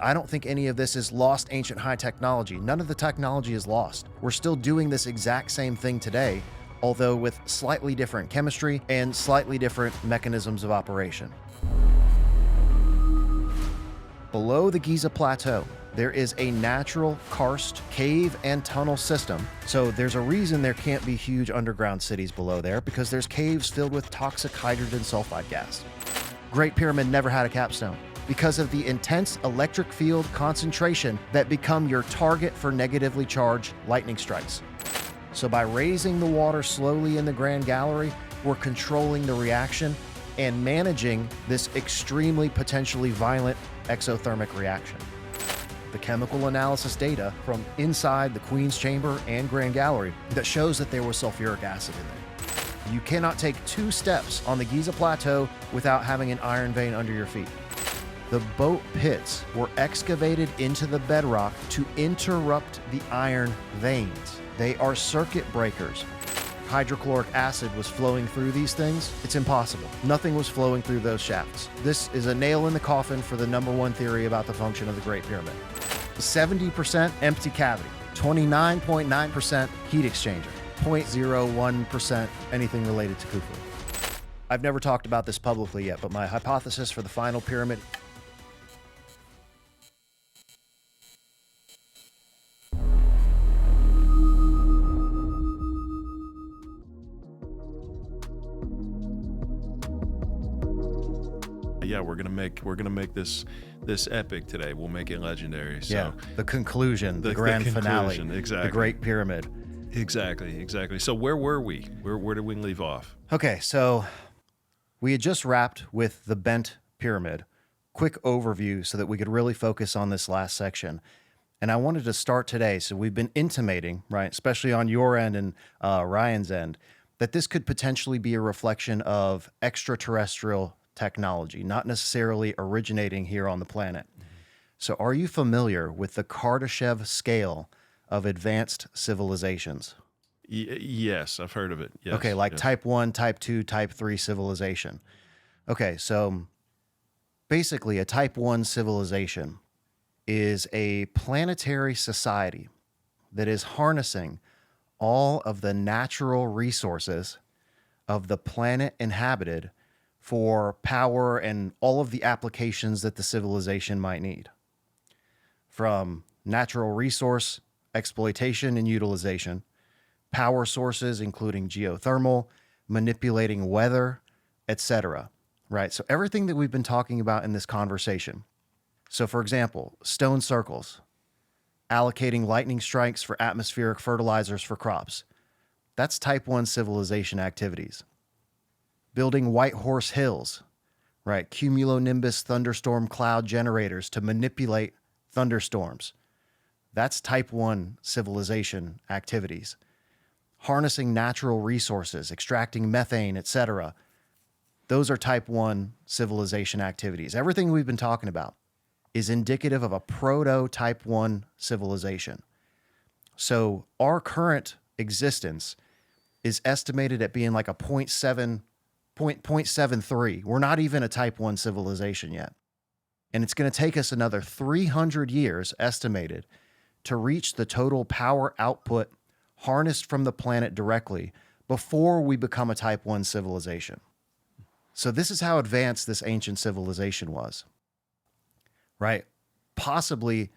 I don't think any of this is lost ancient high technology. None of the technology is lost. We're still doing this exact same thing today, although with slightly different chemistry and slightly different mechanisms of operation. Below the Giza Plateau, there is a natural karst cave and tunnel system. So there's a reason there can't be huge underground cities below there, because there's caves filled with toxic hydrogen sulfide gas. Great Pyramid never had a capstone because of the intense electric field concentration that become your target for negatively charged lightning strikes. So by raising the water slowly in the Grand Gallery, we're controlling the reaction and managing this extremely potentially violent exothermic reaction. The chemical analysis data from inside the Queen's Chamber and Grand Gallery that shows that there was sulfuric acid in there. You cannot take 2 steps on the Giza Plateau without having an iron vein under your feet. The boat pits were excavated into the bedrock to interrupt the iron veins. They are circuit breakers. Hydrochloric acid was flowing through these things. It's impossible. Nothing was flowing through those shafts. This is a nail in the coffin for the #1 theory about the function of the Great Pyramid. 70% empty cavity, 29.9% heat exchanger, 0.01% anything related to Khufu. I've never talked about this publicly yet, but my hypothesis for the final pyramid. Yeah, we're gonna make this epic today. We'll make it legendary. So. Yeah, the conclusion, the grand finale, exactly. The Great Pyramid. Exactly. So where were we? Where did we leave off? Okay, so we had just wrapped with the bent pyramid. Quick overview so that we could really focus on this last section. And I wanted to start today. So we've been intimating, right, especially on your end and Ryan's end, that this could potentially be a reflection of extraterrestrial technology, not necessarily originating here on the planet. Mm-hmm. So are you familiar with the Kardashev Scale of advanced civilizations? Yes, I've heard of it. Yes, okay, like yes. type 1, type 2, type 3 civilization. Okay, so basically a type 1 civilization is a planetary society that is harnessing all of the natural resources of the planet inhabited for power and all of the applications that the civilization might need. From natural resource exploitation and utilization, power sources including geothermal, manipulating weather, etc. Right? So everything that we've been talking about in this conversation. So for example, stone circles, allocating lightning strikes for atmospheric fertilizers for crops. That's type 1 civilization activities. Building White Horse Hills, right? Cumulonimbus thunderstorm cloud generators to manipulate thunderstorms. That's type 1 civilization activities. Harnessing natural resources, extracting methane, etc. Those are type 1 civilization activities. Everything we've been talking about is indicative of a proto-type 1 civilization. So our current existence is estimated at being like a 0.73. We're not even a type 1 civilization yet. And it's going to take us another 300 years estimated to reach the total power output harnessed from the planet directly before we become a type 1 civilization. So this is how advanced this ancient civilization was, right? Possibly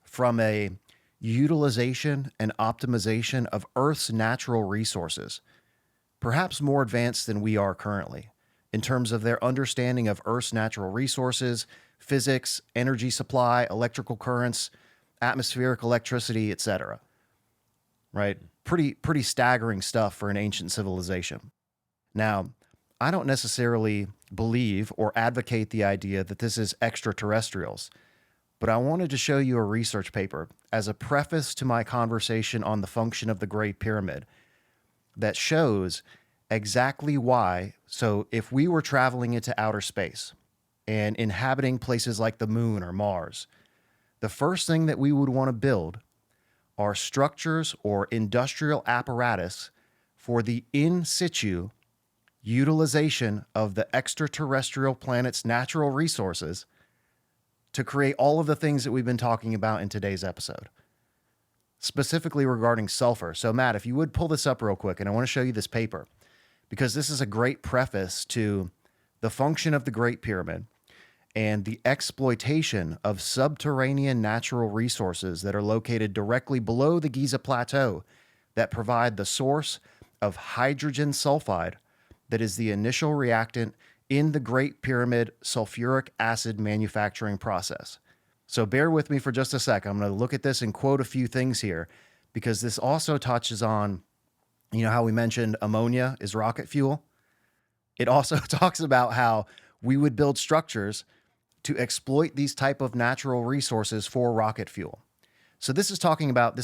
from a utilization and optimization of Earth's natural resources, perhaps more advanced than we are currently in terms of their understanding of Earth's natural resources, physics, energy supply, electrical currents, atmospheric electricity, etc. Right? Pretty staggering stuff for an ancient civilization. Now, I don't necessarily believe or advocate the idea that this is extraterrestrials, but I wanted to show you a research paper as a preface to my conversation on the function of the Great Pyramid that shows exactly why. So if we were traveling into outer space and inhabiting places like the moon or Mars, the first thing that we would want to build are structures or industrial apparatus for the in situ utilization of the extraterrestrial planet's natural resources to create all of the things that we've been talking about in today's episode, specifically regarding sulfur. So Matt, if you would pull this up real quick, and I want to show you this paper because this is a great preface to the function of the Great Pyramid and the exploitation of subterranean natural resources that are located directly below the Giza Plateau that provide the source of hydrogen sulfide that is the initial reactant in the Great Pyramid sulfuric acid manufacturing process. So bear with me for just a sec. I'm going to look at this and quote a few things here because this also touches on, how we mentioned ammonia is rocket fuel. It also talks about how we would build structures to exploit these type of natural resources for rocket fuel. So this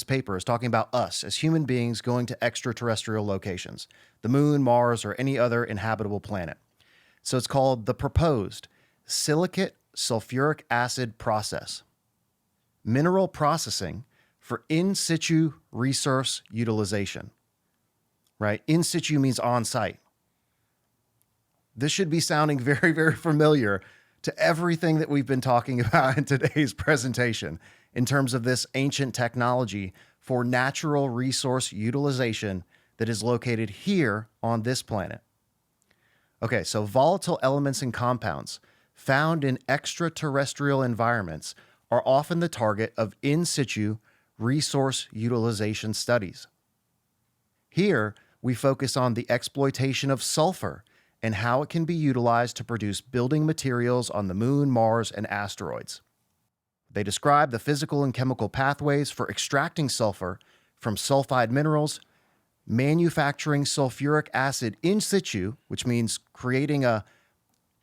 paper is talking about us as human beings going to extraterrestrial locations, the moon, Mars, or any other inhabitable planet. So it's called the proposed silicate sulfuric acid process, mineral processing for in situ resource utilization, right? In situ means on site. This should be sounding very, very familiar to everything that we've been talking about in today's presentation in terms of this ancient technology for natural resource utilization that is located here on this planet. Okay, so volatile elements and compounds found in extraterrestrial environments are often the target of in situ resource utilization studies. Here, we focus on the exploitation of sulfur and how it can be utilized to produce building materials on the moon, Mars, and asteroids. They describe the physical and chemical pathways for extracting sulfur from sulfide minerals, manufacturing sulfuric acid in situ, which means creating a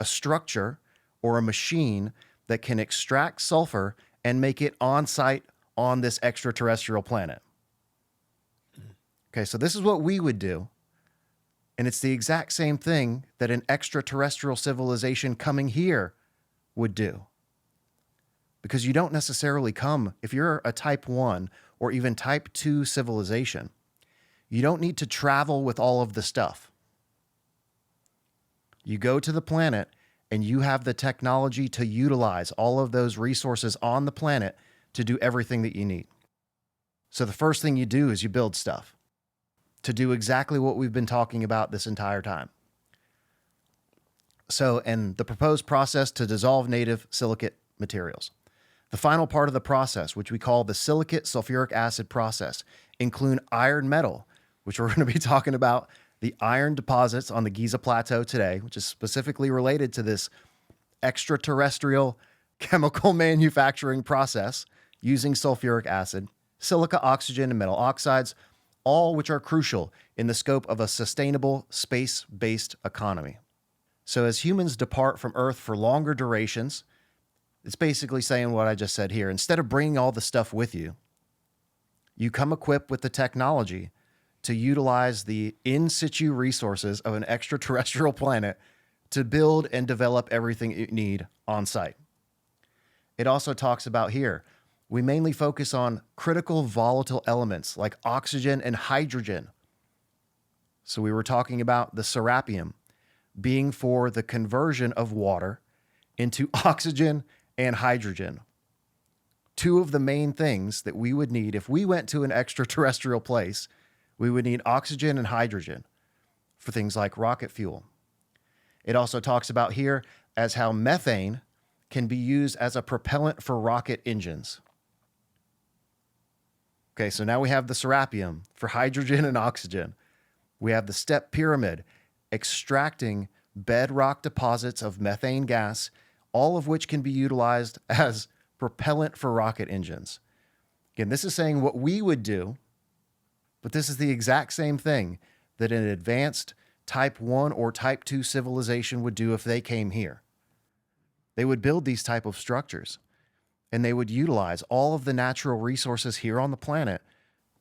structure or a machine that can extract sulfur and make it on site on this extraterrestrial planet. Okay, so this is what we would do. And it's the exact same thing that an extraterrestrial civilization coming here would do. Because you don't necessarily come, if you're a type 1 or even type 2 civilization, you don't need to travel with all of the stuff. You go to the planet and you have the technology to utilize all of those resources on the planet to do everything that you need. So the first thing you do is you build stuff to do exactly what we've been talking about this entire time. So, and the proposed process to dissolve native silicate materials. The final part of the process, which we call the silicate sulfuric acid process, include iron metal, which we're going to be talking about the iron deposits on the Giza Plateau today, which is specifically related to this extraterrestrial chemical manufacturing process using sulfuric acid, silica, oxygen, and metal oxides, all which are crucial in the scope of a sustainable space-based economy. So as humans depart from Earth for longer durations, it's basically saying what I just said here. Instead of bringing all the stuff with you, you come equipped with the technology to utilize the in situ resources of an extraterrestrial planet to build and develop everything you need on site. It also talks about here, we mainly focus on critical volatile elements like oxygen and hydrogen. So we were talking about the serapium being for the conversion of water into oxygen and hydrogen. Two of the main things that we would need if we went to an extraterrestrial place, we would need oxygen and hydrogen for things like rocket fuel. It also talks about here as how methane can be used as a propellant for rocket engines. Okay, so now we have the serapium for hydrogen and oxygen. We have the step pyramid extracting bedrock deposits of methane gas, all of which can be utilized as propellant for rocket engines. Again, this is saying what we would do, but this is the exact same thing that an advanced type 1 or type 2 civilization would do if they came here. They would build these type of structures, and they would utilize all of the natural resources here on the planet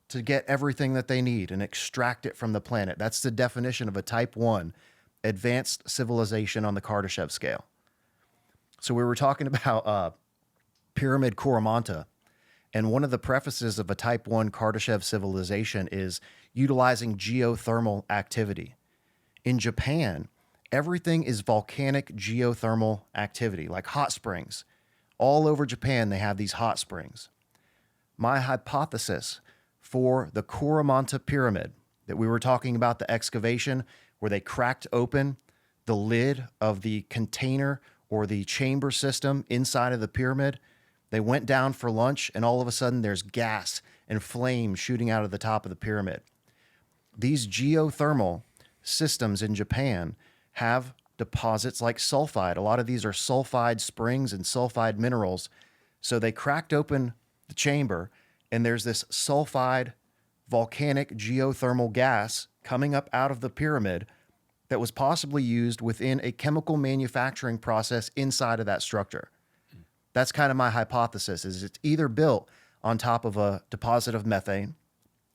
to get everything that they need and extract it from the planet. That's the definition of a type 1 advanced civilization on the Kardashev scale. So we were talking about Pyramid Coromanta, and one of the prefaces of a type 1 Kardashev civilization is utilizing geothermal activity. In Japan, everything is volcanic geothermal activity, like hot springs. all over Japan, they have these hot springs. My hypothesis for the Coromanta Pyramid that we were talking about, the excavation where they cracked open the lid of the container or the chamber system inside of the pyramid, they went down for lunch, and all of a sudden there's gas and flame shooting out of the top of the pyramid. These geothermal systems in Japan have deposits like sulfide. A lot of these are sulfide springs and sulfide minerals. So they cracked open the chamber, and there's this sulfide volcanic geothermal gas coming up out of the pyramid that was possibly used within a chemical manufacturing process inside of that structure. That's kind of my hypothesis, is it's either built on top of a deposit of methane,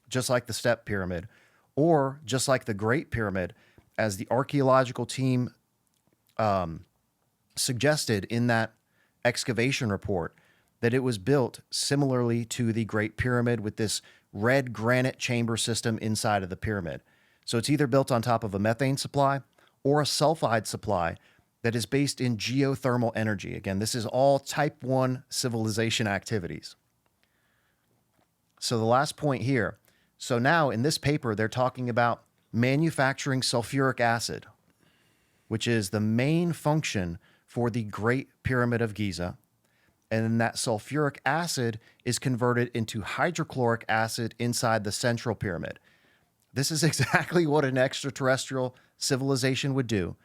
just like the Step Pyramid, or just like the Great Pyramid, as the archaeological team suggested in that excavation report, that it was built similarly to the Great Pyramid with this red granite chamber system inside of the pyramid. So it's either built on top of a methane supply or a sulfide supply that is based in geothermal energy. Again, this is all type 1 civilization activities. So the last point here. So now in this paper, they're talking about manufacturing sulfuric acid, which is the main function for the Great Pyramid of Giza. And then that sulfuric acid is converted into hydrochloric acid inside the central pyramid. This is exactly what an extraterrestrial civilization would do.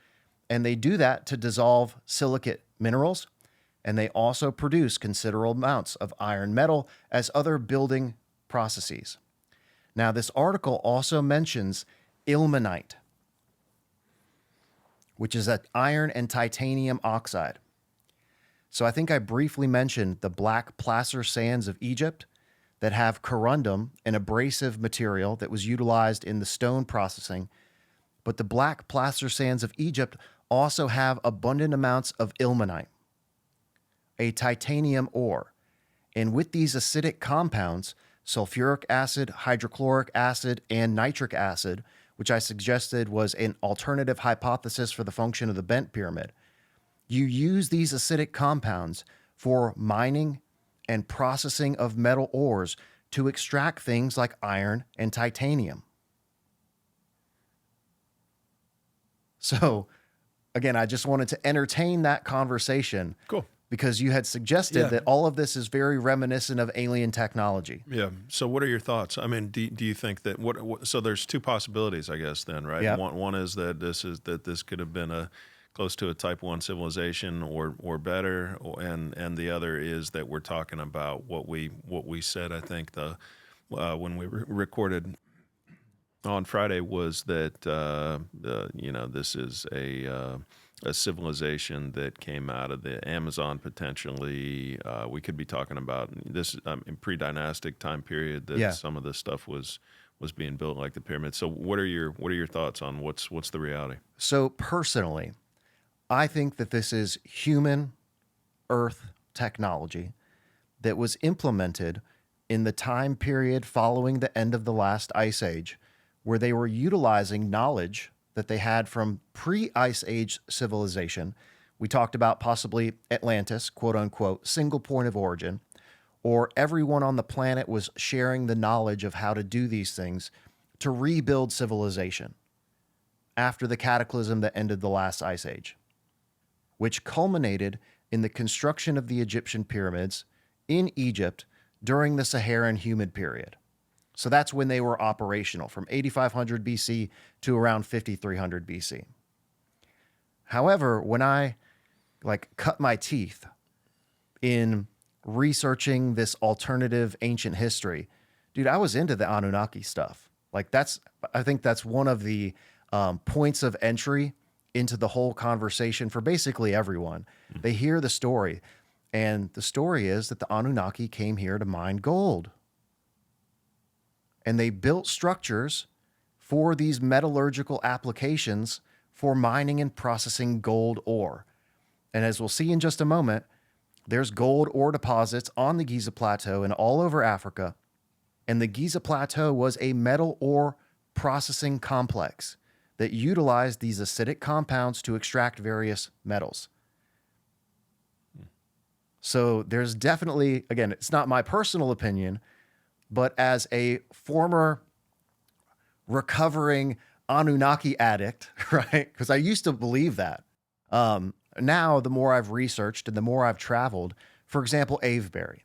And they do that to dissolve silicate minerals. And they also produce considerable amounts of iron metal as other building processes. Now, this article also mentions ilmenite, which is an iron and titanium oxide. So I think I briefly mentioned the black placer sands of Egypt that have corundum, an abrasive material that was utilized in the stone processing. But the black placer sands of Egypt also have abundant amounts of ilmenite, a titanium ore. And with these acidic compounds, sulfuric acid, hydrochloric acid, and nitric acid, which I suggested was an alternative hypothesis for the function of the bent pyramid, you use these acidic compounds for mining and processing of metal ores to extract things like iron and titanium. So, again, I just wanted to entertain that conversation. Cool. Because you had suggested that all of this is very reminiscent of alien technology. Yeah. So what are your thoughts? I mean, do you think that so there's two possibilities, I guess, then, right? Yeah. One is that this could have been close to a type 1 civilization or better, and the other is that we're talking about what we said, I think, when we recorded on Friday, was that this is a civilization that came out of the Amazon potentially. We could be talking about this in pre-dynastic time period that some of this stuff was being built, like the pyramids. So what are your thoughts on what's the reality? So personally, I think that this is human Earth technology that was implemented in the time period following the end of the last ice age, where they were utilizing knowledge that they had from pre-Ice Age civilization. We talked about possibly Atlantis, quote unquote, single point of origin, or everyone on the planet was sharing the knowledge of how to do these things to rebuild civilization after the cataclysm that ended the last Ice Age, which culminated in the construction of the Egyptian pyramids in Egypt during the Saharan humid period. So that's when they were operational, from 8500 BC to around 5300 BC. However, when I cut my teeth in researching this alternative ancient history, dude, I was into the Anunnaki stuff. I think that's one of the points of entry into the whole conversation for basically everyone. They hear the story, and the story is that the Anunnaki came here to mine gold. And they built structures for these metallurgical applications for mining and processing gold ore. And as we'll see in just a moment, there's gold ore deposits on the Giza Plateau and all over Africa. And the Giza Plateau was a metal ore processing complex that utilized these acidic compounds to extract various metals. So there's definitely, again, it's not my personal opinion, but as a former recovering Anunnaki addict, right? Because I used to believe that. Now, the more I've researched and the more I've traveled, for example, Avebury.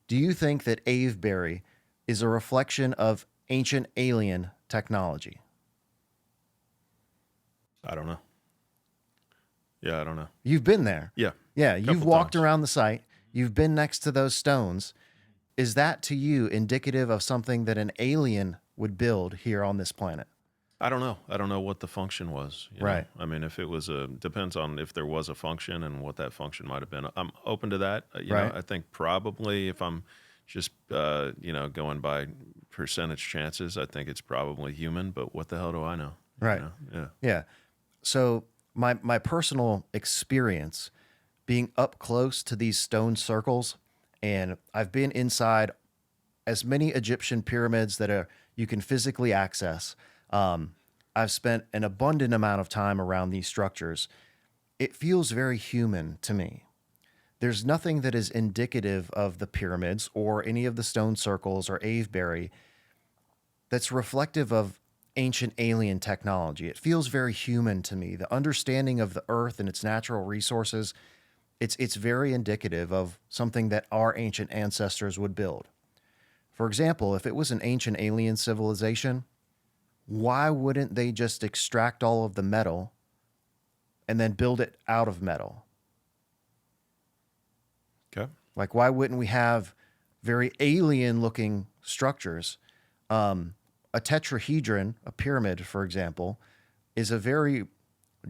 Do you think that Avebury is a reflection of ancient alien technology? I don't know. Yeah, I don't know. You've been there. Yeah, Yeah, you've couple walked times. around the site. You've been next to those stones. Is that to you indicative of something that an alien would build here on this planet? I don't know. I don't know what the function was. You know? Right. I mean, if it was depends on if there was a function and what that function might have been. I'm open to that. You Right. know, I think probably if I'm just, going by percentage chances, I think it's probably human, but what the hell do I know? Right. You know? Yeah. Yeah. So my personal experience being up close to these stone circles, and I've been inside as many Egyptian pyramids that are you can physically access. I've spent an abundant amount of time around these structures. It feels very human to me. There's nothing that is indicative of the pyramids or any of the stone circles or Avebury that's reflective of ancient alien technology. It feels very human to me. The understanding of the earth and its natural resources, it's very indicative of something that our ancient ancestors would build. For example, if it was an ancient alien civilization, why wouldn't they just extract all of the metal and then build it out of metal? Okay. Like, why wouldn't we have very alien looking structures? A tetrahedron, a pyramid, for example, is a very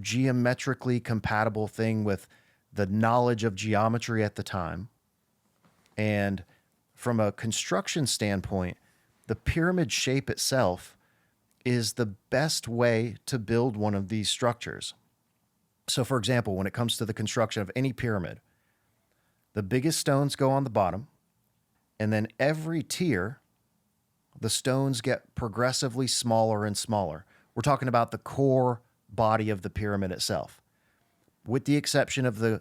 geometrically compatible thing with the knowledge of geometry at the time. And from a construction standpoint, the pyramid shape itself is the best way to build one of these structures. So, for example, when it comes to the construction of any pyramid, the biggest stones go on the bottom, and then every tier, the stones get progressively smaller and smaller. We're talking about the core body of the pyramid itself. With the exception of the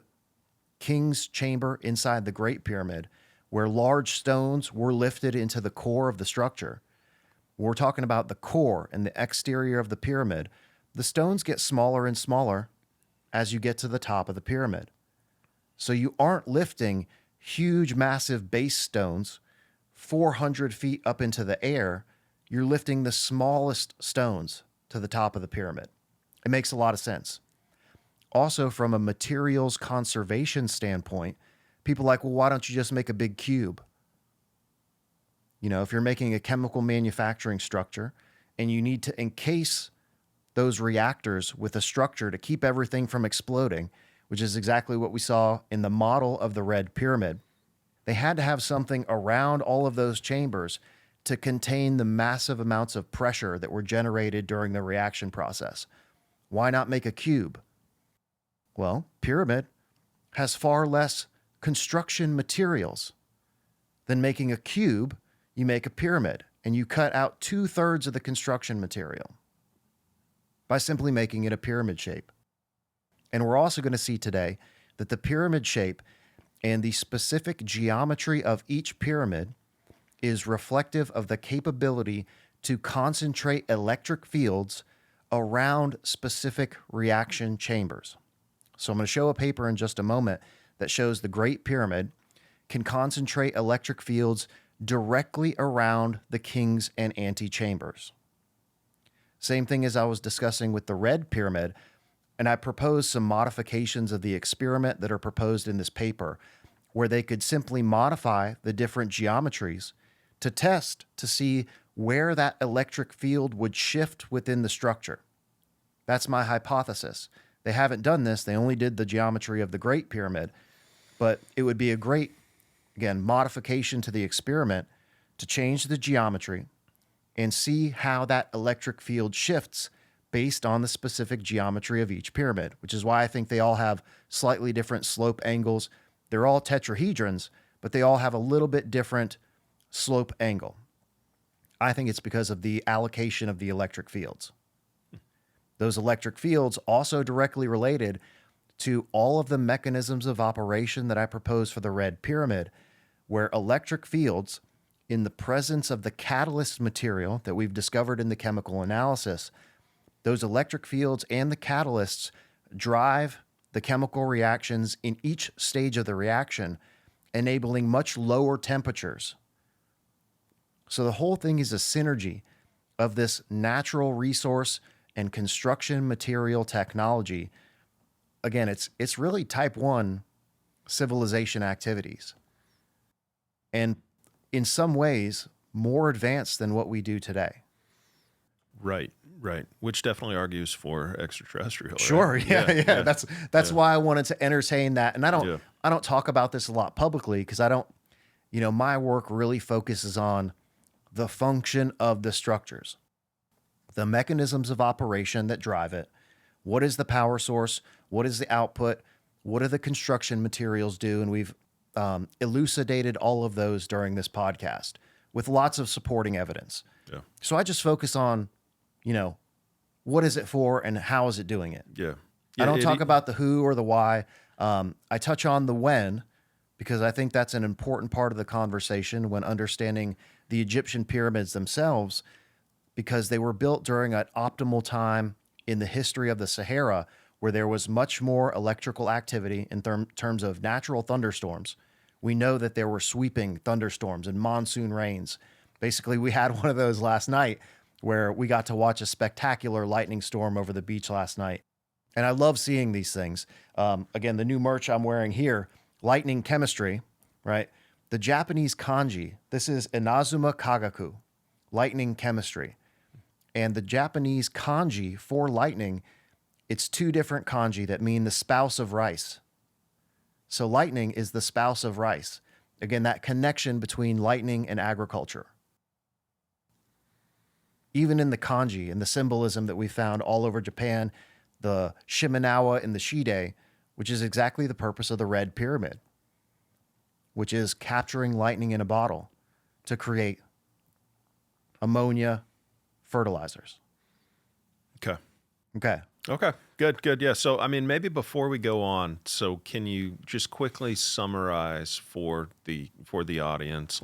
king's chamber inside the Great Pyramid, where large stones were lifted into the core of the structure, we're talking about the core and the exterior of the pyramid. The stones get smaller and smaller as you get to the top of the pyramid. So you aren't lifting huge, massive base stones 400 feet up into the air. You're lifting the smallest stones to the top of the pyramid. It makes a lot of sense. Also, from a materials conservation standpoint, people are like, well, why don't you just make a big cube? You know, if you're making a chemical manufacturing structure and you need to encase those reactors with a structure to keep everything from exploding, which is exactly what we saw in the model of the Red Pyramid, they had to have something around all of those chambers to contain the massive amounts of pressure that were generated during the reaction process. Why not make a cube? Well, pyramid has far less construction materials than making a cube. You make a pyramid and you cut out 2/3 of the construction material by simply making it a pyramid shape. And we're also going to see today that the pyramid shape and the specific geometry of each pyramid is reflective of the capability to concentrate electric fields around specific reaction chambers. So I'm going to show a paper in just a moment that shows the Great Pyramid can concentrate electric fields directly around the king's and antechambers. Same thing as I was discussing with the Red Pyramid, and I proposed some modifications of the experiment that are proposed in this paper, where they could simply modify the different geometries to test to see where that electric field would shift within the structure. That's my hypothesis. They haven't done this. They only did the geometry of the Great Pyramid, but it would be a great, again, modification to the experiment to change the geometry and see how that electric field shifts based on the specific geometry of each pyramid, which is why I think they all have slightly different slope angles. They're all tetrahedrons, but they all have a little bit different slope angle. I think it's because of the allocation of the electric fields. Those electric fields also directly related to all of the mechanisms of operation that I propose for the Red Pyramid, where electric fields, in the presence of the catalyst material that we've discovered in the chemical analysis, those electric fields and the catalysts drive the chemical reactions in each stage of the reaction, enabling much lower temperatures. So the whole thing is a synergy of this natural resource and construction material technology. Again, it's really type 1 civilization activities. And in some ways, more advanced than what we do today. Right. Which definitely argues for extraterrestrial. Sure, right? yeah. That's why I wanted to entertain that. And I don't talk about this a lot publicly because I don't, my work really focuses on the function of the structures, the mechanisms of operation that drive it. What is the power source? What is the output? What do the construction materials do? And we've elucidated all of those during this podcast with lots of supporting evidence. Yeah. So I just focus on, what is it for and how is it doing it? Yeah. I don't talk about the who or the why. I touch on the when because I think that's an important part of the conversation when understanding the Egyptian pyramids themselves, because they were built during an optimal time in the history of the Sahara where there was much more electrical activity in terms of natural thunderstorms. We know that there were sweeping thunderstorms and monsoon rains. Basically, we had one of those last night where we got to watch a spectacular lightning storm over the beach last night. And I love seeing these things. Again, the new merch I'm wearing here, lightning chemistry, right? The Japanese kanji, this is Inazuma Kagaku, lightning chemistry. And the Japanese kanji for lightning, it's two different kanji that mean the spouse of rice. So lightning is the spouse of rice. Again, that connection between lightning and agriculture. Even in the kanji and the symbolism that we found all over Japan, the Shimenawa and the Shide, which is exactly the purpose of the Red Pyramid, which is capturing lightning in a bottle to create ammonia fertilizers. Okay. Good. Yeah. So, I mean, maybe before we go on, so can you just quickly summarize for the audience,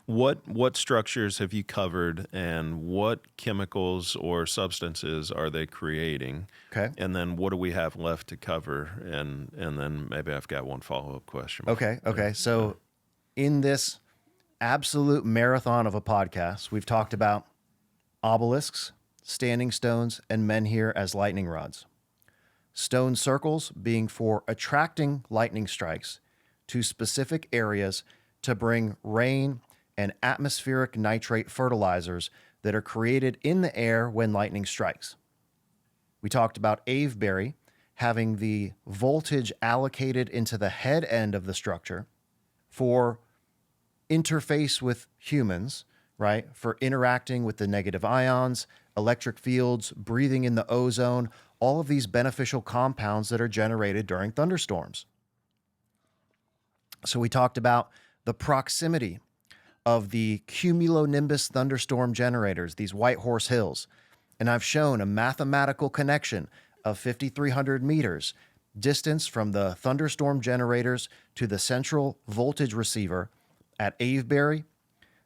what structures have you covered and what chemicals or substances are they creating? Okay. And then what do we have left to cover? And then maybe I've got one follow-up question. Okay. So in this absolute marathon of a podcast, we've talked about obelisks, standing stones, and menhir as lightning rods. Stone circles being for attracting lightning strikes to specific areas to bring rain and atmospheric nitrate fertilizers that are created in the air when lightning strikes. We talked about Avebury having the voltage allocated into the head end of the structure for interface with humans, right? For interacting with the negative ions, electric fields, breathing in the ozone, all of these beneficial compounds that are generated during thunderstorms. So we talked about the proximity of the cumulonimbus thunderstorm generators, these White Horse Hills. And I've shown a mathematical connection of 5,300 meters distance from the thunderstorm generators to the central voltage receiver at Avebury,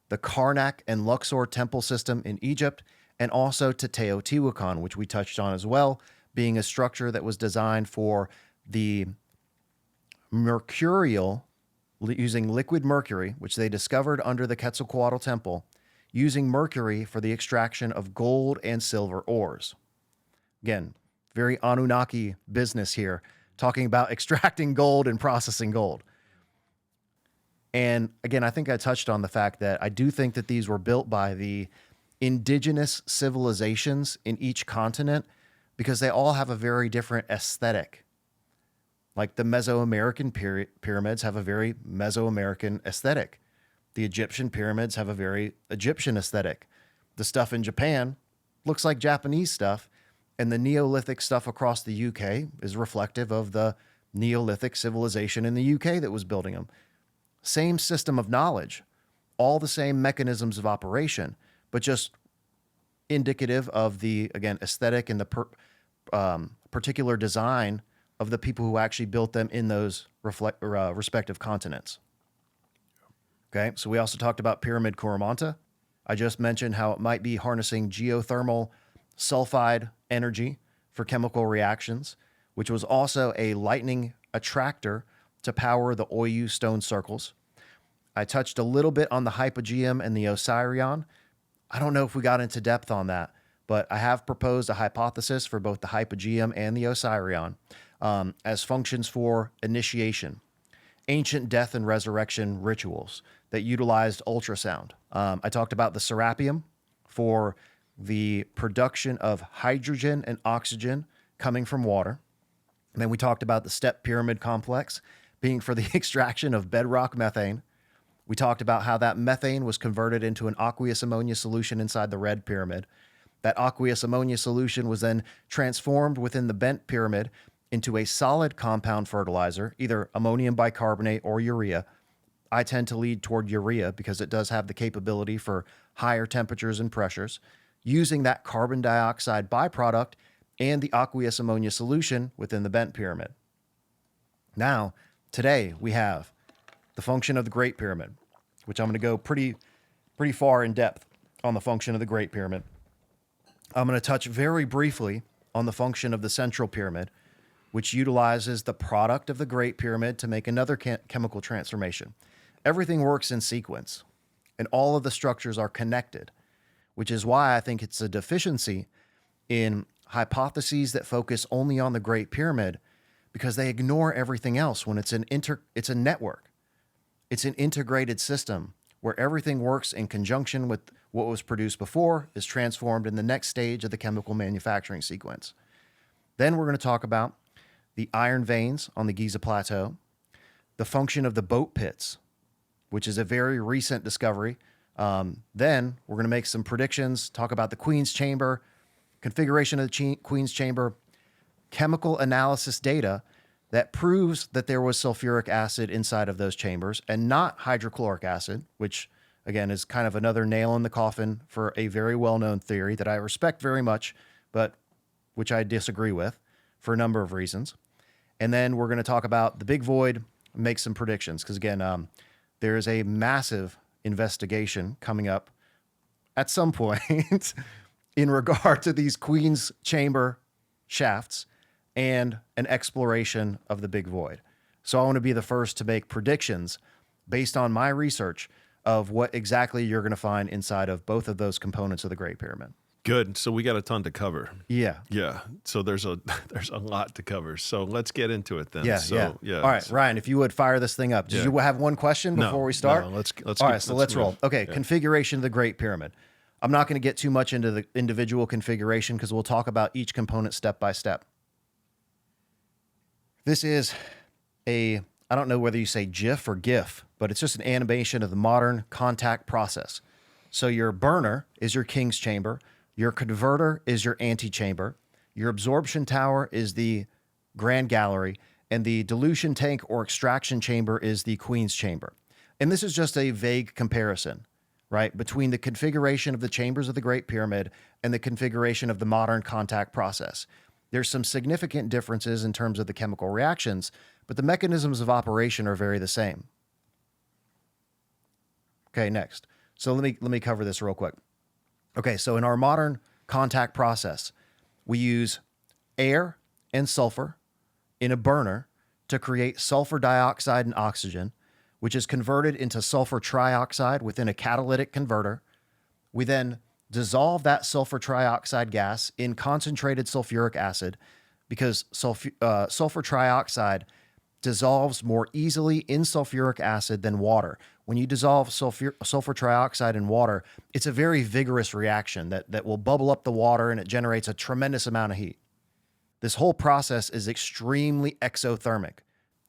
the Karnak and Luxor temple system in Egypt, and also to Teotihuacan, which we touched on as well, being a structure that was designed for the mercurial, using liquid mercury, which they discovered under the Quetzalcoatl Temple, using mercury for the extraction of gold and silver ores. Again, very Anunnaki business here, talking about extracting gold and processing gold. And again, I think I touched on the fact that I do think that these were built by the indigenous civilizations in each continent because they all have a very different aesthetic. Like the Mesoamerican pyramids have a very Mesoamerican aesthetic. The Egyptian pyramids have a very Egyptian aesthetic. The stuff in Japan looks like Japanese stuff, and the Neolithic stuff across the UK is reflective of the Neolithic civilization in the UK that was building them. Same system of knowledge, all the same mechanisms of operation, but just indicative of the, again, aesthetic and the particular design of the people who actually built them in those respective continents. Okay, so we also talked about Pyramid Coromanta. I just mentioned how it might be harnessing geothermal sulfide energy for chemical reactions, which was also a lightning attractor to power the Oyu stone circles. I touched a little bit on the Hypogeum and the Osirion. I don't know if we got into depth on that, but I have proposed a hypothesis for both the Hypogeum and the Osirion as functions for initiation, ancient death and resurrection rituals that utilized ultrasound. I talked about the Serapeum for the production of hydrogen and oxygen coming from water. And then we talked about the Step Pyramid Complex being for the extraction of bedrock methane. We talked about how that methane was converted into an aqueous ammonia solution inside the Red Pyramid. That aqueous ammonia solution was then transformed within the Bent Pyramid into a solid compound fertilizer, either ammonium bicarbonate or urea. I tend to lead toward urea because it does have the capability for higher temperatures and pressures, using that carbon dioxide byproduct and the aqueous ammonia solution within the Bent Pyramid. Now, today we have the function of the Great Pyramid, which I'm going to go pretty far in depth on the function of the Great Pyramid. I'm going to touch very briefly on the function of the Central Pyramid, which utilizes the product of the Great Pyramid to make another chemical transformation. Everything works in sequence, and all of the structures are connected, which is why I think it's a deficiency in hypotheses that focus only on the Great Pyramid, because they ignore everything else when it's a network. It's an integrated system where everything works in conjunction with what was produced before is transformed in the next stage of the chemical manufacturing sequence. Then we're going to talk about the iron veins on the Giza Plateau, the function of the boat pits, which is a very recent discovery. Then we're going to make some predictions, talk about the Queen's Chamber, configuration of the Queen's Chamber, chemical analysis data that proves that there was sulfuric acid inside of those chambers and not hydrochloric acid, which again is kind of another nail in the coffin for a very well-known theory that I respect very much, but which I disagree with for a number of reasons. And then we're going to talk about the big void, make some predictions, because again, there is a massive investigation coming up at some point in regard to these Queen's Chamber shafts and an exploration of the big void. So I want to be the first to make predictions based on my research of what exactly you're going to find inside of both of those components of the Great Pyramid. Good. So we got a ton to cover. Yeah. Yeah. So there's a lot to cover. So let's get into it then. Yeah. All right, Ryan, if you would fire this thing up. Did you have one question before we start? No, let's all right, so let's roll. Okay, yeah. Configuration of the Great Pyramid. I'm not going to get too much into the individual configuration because we'll talk about each component step by step. This is I don't know whether you say GIF or GIF, but it's just an animation of the modern contact process. So your burner is your King's Chamber. Your converter is your antechamber. Your absorption tower is the Grand Gallery. And the dilution tank or extraction chamber is the Queen's Chamber. And this is just a vague comparison, right, between the configuration of the chambers of the Great Pyramid and the configuration of the modern contact process. There's some significant differences in terms of the chemical reactions, but the mechanisms of operation are very the same. Okay, next. So let me cover this real quick. Okay, so in our modern contact process, we use air and sulfur in a burner to create sulfur dioxide and oxygen, which is converted into sulfur trioxide within a catalytic converter. We then dissolve that sulfur trioxide gas in concentrated sulfuric acid because sulfur trioxide dissolves more easily in sulfuric acid than water. When you dissolve sulfur trioxide in water, it's a very vigorous reaction that will bubble up the water and it generates a tremendous amount of heat. This whole process is extremely exothermic,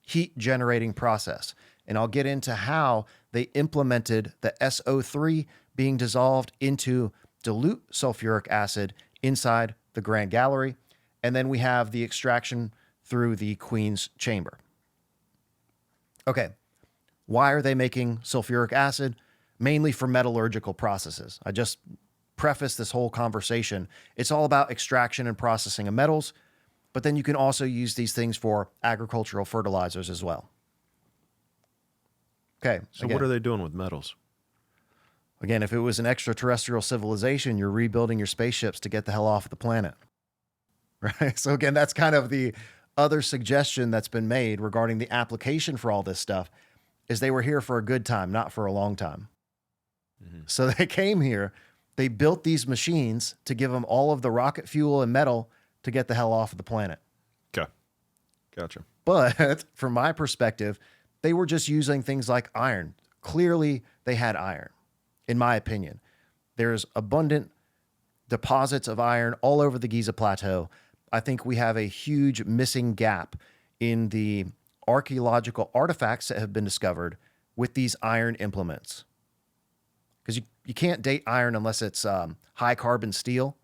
heat generating process. And I'll get into how they implemented the SO3 being dissolved into dilute sulfuric acid inside the Grand Gallery. And then we have the extraction through the Queen's Chamber. Okay, why are they making sulfuric acid? Mainly for metallurgical processes. I just prefaced this whole conversation. It's all about extraction and processing of metals. But then you can also use these things for agricultural fertilizers as well. Okay. So what are they doing with metals? Again, if it was an extraterrestrial civilization, you're rebuilding your spaceships to get the hell off the planet. Right? So again, that's kind of the other suggestion that's been made regarding the application for all this stuff, is they were here for a good time, not for a long time. Mm-hmm. So they came here, they built these machines to give them all of the rocket fuel and metal to get the hell off of the planet. Okay. Gotcha. But from my perspective, they were just using things like iron. Clearly, they had iron, in my opinion. There's abundant deposits of iron all over the Giza Plateau. I think we have a huge missing gap in the archaeological artifacts that have been discovered with these iron implements. Because you can't date iron unless it's high carbon steel,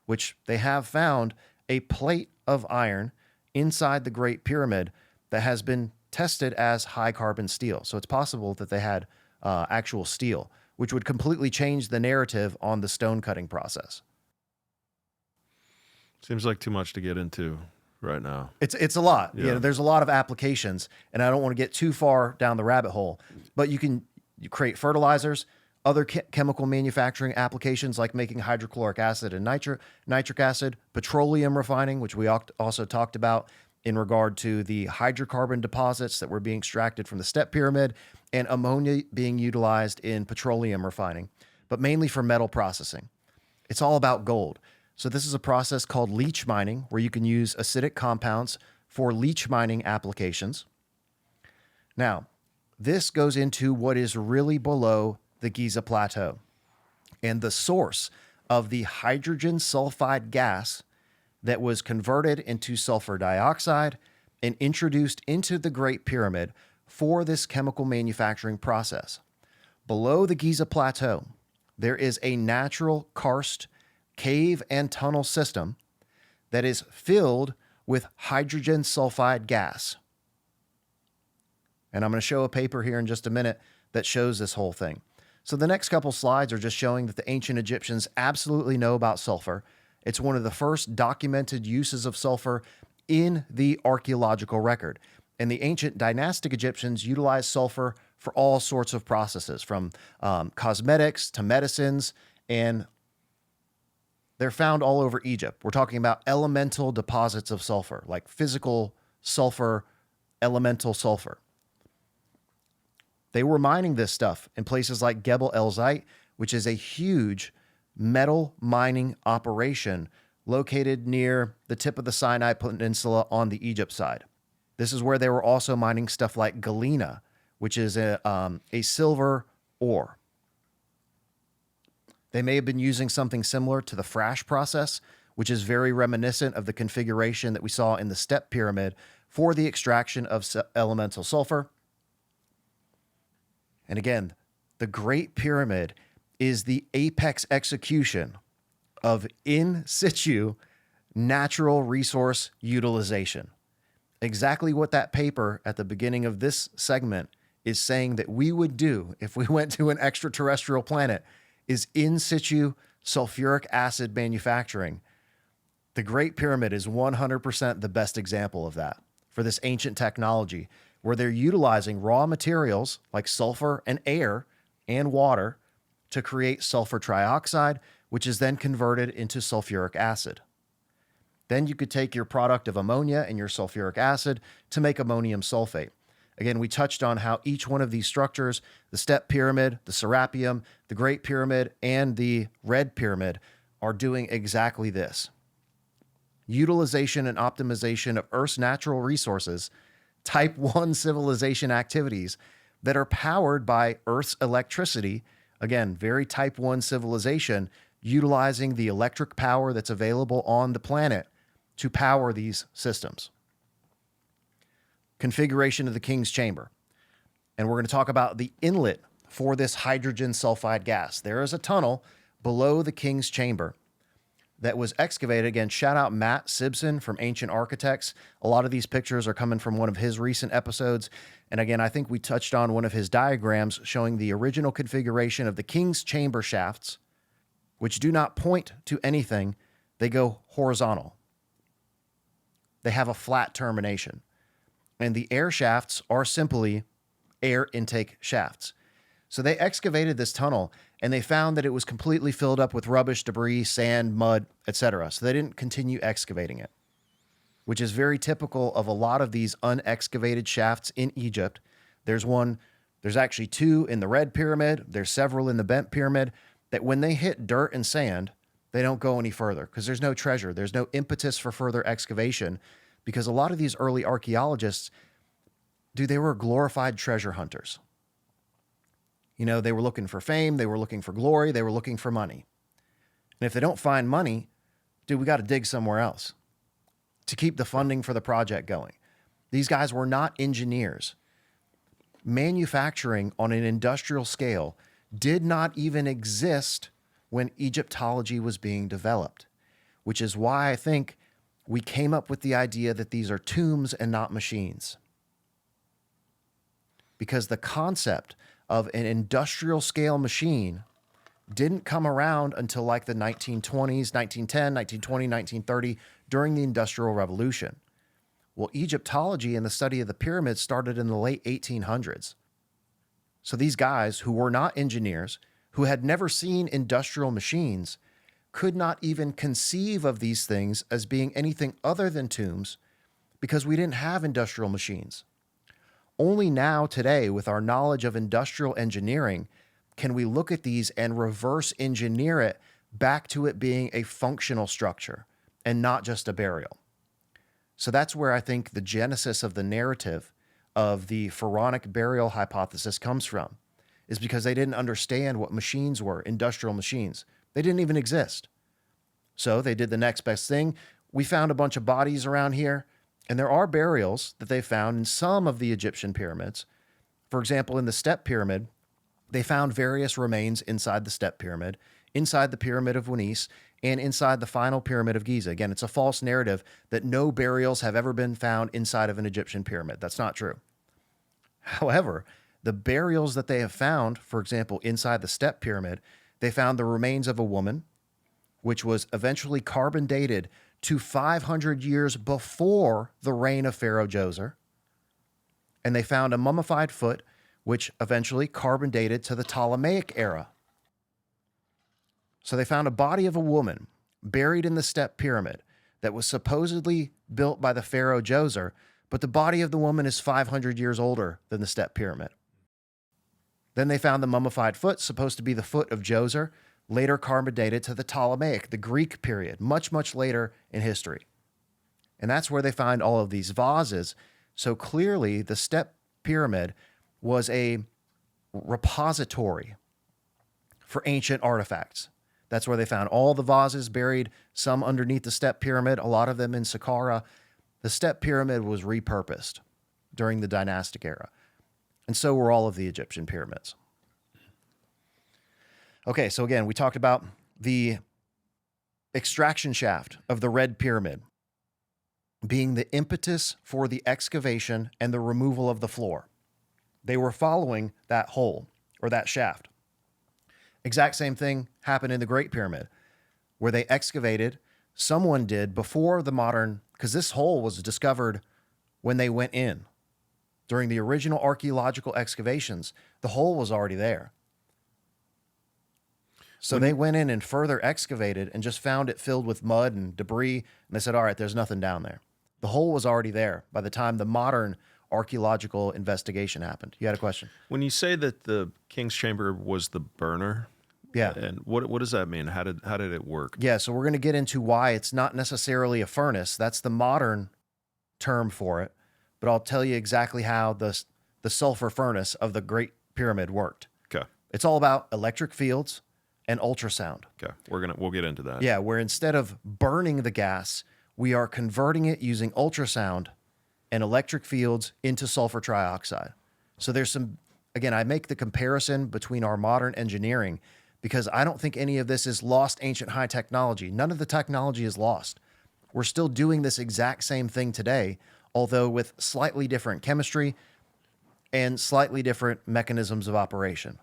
which they have found a plate of iron inside the Great Pyramid that has been tested as high carbon steel. So it's possible that they had actual steel, which would completely change the narrative on the stone cutting process. Seems like too much to get into right now. It's a lot. Yeah. You know, there's a lot of applications, and I don't want to get too far down the rabbit hole. But you create fertilizers, other chemical manufacturing applications like making hydrochloric acid and nitric acid, petroleum refining, which we also talked about in regard to the hydrocarbon deposits that were being extracted from the step pyramid, and ammonia being utilized in petroleum refining, but mainly for metal processing. It's all about gold. So this is a process called leach mining, where you can use acidic compounds for leach mining applications. Now, this goes into what is really below the Giza Plateau, and the source of the hydrogen sulfide gas that was converted into sulfur dioxide and introduced into the Great Pyramid for this chemical manufacturing process. Below the Giza Plateau, there is a natural karst cave and tunnel system that is filled with hydrogen sulfide gas. And I'm going to show a paper here in just a minute that shows this whole thing. So the next couple slides are just showing that the ancient Egyptians absolutely know about sulfur. It's one of the first documented uses of sulfur in the archaeological record. And the ancient dynastic Egyptians utilized sulfur for all sorts of processes, from cosmetics to medicines, and they're found all over Egypt. We're talking about elemental deposits of sulfur, like physical sulfur, elemental sulfur. They were mining this stuff in places like Gebel El Zayt, which is a huge metal mining operation located near the tip of the Sinai Peninsula on the Egypt side. This is where they were also mining stuff like galena, which is a silver ore. They may have been using something similar to the Frash process, which is very reminiscent of the configuration that we saw in the step pyramid for the extraction of elemental sulfur. And again, the Great Pyramid is the apex execution of in situ natural resource utilization. Exactly what that paper at the beginning of this segment is saying that we would do if we went to an extraterrestrial planet is in situ sulfuric acid manufacturing. The Great Pyramid is 100% the best example of that for this ancient technology, where they're utilizing raw materials like sulfur and air and water to create sulfur trioxide, which is then converted into sulfuric acid. Then you could take your product of ammonia and your sulfuric acid to make ammonium sulfate. Again, we touched on how each one of these structures, the step pyramid, the Serapeum, the Great Pyramid, and the Red Pyramid, are doing exactly this. Utilization and optimization of Earth's natural resources, type 1 civilization activities that are powered by Earth's electricity. Again, very type 1 civilization, utilizing the electric power that's available on the planet to power these systems. Configuration of the King's Chamber. And we're going to talk about the inlet for this hydrogen sulfide gas. There is a tunnel below the King's Chamber that was excavated. Again, shout out Matt Sibson from Ancient Architects. A lot of these pictures are coming from one of his recent episodes. And again, I think we touched on one of his diagrams showing the original configuration of the King's Chamber shafts, which do not point to anything. They go horizontal. they have a flat termination. And the air shafts are simply air intake shafts. So they excavated this tunnel and they found that it was completely filled up with rubbish, debris, sand, mud, etc. So they didn't continue excavating it, which is very typical of a lot of these unexcavated shafts in Egypt. There's actually two in the Red Pyramid. There's several in the Bent Pyramid that when they hit dirt and sand, they don't go any further because there's no treasure. There's no impetus for further excavation because a lot of these early archaeologists, they were glorified treasure hunters. They were looking for fame. They were looking for glory. They were looking for money. And if they don't find money, we got to dig somewhere else to keep the funding for the project going. These guys were not engineers. Manufacturing on an industrial scale did not even exist when Egyptology was being developed, which is why I think we came up with the idea that these are tombs and not machines. Because the concept of an industrial scale machine didn't come around until like the 1920s, 1910, 1920, 1930, during the Industrial Revolution. Well, Egyptology and the study of the pyramids started in the late 1800s. So these guys who were not engineers, who had never seen industrial machines, could not even conceive of these things as being anything other than tombs because we didn't have industrial machines. Only now, today, with our knowledge of industrial engineering, can we look at these and reverse engineer it back to it being a functional structure and not just a burial. So that's where I think the genesis of the narrative of the pharaonic burial hypothesis comes from, is because they didn't understand what machines were, industrial machines. They didn't even exist. So they did the next best thing. We found a bunch of bodies around here, and there are burials that they found in some of the Egyptian pyramids. For example, in the Step Pyramid, they found various remains inside the Step Pyramid, inside the Pyramid of Unis, and inside the final Pyramid of Giza. Again, it's a false narrative that no burials have ever been found inside of an Egyptian pyramid. That's not true. However, the burials that they have found, for example, inside the Step Pyramid, they found the remains of a woman, which was eventually carbon dated to 500 years before the reign of Pharaoh Djoser. And they found a mummified foot, which eventually carbon dated to the Ptolemaic era. So they found a body of a woman buried in the Step Pyramid that was supposedly built by the Pharaoh Djoser, but the body of the woman is 500 years older than the Step Pyramid. Then they found the mummified foot, supposed to be the foot of Djoser, later carbon dated to the Ptolemaic, the Greek period, much, much later in history. And that's where they find all of these vases. So clearly the Step Pyramid was a repository for ancient artifacts. That's where they found all the vases buried, some underneath the Step Pyramid, a lot of them in Saqqara. The Step Pyramid was repurposed during the dynastic era. And so were all of the Egyptian pyramids. Okay, so again, we talked about the extraction shaft of the Red Pyramid being the impetus for the excavation and the removal of the floor. They were following that hole or that shaft. Exact same thing happened in the Great Pyramid, where they excavated, someone did before the modern, because this hole was discovered when they went in. During the original archaeological excavations, the hole was already there. So they went in and further excavated and just found it filled with mud and debris. And they said, all right, there's nothing down there. The hole was already there by the time the modern archaeological investigation happened. You had a question? When you say that the King's Chamber was the burner, yeah, and what does that mean? How did it work? Yeah, so we're going to get into why it's not necessarily a furnace. That's the modern term for it. But I'll tell you exactly how the sulfur furnace of the Great Pyramid worked. Okay. It's all about electric fields and ultrasound. Okay. We'll get into that. Yeah, where instead of burning the gas, we are converting it using ultrasound and electric fields into sulfur trioxide. So there's some, again, I make the comparison between our modern engineering because I don't think any of this is lost ancient high technology. None of the technology is lost. We're still doing this exact same thing today, although with slightly different chemistry and slightly different mechanisms of operation.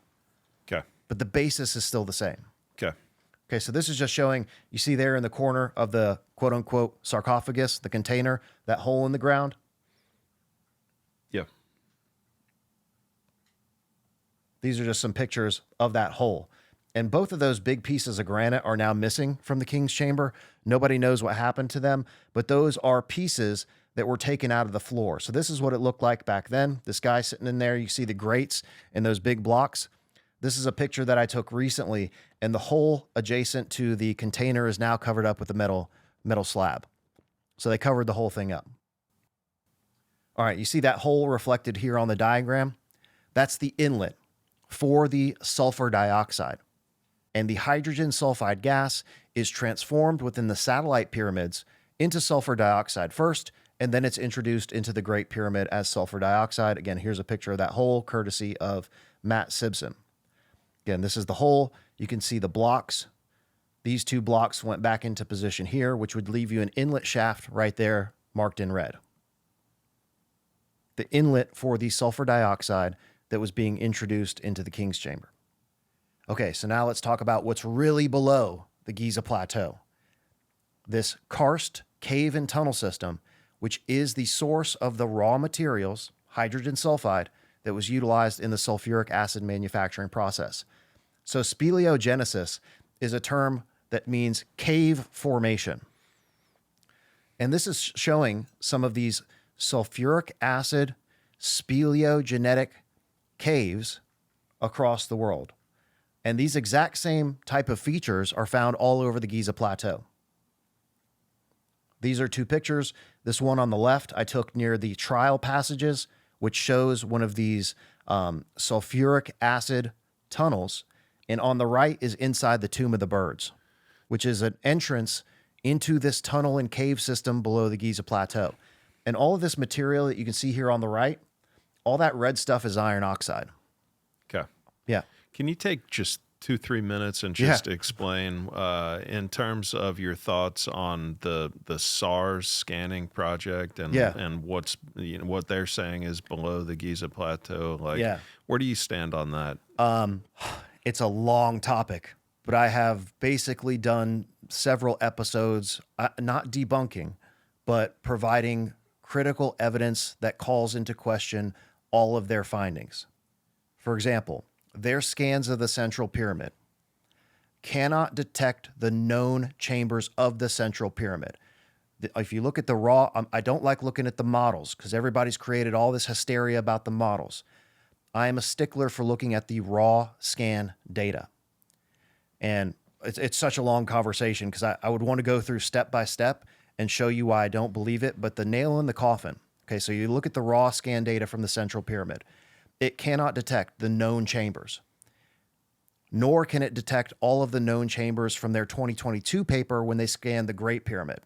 Okay. But the basis is still the same. Okay. Okay, so this is just showing, you see there in the corner of the quote-unquote sarcophagus, the container, that hole in the ground? Yeah. These are just some pictures of that hole. And both of those big pieces of granite are now missing from the King's Chamber. Nobody knows what happened to them, but those are pieces that were taken out of the floor. So this is what it looked like back then. This guy sitting in there, you see the grates and those big blocks. This is a picture that I took recently, and the hole adjacent to the container is now covered up with a metal slab. So they covered the whole thing up. All right, you see that hole reflected here on the diagram? That's the inlet for the sulfur dioxide. And the hydrogen sulfide gas is transformed within the satellite pyramids into sulfur dioxide first, and then it's introduced into the Great Pyramid as sulfur dioxide. Again, here's a picture of that hole, courtesy of Matt Simpson. Again, this is the hole. You can see the blocks. These two blocks went back into position here, which would leave you an inlet shaft right there marked in red. The inlet for the sulfur dioxide that was being introduced into the King's Chamber. Okay, so now let's talk about what's really below the Giza Plateau. This karst cave and tunnel system, which is the source of the raw materials, hydrogen sulfide, that was utilized in the sulfuric acid manufacturing process. So speleogenesis is a term that means cave formation. And this is showing some of these sulfuric acid speleogenetic caves across the world. And these exact same type of features are found all over the Giza Plateau. These are two pictures. This one on the left I took near the trial passages, which shows one of these sulfuric acid tunnels. And on the right is inside the Tomb of the Birds, which is an entrance into this tunnel and cave system below the Giza Plateau. And all of this material that you can see here on the right, all that red stuff is iron oxide. Okay. Yeah. Can you take just 2-3 minutes and just explain in terms of your thoughts on the SARS scanning project and what's what they're saying is below the Giza Plateau? Where do you stand on that? It's a long topic, but I have basically done several episodes, not debunking, but providing critical evidence that calls into question all of their findings. For example, their scans of the Central Pyramid cannot detect the known chambers of the Central Pyramid. If you look at the raw, I don't like looking at the models because everybody's created all this hysteria about the models. I am a stickler for looking at the raw scan data. And it's such a long conversation because I would want to go through step by step and show you why I don't believe it. But the nail in the coffin, okay, so you look at the raw scan data from the Central Pyramid. It cannot detect the known chambers, nor can it detect all of the known chambers from their 2022 paper when they scanned the Great Pyramid.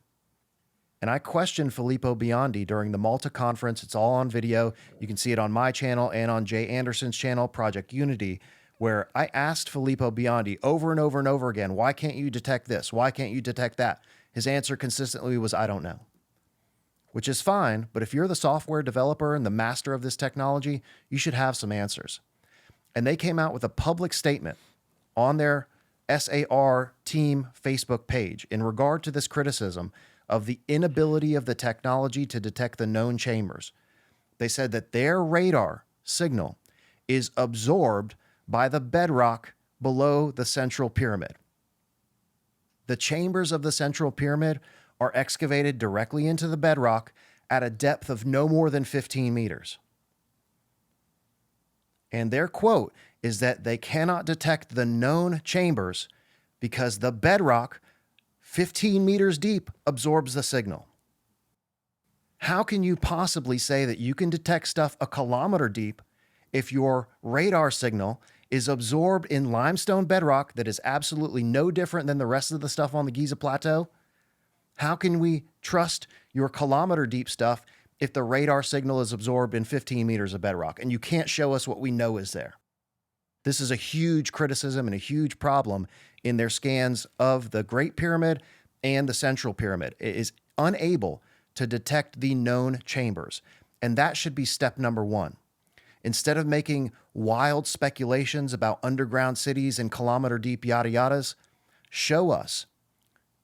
And I questioned Filippo Biondi during the Malta conference. It's all on video. You can see it on my channel and on Jay Anderson's channel, Project Unity, where I asked Filippo Biondi over and over and over again, why can't you detect this? Why can't you detect that? His answer consistently was, I don't know. Which is fine, but if you're the software developer and the master of this technology, you should have some answers. And they came out with a public statement on their SAR team Facebook page in regard to this criticism of the inability of the technology to detect the known chambers. They said that their radar signal is absorbed by the bedrock below the Central Pyramid. The chambers of the Central Pyramid are excavated directly into the bedrock at a depth of no more than 15 meters. And their quote is that they cannot detect the known chambers because the bedrock 15 meters deep absorbs the signal. How can you possibly say that you can detect stuff a kilometer deep if your radar signal is absorbed in limestone bedrock that is absolutely no different than the rest of the stuff on the Giza Plateau? How can we trust your kilometer deep stuff if the radar signal is absorbed in 15 meters of bedrock and you can't show us what we know is there? This is a huge criticism and a huge problem in their scans of the Great Pyramid and the Central Pyramid. It is unable to detect the known chambers. And that should be step number one. Instead of making wild speculations about underground cities and kilometer deep yada yadas, show us.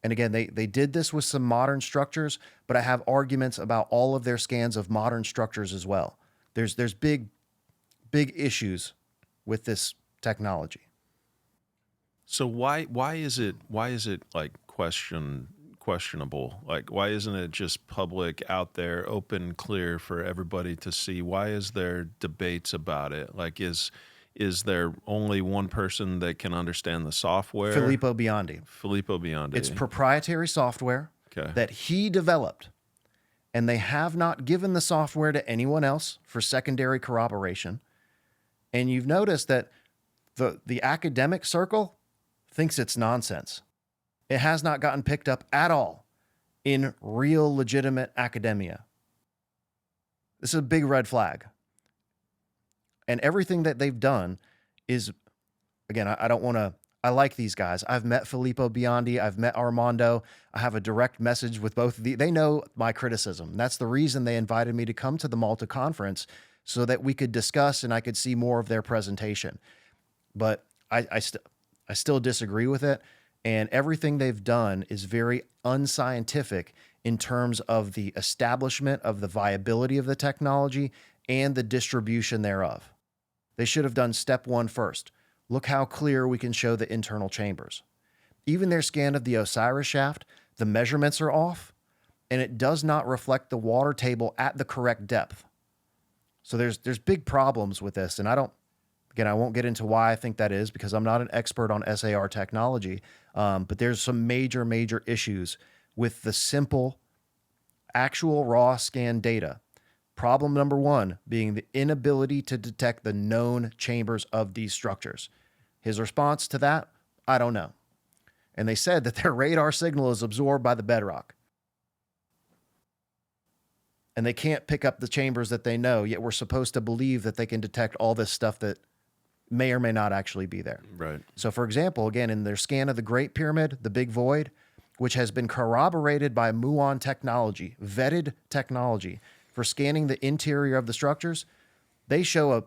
And again, they did this with some modern structures, but I have arguments about all of their scans of modern structures as well. There's big issues with this technology. So why is it like questionable? Like, why isn't it just public, out there, open, clear for everybody to see? Why is there debates about it? Like, is there only one person that can understand the software? Filippo Biondi. It's proprietary software that he developed, and they have not given the software to anyone else for secondary corroboration. And you've noticed that the academic circle thinks it's nonsense. It has not gotten picked up at all in real, legitimate academia. This is a big red flag. And everything that they've done is, again, I like these guys. I've met Filippo Biondi. I've met Armando. I have a direct message with both of these. They know my criticism. That's the reason they invited me to come to the Malta conference, so that we could discuss and I could see more of their presentation. But I still disagree with it. And everything they've done is very unscientific in terms of the establishment of the viability of the technology and the distribution thereof. They should have done step one first. Look how clear we can show the internal chambers. Even their scan of the Osiris shaft, the measurements are off, and it does not reflect the water table at the correct depth. So there's big problems with this, and I won't get into why I think that is, because I'm not an expert on SAR technology, but there's some major issues with the simple, actual raw scan data. Problem number one being the inability to detect the known chambers of these structures. His response to that, I don't know. And they said that their radar signal is absorbed by the bedrock. And they can't pick up the chambers that they know, yet we're supposed to believe that they can detect all this stuff that may or may not actually be there. Right. So, for example, again, in their scan of the Great Pyramid, the Big Void, which has been corroborated by muon technology, vetted technology, for scanning the interior of the structures, they show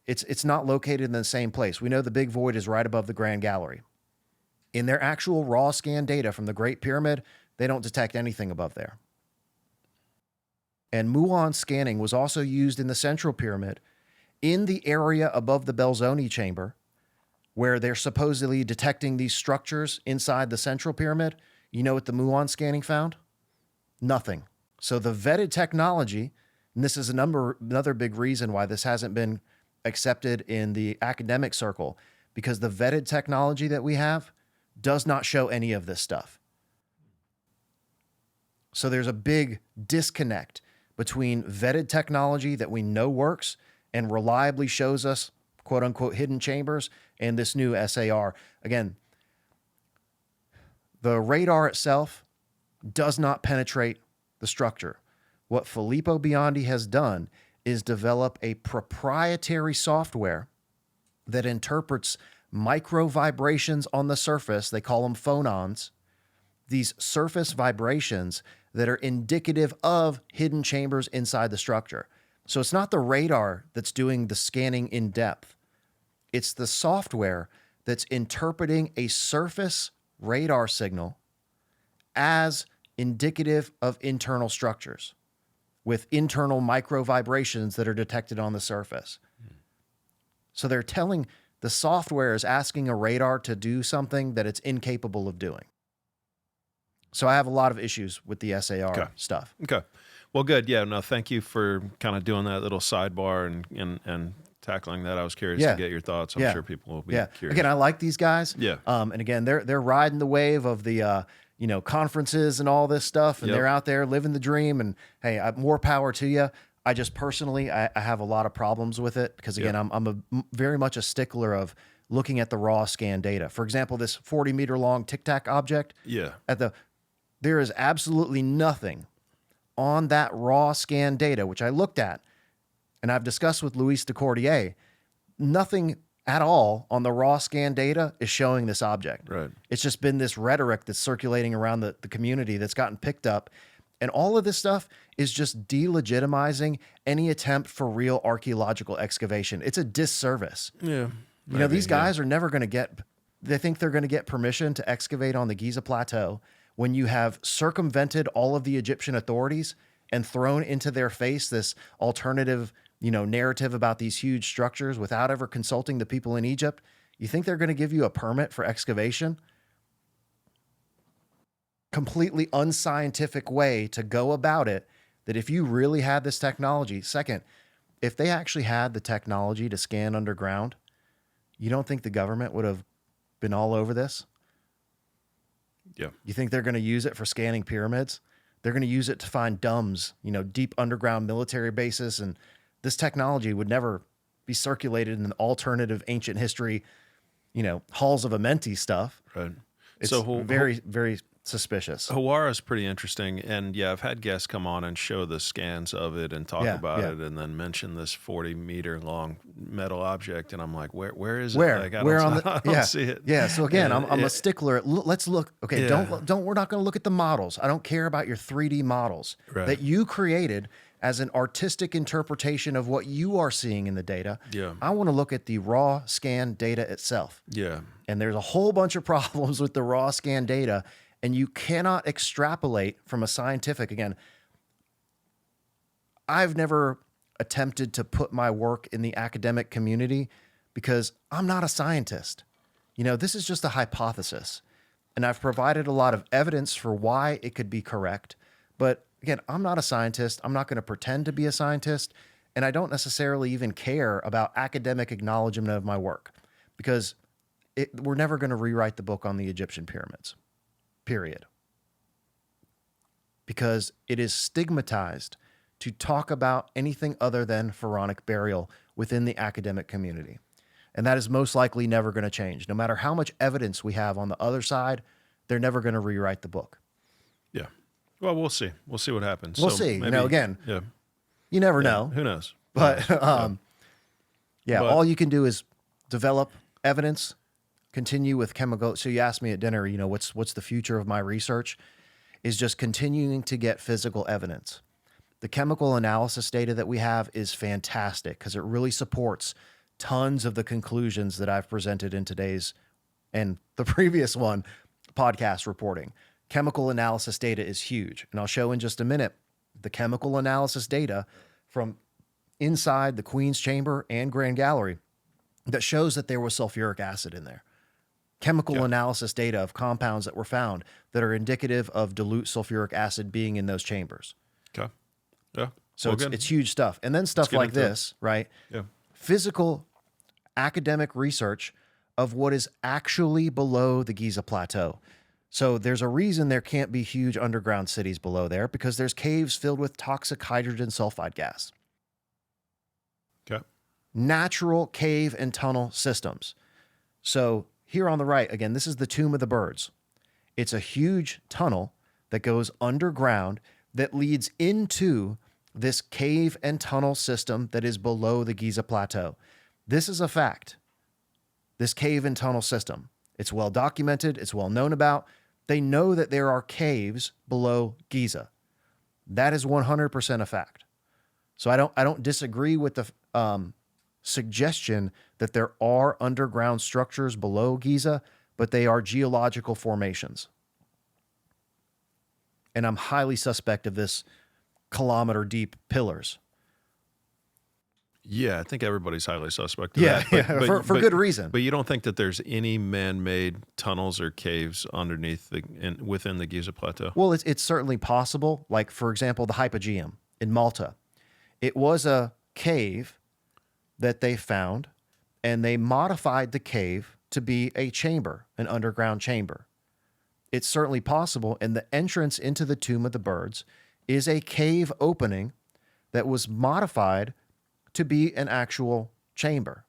it's not located in the same place. We know the Big Void is right above the Grand Gallery. In their actual raw scan data from the Great Pyramid, they don't detect anything above there. And muon scanning was also used in the Central Pyramid in the area above the Belzoni chamber, where they're supposedly detecting these structures inside the Central Pyramid. You know what the muon scanning found? Nothing. So the vetted technology, and this is another big reason why this hasn't been accepted in the academic circle, because the vetted technology that we have does not show any of this stuff. So there's a big disconnect between vetted technology that we know works and reliably shows us, quote unquote, hidden chambers, and this new SAR. Again, the radar itself does not penetrate the structure. What Filippo Biondi has done is develop a proprietary software that interprets micro vibrations on the surface. They call them phonons. These surface vibrations that are indicative of hidden chambers inside the structure. So it's not the radar that's doing the scanning in depth. It's the software that's interpreting a surface radar signal as indicative of internal structures with internal micro vibrations that are detected on the surface. So they're telling the software is asking a radar to do something that it's incapable of doing. So I have a lot of issues with the SAR stuff. Okay. Well, good. Yeah. No, thank you for kind of doing that little sidebar and tackling that. I was curious to get your thoughts. I'm sure people will be curious. Again, I like these guys. Yeah. And again, they're riding the wave of the conferences and all this stuff, and they're out there living the dream. And hey, more power to you. I just personally, I have a lot of problems with it because again, I'm very much a stickler of looking at the raw scan data. For example, this 40-meter long Tic Tac object. Yeah. There is absolutely nothing on that raw scan data, which I looked at, and I've discussed with Luis de Cordier. Nothing at all on the raw scan data is showing this object. Right. It's just been this rhetoric that's circulating around the community that's gotten picked up. And all of this stuff is just delegitimizing any attempt for real archaeological excavation. It's a disservice. Yeah. These guys are never going to get they think they're going to get permission to excavate on the Giza Plateau when you have circumvented all of the Egyptian authorities and thrown into their face this alternative, narrative about these huge structures without ever consulting the people in Egypt? You think they're going to give you a permit for excavation? Completely unscientific way to go about it, that if you really had this technology. Second, if they actually had the technology to scan underground, you don't think the government would have been all over this? Yeah. You think they're going to use it for scanning pyramids? They're going to use it to find DUMBs, deep underground military bases. And this technology would never be circulated in an alternative ancient history, halls of Amenti stuff. Right. It's So very, very suspicious. Hawara is pretty interesting, and yeah, I've had guests come on and show the scans of it and talk about it, and then mention this 40-meter long metal object, and I'm like, where is it? Like, I don't see it. Yeah. So again, I'm a stickler. Let's look. Okay, don't. We're not going to look at the models. I don't care about your 3D models that you created as an artistic interpretation of what you are seeing in the data. Yeah. I want to look at the raw scan data itself. Yeah. And there's a whole bunch of problems with the raw scan data. And you cannot extrapolate from a scientific. Again, I've never attempted to put my work in the academic community because I'm not a scientist. This is just a hypothesis. And I've provided a lot of evidence for why it could be correct. But again, I'm not a scientist. I'm not going to pretend to be a scientist. And I don't necessarily even care about academic acknowledgement of my work because we're never going to rewrite the book on the Egyptian pyramids. Period. Because it is stigmatized to talk about anything other than pharaonic burial within the academic community. And that is most likely never going to change. No matter how much evidence we have on the other side, they're never going to rewrite the book. Yeah. Well, we'll see. We'll see what happens. We'll see. Maybe, Again, yeah. You never know. Who knows? But all you can do is develop evidence, continue with chemical. So you asked me at dinner, what's the future of my research? Is just continuing to get physical evidence. The chemical analysis data that we have is fantastic because it really supports tons of the conclusions that I've presented in today's and the previous one podcast reporting. Chemical analysis data is huge. And I'll show in just a minute the chemical analysis data from inside the Queen's Chamber and Grand Gallery that shows that there was sulfuric acid in there. Chemical analysis data of compounds that were found that are indicative of dilute sulfuric acid being in those chambers. Okay. Yeah. So it's huge stuff. And then stuff like this, right? Yeah. Physical academic research of what is actually below the Giza Plateau. So there's a reason there can't be huge underground cities below there because there's caves filled with toxic hydrogen sulfide gas. Okay. Natural cave and tunnel systems. So here on the right, again, this is the Tomb of the Birds. It's a huge tunnel that goes underground that leads into this cave and tunnel system that is below the Giza Plateau. This is a fact. This cave and tunnel system. It's well documented. It's well known about. They know that there are caves below Giza. That is 100% a fact. So I don't disagree with the suggestion that there are underground structures below Giza, but they are geological formations. And I'm highly suspect of this kilometer deep pillars. Yeah, I think everybody's highly suspect of that. For good reason. But you don't think that there's any man-made tunnels or caves underneath within the Giza Plateau? Well, it's certainly possible. Like, for example, the Hypogeum in Malta. It was a cave that they found, and they modified the cave to be a chamber, an underground chamber. It's certainly possible, and the entrance into the Tomb of the Birds is a cave opening that was modified to be an actual chamber.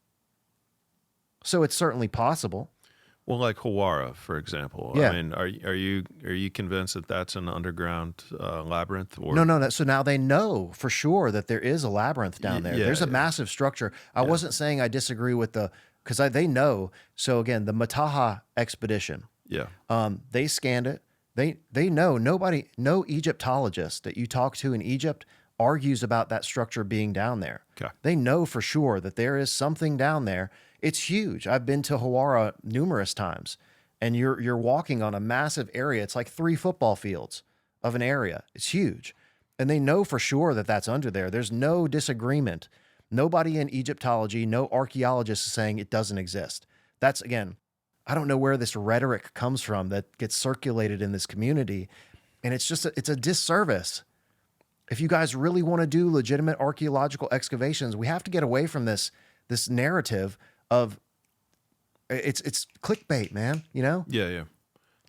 So it's certainly possible. Well, like Hawara, for example. Yeah. I mean, are you convinced that that's an underground labyrinth? Or No. So now they know for sure that there is a labyrinth down there. Yeah, There's a massive structure. I wasn't saying I disagree with because they know. So again, the Mataha expedition. Yeah. They scanned it. They know. No Egyptologist that you talk to in Egypt argues about that structure being down there. Okay. They know for sure that there is something down there. It's huge. I've been to Hawara numerous times, and you're walking on a massive area. It's like 3 football fields of an area. It's huge. And they know for sure that that's under there. There's no disagreement. Nobody in Egyptology, no archaeologist is saying it doesn't exist. That's, again, I don't know where this rhetoric comes from that gets circulated in this community. And it's just, it's a disservice. If you guys really want to do legitimate archaeological excavations, we have to get away from this narrative of it's clickbait, man, you know? Yeah.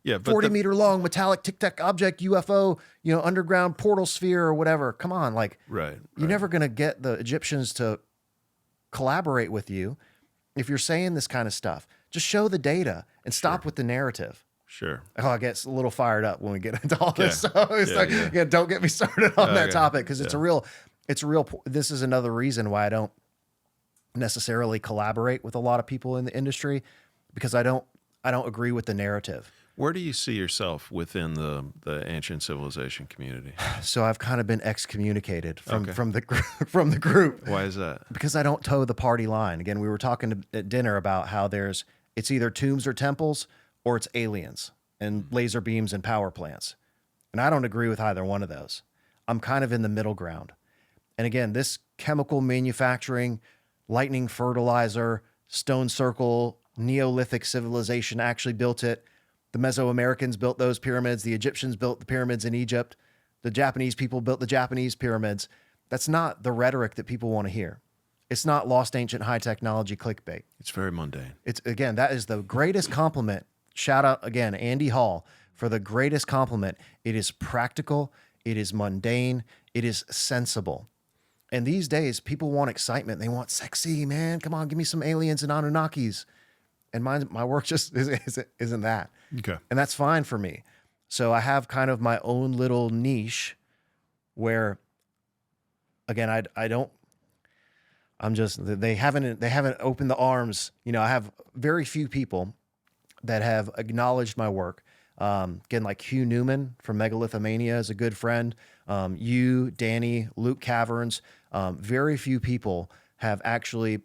But 40-meter long metallic tic-tac object, UFO, underground portal sphere or whatever. Come on, like, right. You're never going to get the Egyptians to collaborate with you if you're saying this kind of stuff. Just show the data and stop with the narrative. Sure. Oh, I get a little fired up when we get into all this. So it's don't get me started on that topic, because it's a real, this is another reason why I don't necessarily collaborate with a lot of people in the industry, because I don't agree with the narrative. Where do you see yourself within the ancient civilization community? So I've kind of been excommunicated from the group. Why is that? Because I don't toe the party line. Again, we were talking at dinner about how it's either tombs or temples, or it's aliens and laser beams and power plants. And I don't agree with either one of those. I'm kind of in the middle ground. And again, this chemical manufacturing, lightning fertilizer, stone circle, Neolithic civilization actually built it. The Mesoamericans built those pyramids. The Egyptians built the pyramids in Egypt. The Japanese people built the Japanese pyramids. That's not the rhetoric that people want to hear. It's not lost ancient high technology clickbait. It's very mundane. It's, again, that is the greatest compliment. Shout out again, Andy Hall, for the greatest compliment. It is practical. It is mundane. It is sensible. And these days, people want excitement. They want sexy, man. Come on, give me some aliens and Anunnakis. And my work just isn't that. Okay. And that's fine for me. So I have kind of my own little niche where, again, they haven't opened the arms. I have very few people that have acknowledged my work. Again, like Hugh Newman from Megalithomania is a good friend. You, Danny, Luke Caverns, very few people have actually,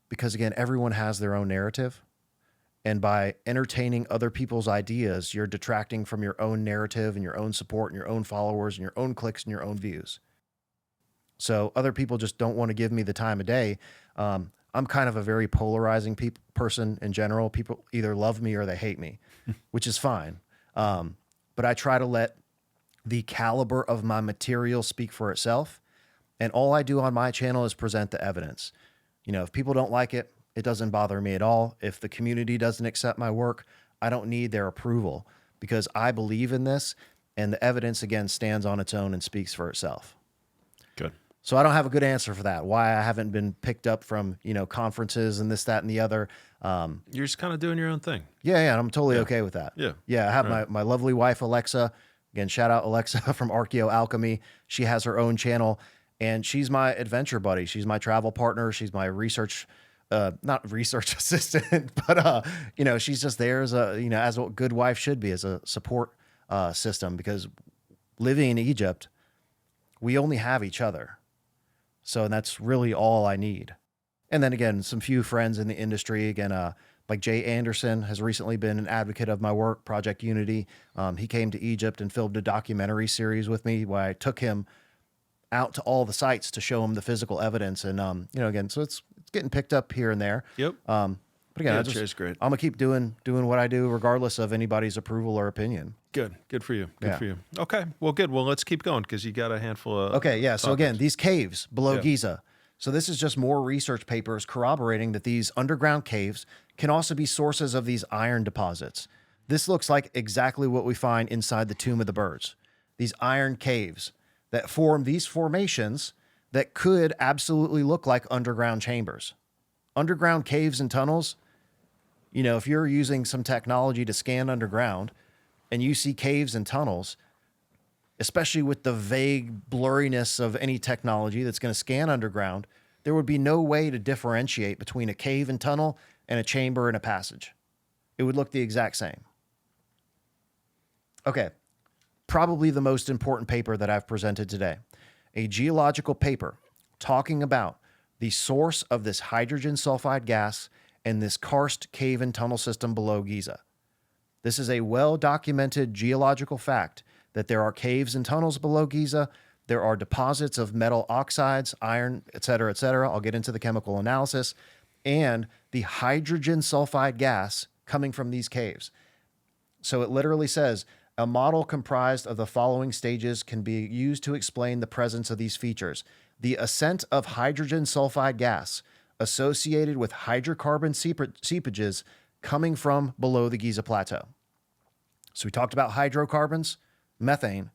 because again, everyone has their own narrative. And by entertaining other people's ideas, you're detracting from your own narrative and your own support and your own followers and your own clicks and your own views. So other people just don't want to give me the time of day. I'm kind of a very polarizing person in general. People either love me or they hate me, which is fine. But I try to let the caliber of my material speak for itself. And all I do on my channel is present the evidence. If people don't like it, it doesn't bother me at all. If the community doesn't accept my work, I don't need their approval, because I believe in this, and the evidence, again, stands on its own and speaks for itself. Good. So I don't have a good answer for that, why I haven't been picked up from, conferences and this, that, and the other. You're just kind of doing your own thing. Yeah, and I'm totally okay with that. Yeah. I have my lovely wife, Alexa. Again, shout out Alexa from Archeo Alchemy. She has her own channel, and she's my adventure buddy. She's my travel partner. She's my not research assistant, but she's just there as as a good wife should be, as a support system, because living in Egypt, we only have each other. So that's really all I need. And then again, some few friends in the industry, again, like Jay Anderson has recently been an advocate of my work, Project Unity. He came to Egypt and filmed a documentary series with me where I took him out to all the sites to show him the physical evidence. And, again, so it's getting picked up here and there. Yep. But again, Jay's great. I'm gonna keep doing what I do regardless of anybody's approval or opinion. Good for you. Good for you. Okay. Well, good. Well, let's keep going, because you got a handful of Okay. Yeah. topics. So again, these caves below Giza. So this is just more research papers corroborating that these underground caves can also be sources of these iron deposits. This looks like exactly what we find inside the Tomb of the Birds. These iron caves that form these formations that could absolutely look like underground chambers. Underground caves and tunnels, if you're using some technology to scan underground and you see caves and tunnels, especially with the vague blurriness of any technology that's going to scan underground, there would be no way to differentiate between a cave and tunnel and a chamber and a passage. It would look the exact same. Okay, probably the most important paper that I've presented today. A geological paper talking about the source of this hydrogen sulfide gas and this karst cave and tunnel system below Giza. This is a well-documented geological fact that there are caves and tunnels below Giza. There are deposits of metal oxides, iron, et cetera, et cetera. I'll get into the chemical analysis. And the hydrogen sulfide gas coming from these caves. So it literally says, a model comprised of the following stages can be used to explain the presence of these features. The ascent of hydrogen sulfide gas associated with hydrocarbon seepages coming from below the Giza Plateau. So we talked about hydrocarbons, methane.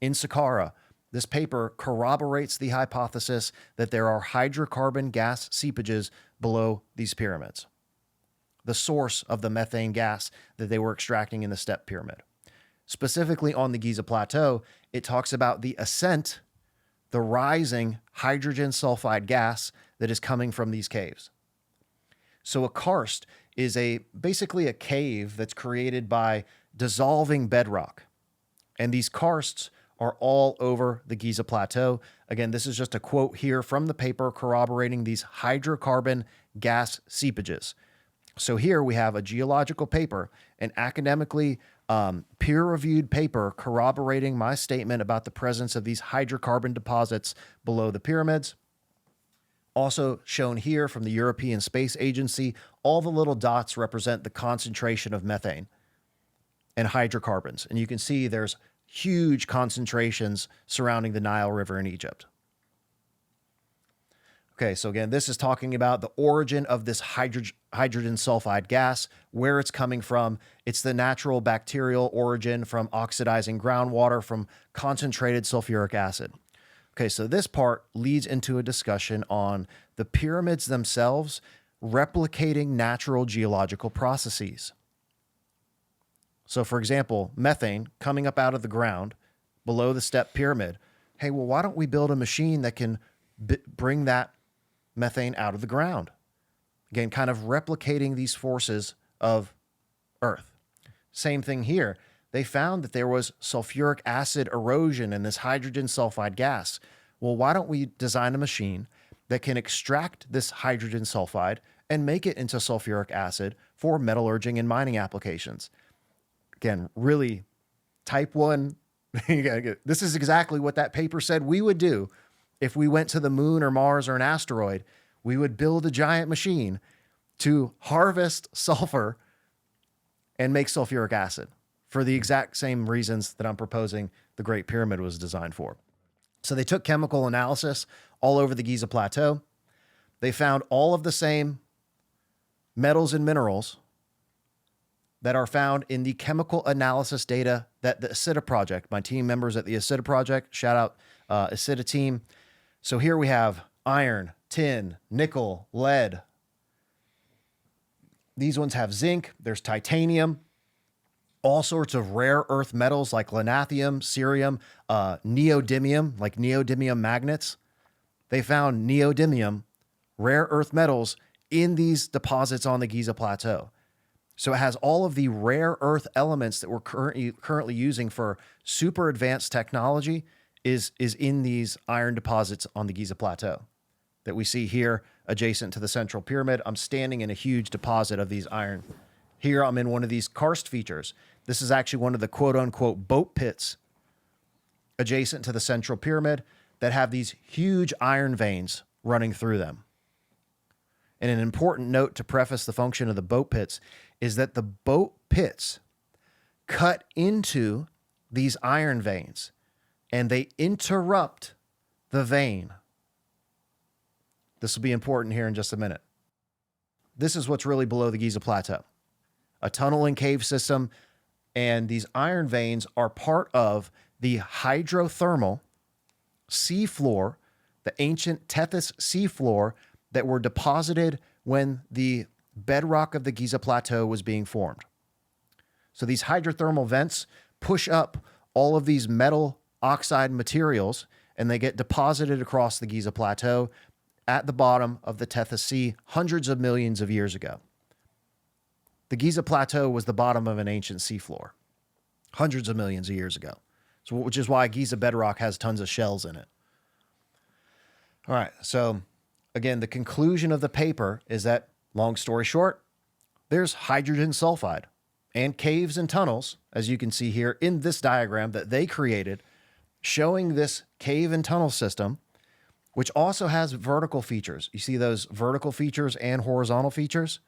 In Saqqara, this paper corroborates the hypothesis that there are hydrocarbon gas seepages below these pyramids, the source of the methane gas that they were extracting in the step pyramid. Specifically on the Giza Plateau, it talks about the ascent, the rising hydrogen sulfide gas that is coming from these caves. So a karst is basically a cave that's created by dissolving bedrock. And these karsts are all over the Giza Plateau. Again, this is just a quote here from the paper corroborating these hydrocarbon gas seepages. So here we have a geological paper, an academically peer-reviewed paper corroborating my statement about the presence of these hydrocarbon deposits below the pyramids. Also shown here from the European Space Agency, all the little dots represent the concentration of methane and hydrocarbons. And you can see there's huge concentrations surrounding the Nile River in Egypt. Okay, so again, this is talking about the origin of this hydrogen sulfide gas, where it's coming from. It's the natural bacterial origin from oxidizing groundwater from concentrated sulfuric acid. Okay, so this part leads into a discussion on the pyramids themselves replicating natural geological processes. So for example, methane coming up out of the ground below the step pyramid. Hey, well, why don't we build a machine that can bring that methane out of the ground? Again, kind of replicating these forces of Earth. Same thing here. They found that there was sulfuric acid erosion in this hydrogen sulfide gas. Well, why don't we design a machine that can extract this hydrogen sulfide and make it into sulfuric acid for metallurgy and mining applications? Again, really type 1. This is exactly what that paper said we would do if we went to the moon or Mars or an asteroid. We would build a giant machine to harvest sulfur and make sulfuric acid for the exact same reasons that I'm proposing the Great Pyramid was designed for. So they took chemical analysis all over the Giza Plateau. They found all of the same metals and minerals that are found in the chemical analysis data that the ACIDA project, my team members at the ACIDA project, shout out ACIDA team. So here we have iron, tin, nickel, lead. These ones have zinc, there's titanium, all sorts of rare earth metals like lanthanum, cerium, neodymium, like neodymium magnets. They found neodymium, rare earth metals, in these deposits on the Giza Plateau. So it has all of the rare earth elements that we're currently using for super advanced technology is in these iron deposits on the Giza Plateau that we see here adjacent to the central pyramid. I'm standing in a huge deposit of these iron. Here I'm in one of these karst features. This is actually one of the quote unquote boat pits adjacent to the central pyramid that have these huge iron veins running through them. And an important note to preface the function of the boat pits is that the boat pits cut into these iron veins and they interrupt the vein. This will be important here in just a minute. This is what's really below the Giza Plateau. A tunnel and cave system, and these iron veins are part of the hydrothermal seafloor, the ancient Tethys seafloor that were deposited when the bedrock of the Giza Plateau was being formed. So these hydrothermal vents push up all of these metal oxide materials and they get deposited across the Giza Plateau at the bottom of the Tethys Sea hundreds of millions of years ago. The Giza Plateau was the bottom of an ancient seafloor hundreds of millions of years ago. So, which is why Giza bedrock has tons of shells in it. All right, so Again, the conclusion of the paper is that, long story short, there's hydrogen sulfide and caves and tunnels, as you can see here in this diagram that they created, showing this cave and tunnel system, which also has vertical features. You see those vertical features and horizontal features?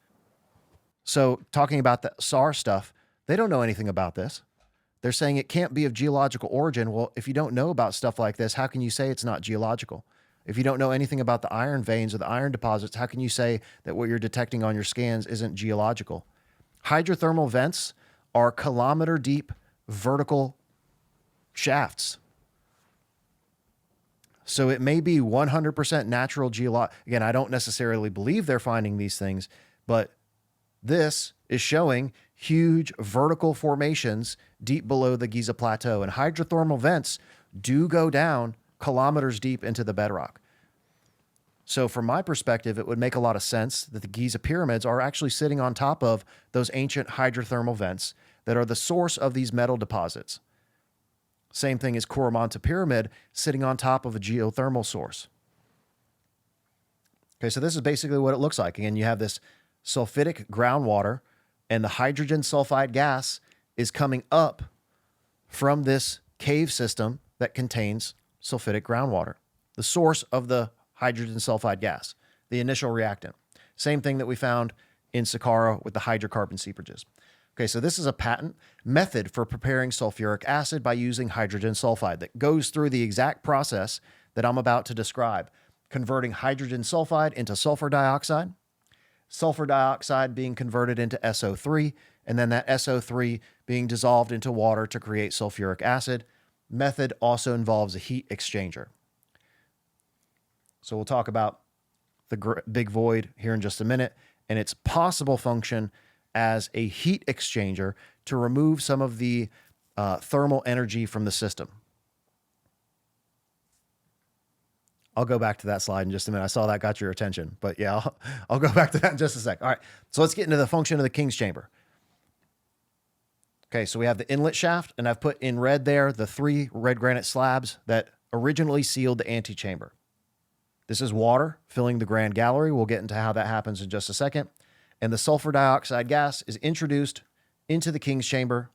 So talking about the SARS stuff, they don't know anything about this. They're saying it can't be of geological origin. Well, if you don't know about stuff like this, how can you say it's not geological? If you don't know anything about the iron veins or the iron deposits, how can you say that what you're detecting on your scans isn't geological? Hydrothermal vents are kilometer-deep vertical shafts. So it may be 100% natural Again, I don't necessarily believe they're finding these things, but this is showing huge vertical formations deep below the Giza Plateau. And hydrothermal vents do go down kilometers deep into the bedrock. So from my perspective, it would make a lot of sense that the Giza pyramids are actually sitting on top of those ancient hydrothermal vents that are the source of these metal deposits. Same thing as Coromanta Pyramid sitting on top of a geothermal source. Okay, so this is basically what it looks like. Again, you have this sulfidic groundwater, and the hydrogen sulfide gas is coming up from this cave system that contains sulfidic groundwater, the source of the hydrogen sulfide gas, the initial reactant. Same thing that we found in Saqqara with the hydrocarbon seepages. Okay, so this is a patent method for preparing sulfuric acid by using hydrogen sulfide that goes through the exact process that I'm about to describe, converting hydrogen sulfide into sulfur dioxide being converted into SO3, and then that SO3 being dissolved into water to create sulfuric acid. Method also involves a heat exchanger. So we'll talk about the big void here in just a minute and its possible function as a heat exchanger to remove some of the thermal energy from the system. I'll go back to that slide in just a minute. I saw that got your attention, but yeah, I'll go back to that in just a sec. All right, so let's get into the function of the King's Chamber. Okay, so we have the inlet shaft, and I've put in red there the 3 red granite slabs that originally sealed the antechamber. This is water filling the grand gallery. We'll get into how that happens in just a second. And the sulfur dioxide gas is introduced into the King's Chamber,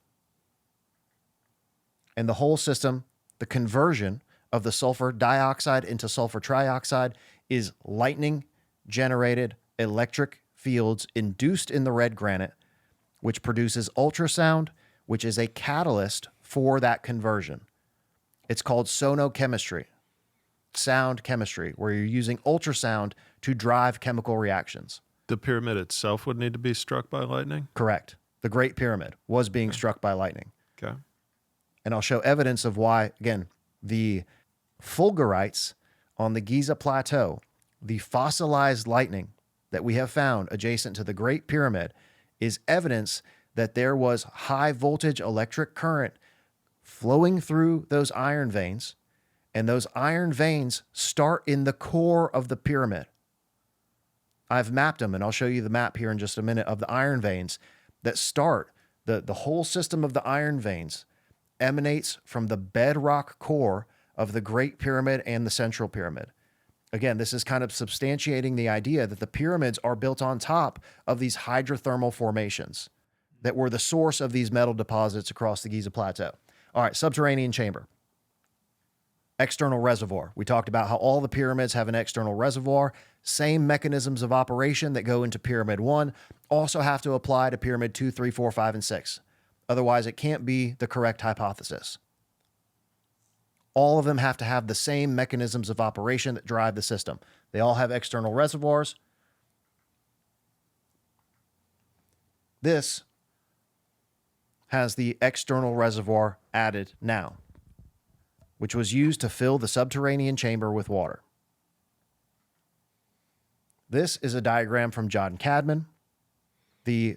and the whole system, the conversion of the sulfur dioxide into sulfur trioxide, is lightning-generated electric fields induced in the red granite, which produces ultrasound, which is a catalyst for that conversion. It's called sonochemistry, sound chemistry, where you're using ultrasound to drive chemical reactions. The pyramid itself would need to be struck by lightning? Correct. The Great Pyramid was being struck by lightning. Okay. And I'll show evidence of why, again, the fulgurites on the Giza Plateau, the fossilized lightning that we have found adjacent to the Great Pyramid, is evidence that there was high voltage electric current flowing through those iron veins, and those iron veins start in the core of the pyramid. I've mapped them, and I'll show you the map here in just a minute of the iron veins that start. The whole system of the iron veins emanates from the bedrock core of the Great Pyramid and the Central Pyramid. Again, this is kind of substantiating the idea that the pyramids are built on top of these hydrothermal formations that were the source of these metal deposits across the Giza Plateau. All right, subterranean chamber. External reservoir. We talked about how all the pyramids have an external reservoir. Same mechanisms of operation that go into Pyramid 1 also have to apply to Pyramid 2, 3, 4, 5, and 6. Otherwise, it can't be the correct hypothesis. All of them have to have the same mechanisms of operation that drive the system. They all have external reservoirs. This has the external reservoir added now, which was used to fill the subterranean chamber with water. This is a diagram from John Cadman, the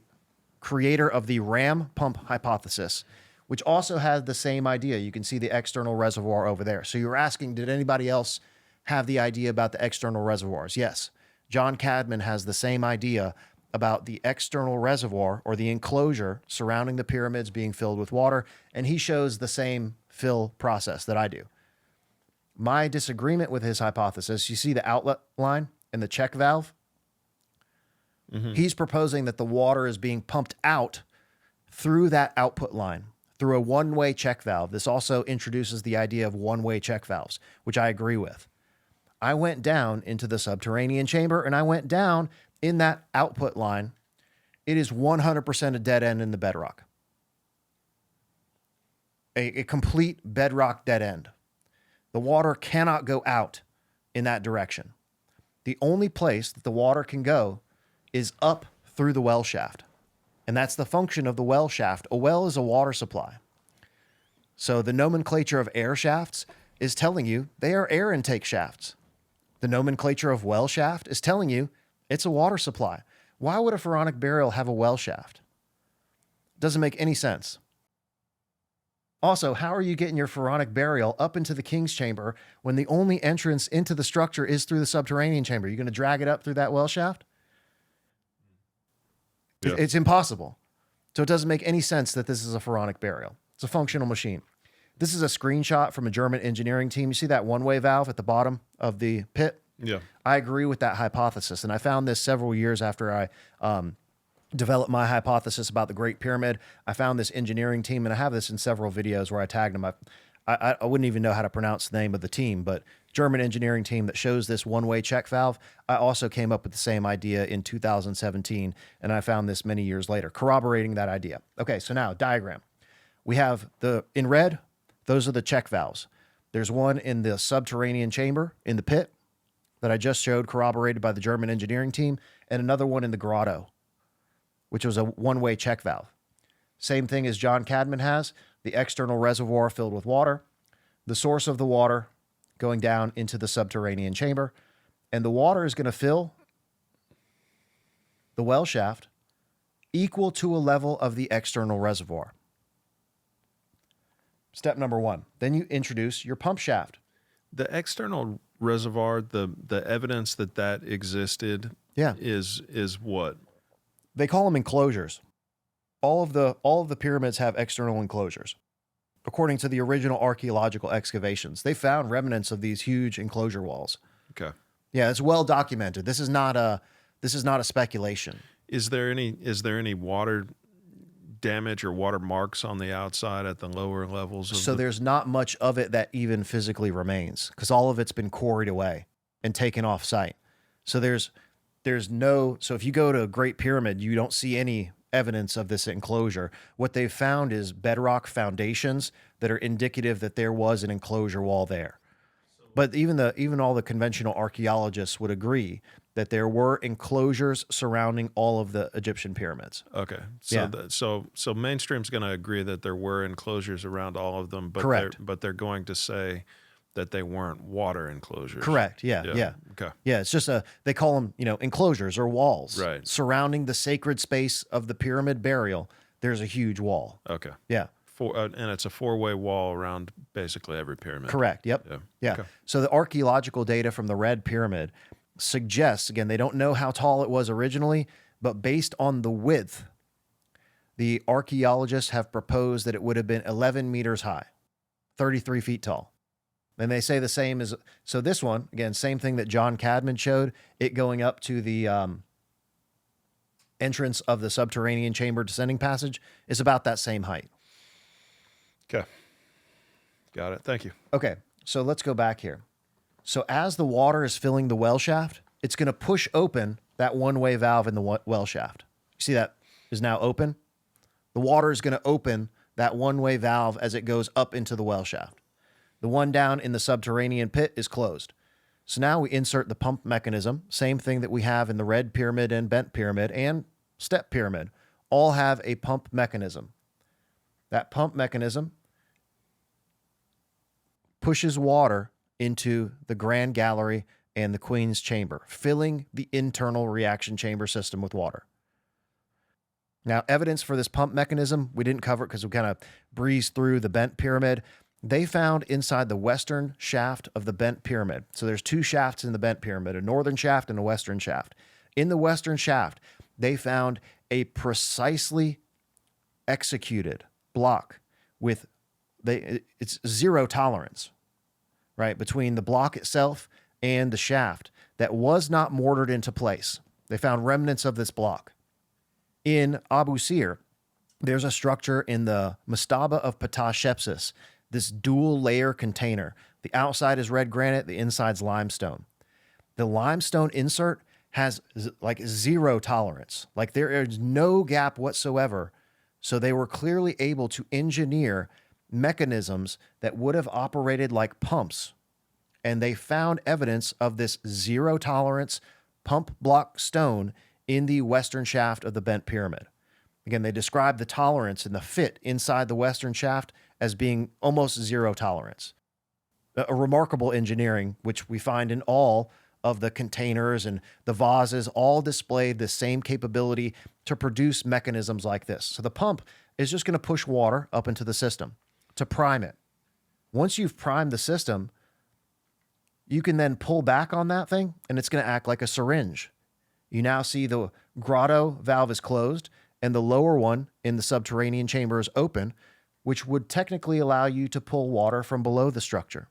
creator of the ram pump hypothesis, which also had the same idea. You can see the external reservoir over there. So you're asking, did anybody else have the idea about the external reservoirs? Yes. John Cadman has the same idea about the external reservoir or the enclosure surrounding the pyramids being filled with water, and he shows the same fill process that I do. My disagreement with his hypothesis, you see the outlet line? and the check valve, he's proposing that the water is being pumped out through that output line, through a one-way check valve. This also introduces the idea of one-way check valves, which I agree with. I went down into the subterranean chamber, and I went down in that output line. It is 100% a dead end in the bedrock. A complete bedrock dead end. The water cannot go out in that direction. The only place that the water can go is up through the well shaft. And that's the function of the well shaft. A well is a water supply. So the nomenclature of air shafts is telling you they are air intake shafts. The nomenclature of well shaft is telling you it's a water supply. Why would a pharaonic burial have a well shaft? Doesn't make any sense. Also, how are you getting your pharaonic burial up into the king's chamber when the only entrance into the structure is through the subterranean chamber? You're going to drag it up through that well shaft? Yeah. It's impossible. So it doesn't make any sense that this is a pharaonic burial. It's a functional machine. This is a screenshot from a German engineering team. You see that one-way valve at the bottom of the pit? Yeah. I agree with that hypothesis. And I found this several years after I developed my hypothesis about the Great Pyramid. I found this engineering team, and I have this in several videos where I tagged them. I wouldn't even know how to pronounce the name of the team, but German engineering team that shows this one-way check valve. I also came up with the same idea in 2017, and I found this many years later, corroborating that idea. Okay, so now diagram. We have in red, those are the check valves. There's one in the subterranean chamber in the pit that I just showed, corroborated by the German engineering team, and another one in the grotto, which was a one-way check valve. Same thing as John Cadman has, the external reservoir filled with water, the source of the water going down into the subterranean chamber, and the water is going to fill the well shaft equal to a level of the external reservoir. Step number one. Then you introduce your pump shaft. The external reservoir, the evidence that existed is what? They call them enclosures. All of the pyramids have external enclosures. According to the original archaeological excavations, they found remnants of these huge enclosure walls. Okay. Yeah, it's well documented. This is not a speculation. Is there any water damage or water marks on the outside at the lower levels of So there's not much of it that even physically remains, because all of it's been quarried away and taken off site. So so if you go to a Great Pyramid, you don't see any evidence of this enclosure. What they've found is bedrock foundations that are indicative that there was an enclosure wall there. But even all the conventional archaeologists would agree that there were enclosures surrounding all of the Egyptian pyramids. Okay. So Yeah. So mainstream's going to agree that there were enclosures around all of them, but Correct. They're going to say that they weren't water enclosures. Correct. Yeah. Okay. Yeah, it's just they call them, enclosures or walls. Right. Surrounding the sacred space of the pyramid burial, there's a huge wall. Okay. Yeah. And it's a four-way wall around basically every pyramid. Correct. Yep. Yeah. Okay. So the archaeological data from the Red Pyramid suggests, again, they don't know how tall it was originally, but based on the width, the archaeologists have proposed that it would have been 11 meters high, 33 feet tall. And they say the same as, so this one, again, same thing that John Cadman showed, it going up to the entrance of the subterranean chamber descending passage is about that same height. Okay. Got it. Thank you. Okay, so let's go back here. So as the water is filling the well shaft, it's going to push open that one-way valve in the well shaft. You see that is now open? The water is going to open that one-way valve as it goes up into the well shaft. The one down in the subterranean pit is closed. So now we insert the pump mechanism, same thing that we have in the Red Pyramid and Bent Pyramid and Step Pyramid, all have a pump mechanism. That pump mechanism pushes water into the Grand Gallery and the Queen's Chamber, filling the internal reaction chamber system with water. Now, evidence for this pump mechanism, we didn't cover it because we kind of breezed through the Bent Pyramid. They found inside the western shaft of the Bent Pyramid. So there's two shafts in the Bent Pyramid, a northern shaft and a western shaft. In the western shaft, they found a precisely executed block with it's zero tolerance, right, between the block itself and the shaft. that was not mortared into place. They found remnants of this block. In Abu Sir, there's a structure in the mastaba of Patashepsis, this dual layer container. The outside is red granite, the inside's limestone. The limestone insert has like zero tolerance. Like there is no gap whatsoever. So they were clearly able to engineer mechanisms that would have operated like pumps. And they found evidence of this zero tolerance pump block stone in the western shaft of the bent pyramid. Again, they described the tolerance and the fit inside the western shaft as being almost zero tolerance. A remarkable engineering, which we find in all of the containers and the vases, all displayed the same capability to produce mechanisms like this. So the pump is just going to push water up into the system to prime it. Once you've primed the system, you can then pull back on that thing and it's going to act like a syringe. You now see the grotto valve is closed and the lower one in the subterranean chamber is open, which would technically allow you to pull water from below the structure.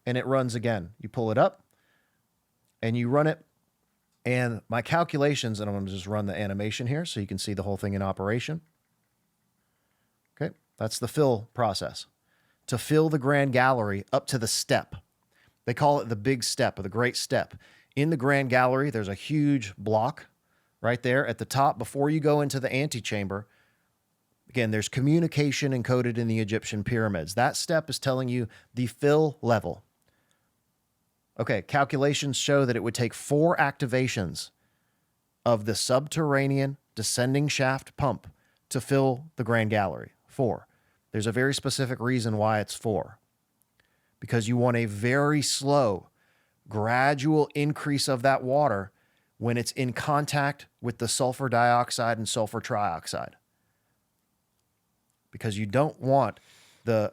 And it runs again. You pull it up and you run it. And my calculations, and I'm going to just run the animation here so you can see the whole thing in operation. Okay, that's the fill process. To fill the grand gallery up to the step. They call it the big step or the great step. In the grand gallery, there's a huge block right there at the top before you go into the antechamber. Again, there's communication encoded in the Egyptian pyramids. That step is telling you the fill level. Okay, calculations show that it would take 4 activations of the subterranean descending shaft pump to fill the grand gallery. 4. There's a very specific reason why it's 4. Because you want a very slow, gradual increase of that water when it's in contact with the sulfur dioxide and sulfur trioxide. Because you don't want the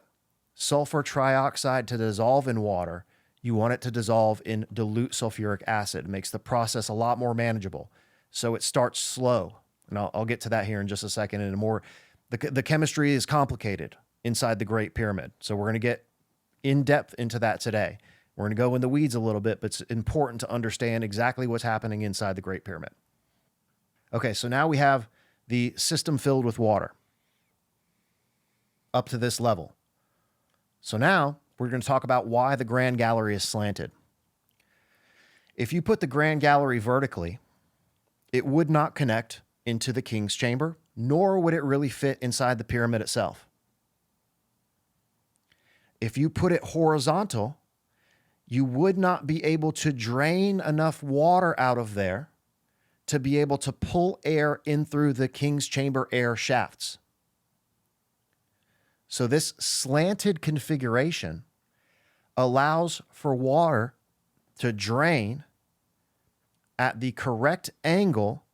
sulfur trioxide to dissolve in water. You want it to dissolve in dilute sulfuric acid. It makes the process a lot more manageable. So it starts slow. And I'll get to that here in just a second. And the chemistry is complicated inside the Great Pyramid. So we're going to get in depth into that today. We're going to go in the weeds a little bit, but it's important to understand exactly what's happening inside the Great Pyramid. Okay, so now we have the system filled with water up to this level. So now we're going to talk about why the Grand Gallery is slanted. If you put the Grand Gallery vertically, it would not connect into the King's Chamber, nor would it really fit inside the pyramid itself. If you put it horizontal, you would not be able to drain enough water out of there to be able to pull air in through the King's Chamber air shafts. So this slanted configuration allows for water to drain at the correct angle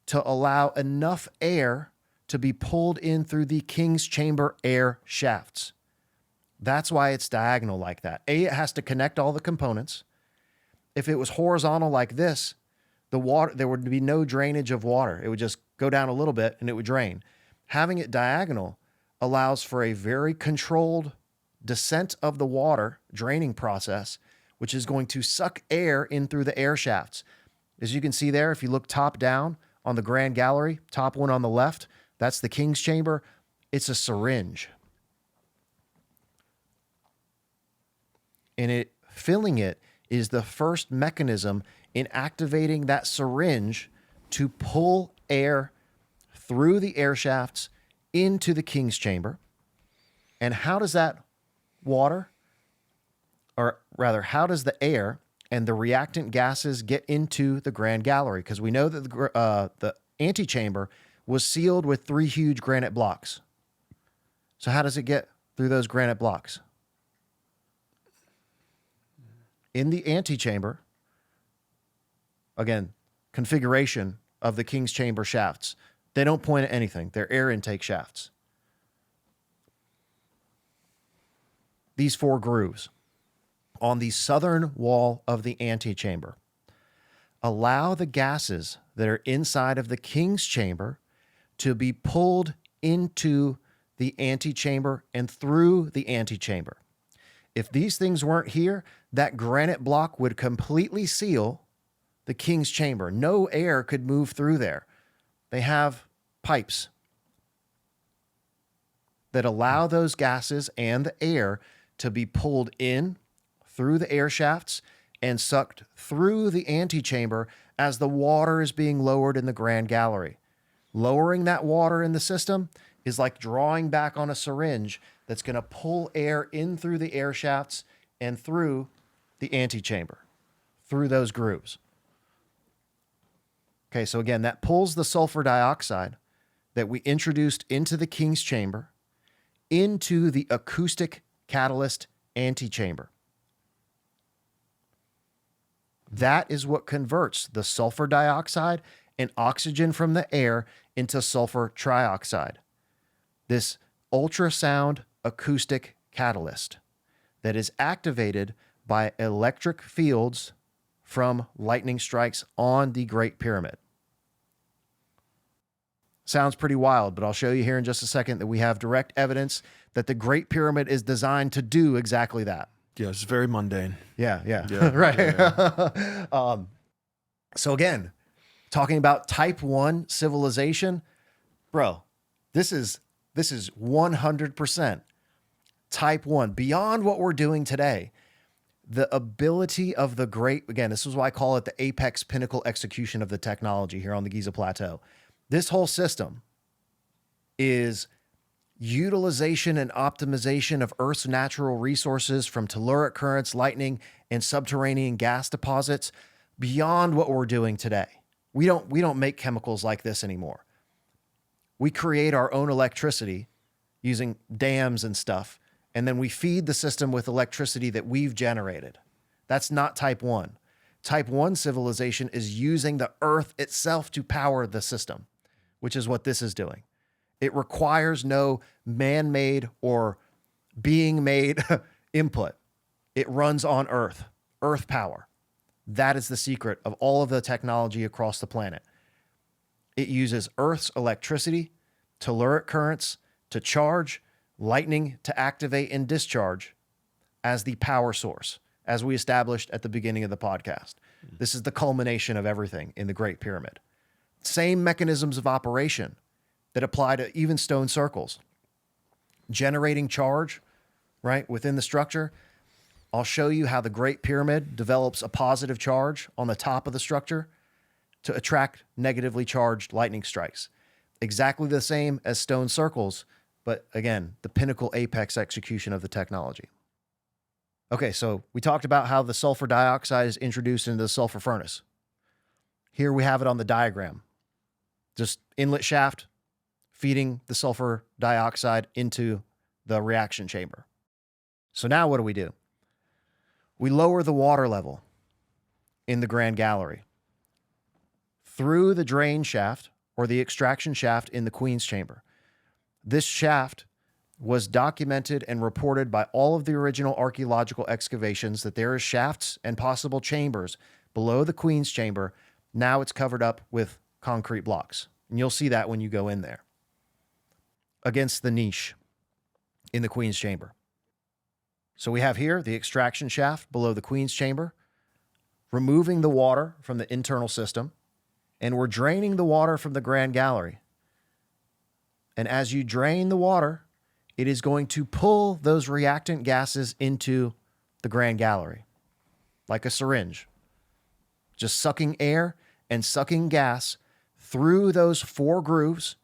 to allow enough air to be pulled in through the King's Chamber air shafts. That's why it's diagonal like that. It has to connect all the components. If it was horizontal like this, there would be no drainage of water. It would just go down a little bit and it would drain. Having it diagonal allows for a very controlled descent of the water draining process, which is going to suck air in through the air shafts. As you can see there, if you look top down on the Grand Gallery, top one on the left, that's the King's Chamber. It's a syringe. And filling it is the first mechanism in activating that syringe to pull air through the air shafts into the King's Chamber. And how does that water, or rather, how does the air and the reactant gases get into the Grand Gallery? Because we know that the antechamber was sealed with 3 huge granite blocks. So how does it get through those granite blocks? In the antechamber, again, configuration of the King's Chamber shafts. They don't point at anything. They're air intake shafts. These 4 grooves on the southern wall of the antechamber allow the gases that are inside of the King's Chamber to be pulled into the antechamber and through the antechamber. If these things weren't here, that granite block would completely seal the king's chamber. No air could move through there. They have pipes that allow those gases and the air to be pulled in through the air shafts and sucked through the antechamber as the water is being lowered in the grand gallery. Lowering that water in the system is like drawing back on a syringe that's going to pull air in through the air shafts and through the antechamber, through those grooves. Okay, so again, that pulls the sulfur dioxide that we introduced into the king's chamber into the acoustic catalyst antechamber. That is what converts the sulfur dioxide and oxygen from the air into sulfur trioxide. This ultrasound acoustic catalyst that is activated by electric fields from lightning strikes on the Great Pyramid. Sounds pretty wild, but I'll show you here in just a second that we have direct evidence that the Great Pyramid is designed to do exactly that. Yeah, it's very mundane. Yeah, right. Yeah. So again, talking about type 1 civilization, bro, this is 100% type 1, beyond what we're doing today. The ability of the great, again, this is why I call it the apex pinnacle execution of the technology here on the Giza Plateau. This whole system is utilization and optimization of Earth's natural resources from telluric currents, lightning, and subterranean gas deposits beyond what we're doing today. We don't make chemicals like this anymore. We create our own electricity using dams and stuff, and then we feed the system with electricity that we've generated. That's not type 1. Type 1 civilization is using the Earth itself to power the system, which is what this is doing. It requires no man-made or being-made input. It runs on Earth power. That is the secret of all of the technology across the planet. It uses Earth's electricity, telluric currents to charge, lightning to activate and discharge as the power source, as we established at the beginning of the podcast. This is the culmination of everything in the Great Pyramid. Same mechanisms of operation that apply to even stone circles. Generating charge, right, within the structure. I'll show you how the Great Pyramid develops a positive charge on the top of the structure to attract negatively charged lightning strikes. Exactly the same as stone circles, but again, the pinnacle apex execution of the technology. Okay, so we talked about how the sulfur dioxide is introduced into the sulfur furnace. Here we have it on the diagram. Just inlet shaft feeding the sulfur dioxide into the reaction chamber. So now what do? We lower the water level in the grand gallery through the drain shaft or the extraction shaft in the Queen's chamber. This shaft was documented and reported by all of the original archaeological excavations that there are shafts and possible chambers below the Queen's chamber. Now it's covered up with concrete blocks. And you'll see that when you go in there. Against the niche in the Queen's chamber. So we have here the extraction shaft below the Queen's chamber, removing the water from the internal system, and we're draining the water from the grand gallery. And as you drain the water, it is going to pull those reactant gases into the grand gallery, like a syringe, just sucking air and sucking gas through those 4 grooves,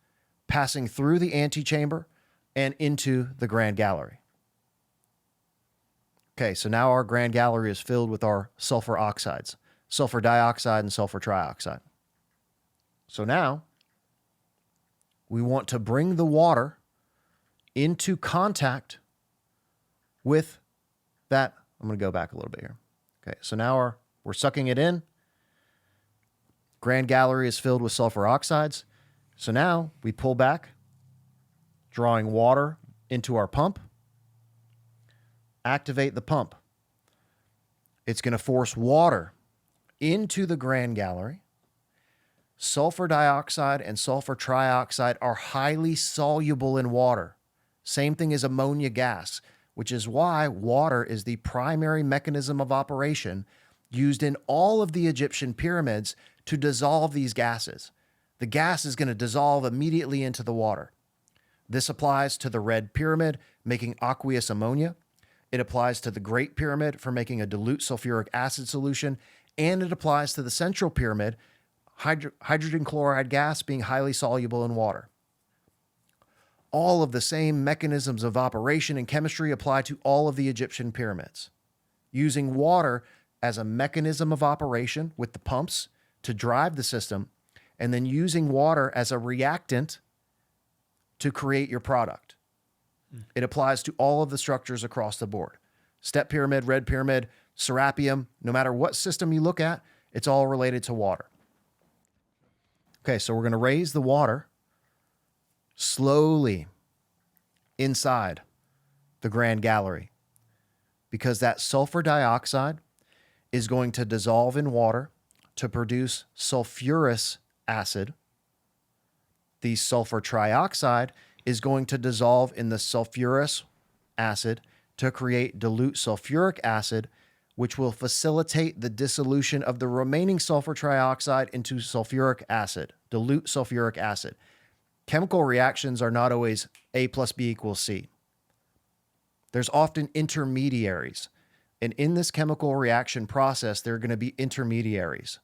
passing through the antechamber and into the grand gallery. Okay, so now our grand gallery is filled with our sulfur oxides, sulfur dioxide and sulfur trioxide. So now we want to bring the water into contact with that. I'm going to go back a little bit here. Okay, so now we're sucking it in. Grand gallery is filled with sulfur oxides. So now we pull back, drawing water into our pump. Activate the pump. It's going to force water into the grand gallery. Sulfur dioxide and sulfur trioxide are highly soluble in water. Same thing as ammonia gas. which is why water is the primary mechanism of operation used in all of the Egyptian pyramids to dissolve these gases. The gas is going to dissolve immediately into the water. This applies to the Red Pyramid, making aqueous ammonia. It applies to the Great Pyramid for making a dilute sulfuric acid solution, and it applies to the Central Pyramid, hydrogen chloride gas being highly soluble in water. All of the same mechanisms of operation and chemistry apply to all of the Egyptian pyramids. Using water as a mechanism of operation with the pumps to drive the system, and then using water as a reactant to create your product. It applies to all of the structures across the board. Step pyramid, red pyramid, serapeum, no matter what system you look at, it's all related to water. Okay, so we're going to raise the water slowly inside the Grand Gallery because that sulfur dioxide is going to dissolve in water to produce sulfurous acid. The sulfur trioxide is going to dissolve in the sulfurous acid to create dilute sulfuric acid, which will facilitate the dissolution of the remaining sulfur trioxide into sulfuric acid, dilute sulfuric acid. Chemical reactions are not always A plus B equals C. There's often intermediaries. And in this chemical reaction process, there are going to be intermediaries.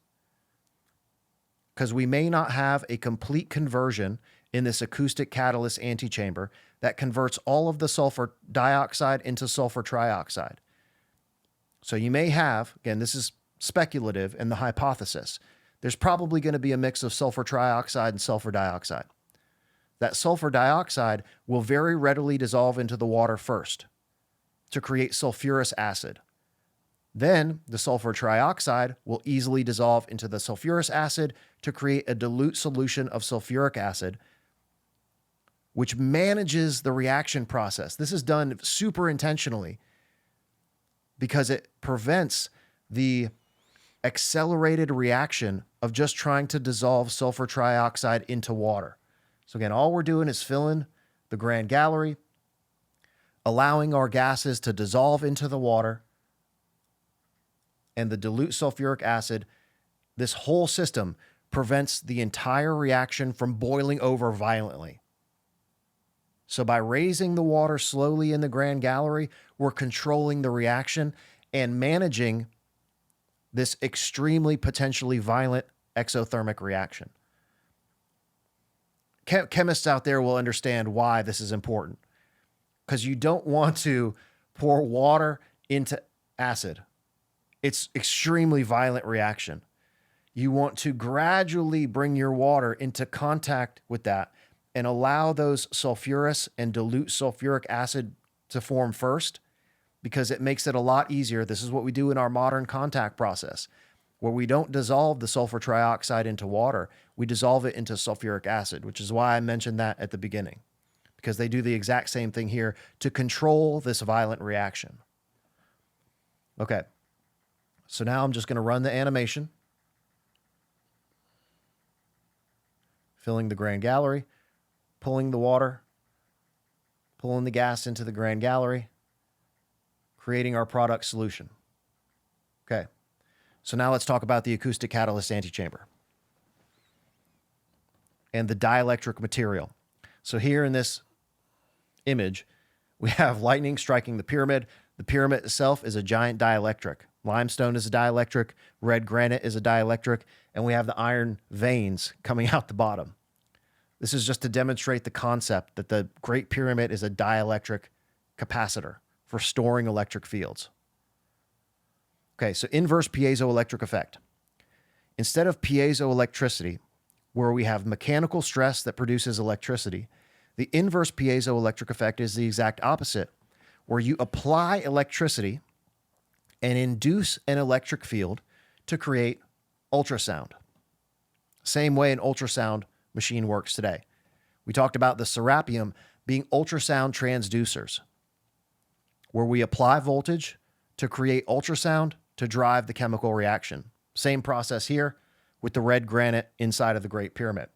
Because we may not have a complete conversion in this acoustic catalyst antechamber that converts all of the sulfur dioxide into sulfur trioxide. So you may have, again, this is speculative in the hypothesis, there's probably going to be a mix of sulfur trioxide and sulfur dioxide. That sulfur dioxide will very readily dissolve into the water first to create sulfurous acid. Then the sulfur trioxide will easily dissolve into the sulfurous acid to create a dilute solution of sulfuric acid, which manages the reaction process. This is done super intentionally because it prevents the accelerated reaction of just trying to dissolve sulfur trioxide into water. So again, all we're doing is filling the Grand Gallery, allowing our gases to dissolve into the water, and the dilute sulfuric acid. This whole system prevents the entire reaction from boiling over violently. So by raising the water slowly in the Grand Gallery, we're controlling the reaction and managing this extremely potentially violent exothermic reaction. Chemists out there will understand why this is important, because you don't want to pour water into acid. It's extremely violent reaction. You want to gradually bring your water into contact with that and allow those sulfurous and dilute sulfuric acid to form first, because it makes it a lot easier. This is what we do in our modern contact process, where we don't dissolve the sulfur trioxide into water. We dissolve it into sulfuric acid, which is why I mentioned that at the beginning, because they do the exact same thing here to control this violent reaction. Okay. So now I'm just going to run the animation, filling the Grand Gallery, pulling the water, pulling the gas into the Grand Gallery, creating our product solution. Okay, so now let's talk about the acoustic catalyst antechamber and the dielectric material. So here in this image, we have lightning striking the pyramid. The pyramid itself is a giant dielectric. Limestone is a dielectric, red granite is a dielectric, and we have the iron veins coming out the bottom. This is just to demonstrate the concept that the Great Pyramid is a dielectric capacitor for storing electric fields. Okay, so inverse piezoelectric effect. Instead of piezoelectricity, where we have mechanical stress that produces electricity, the inverse piezoelectric effect is the exact opposite, where you apply electricity and induce an electric field to create ultrasound. Same way an ultrasound machine works today. We talked about the serapeum being ultrasound transducers, where we apply voltage to create ultrasound to drive the chemical reaction. Same process here with the red granite inside of the Great Pyramid.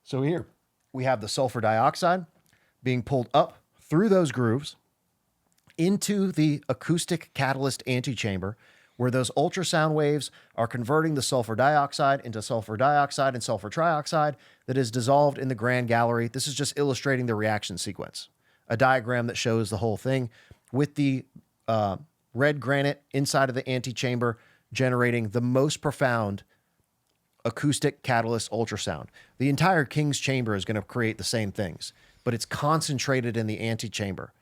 So here we have the sulfur dioxide being pulled up through those grooves into the acoustic catalyst antechamber, where those ultrasound waves are converting the sulfur dioxide into sulfur dioxide and sulfur trioxide that is dissolved in the grand gallery. This is just illustrating the reaction sequence, a diagram that shows the whole thing with the red granite inside of the antechamber generating the most profound acoustic catalyst ultrasound. The entire King's chamber is going to create the same things, but it's concentrated in the antechamber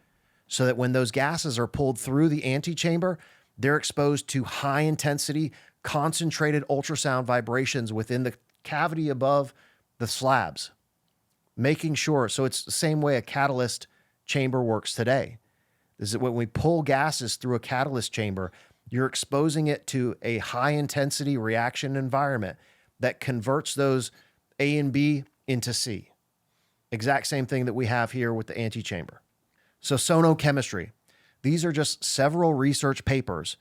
so that when those gases are pulled through the antechamber, they're exposed to high intensity, concentrated ultrasound vibrations within the cavity above the slabs, making sure. So it's the same way a catalyst chamber works today. This is when we pull gases through a catalyst chamber, you're exposing it to a high intensity reaction environment that converts those A and B into C. Exact same thing that we have here with the antechamber. So sonochemistry. These are just several research papers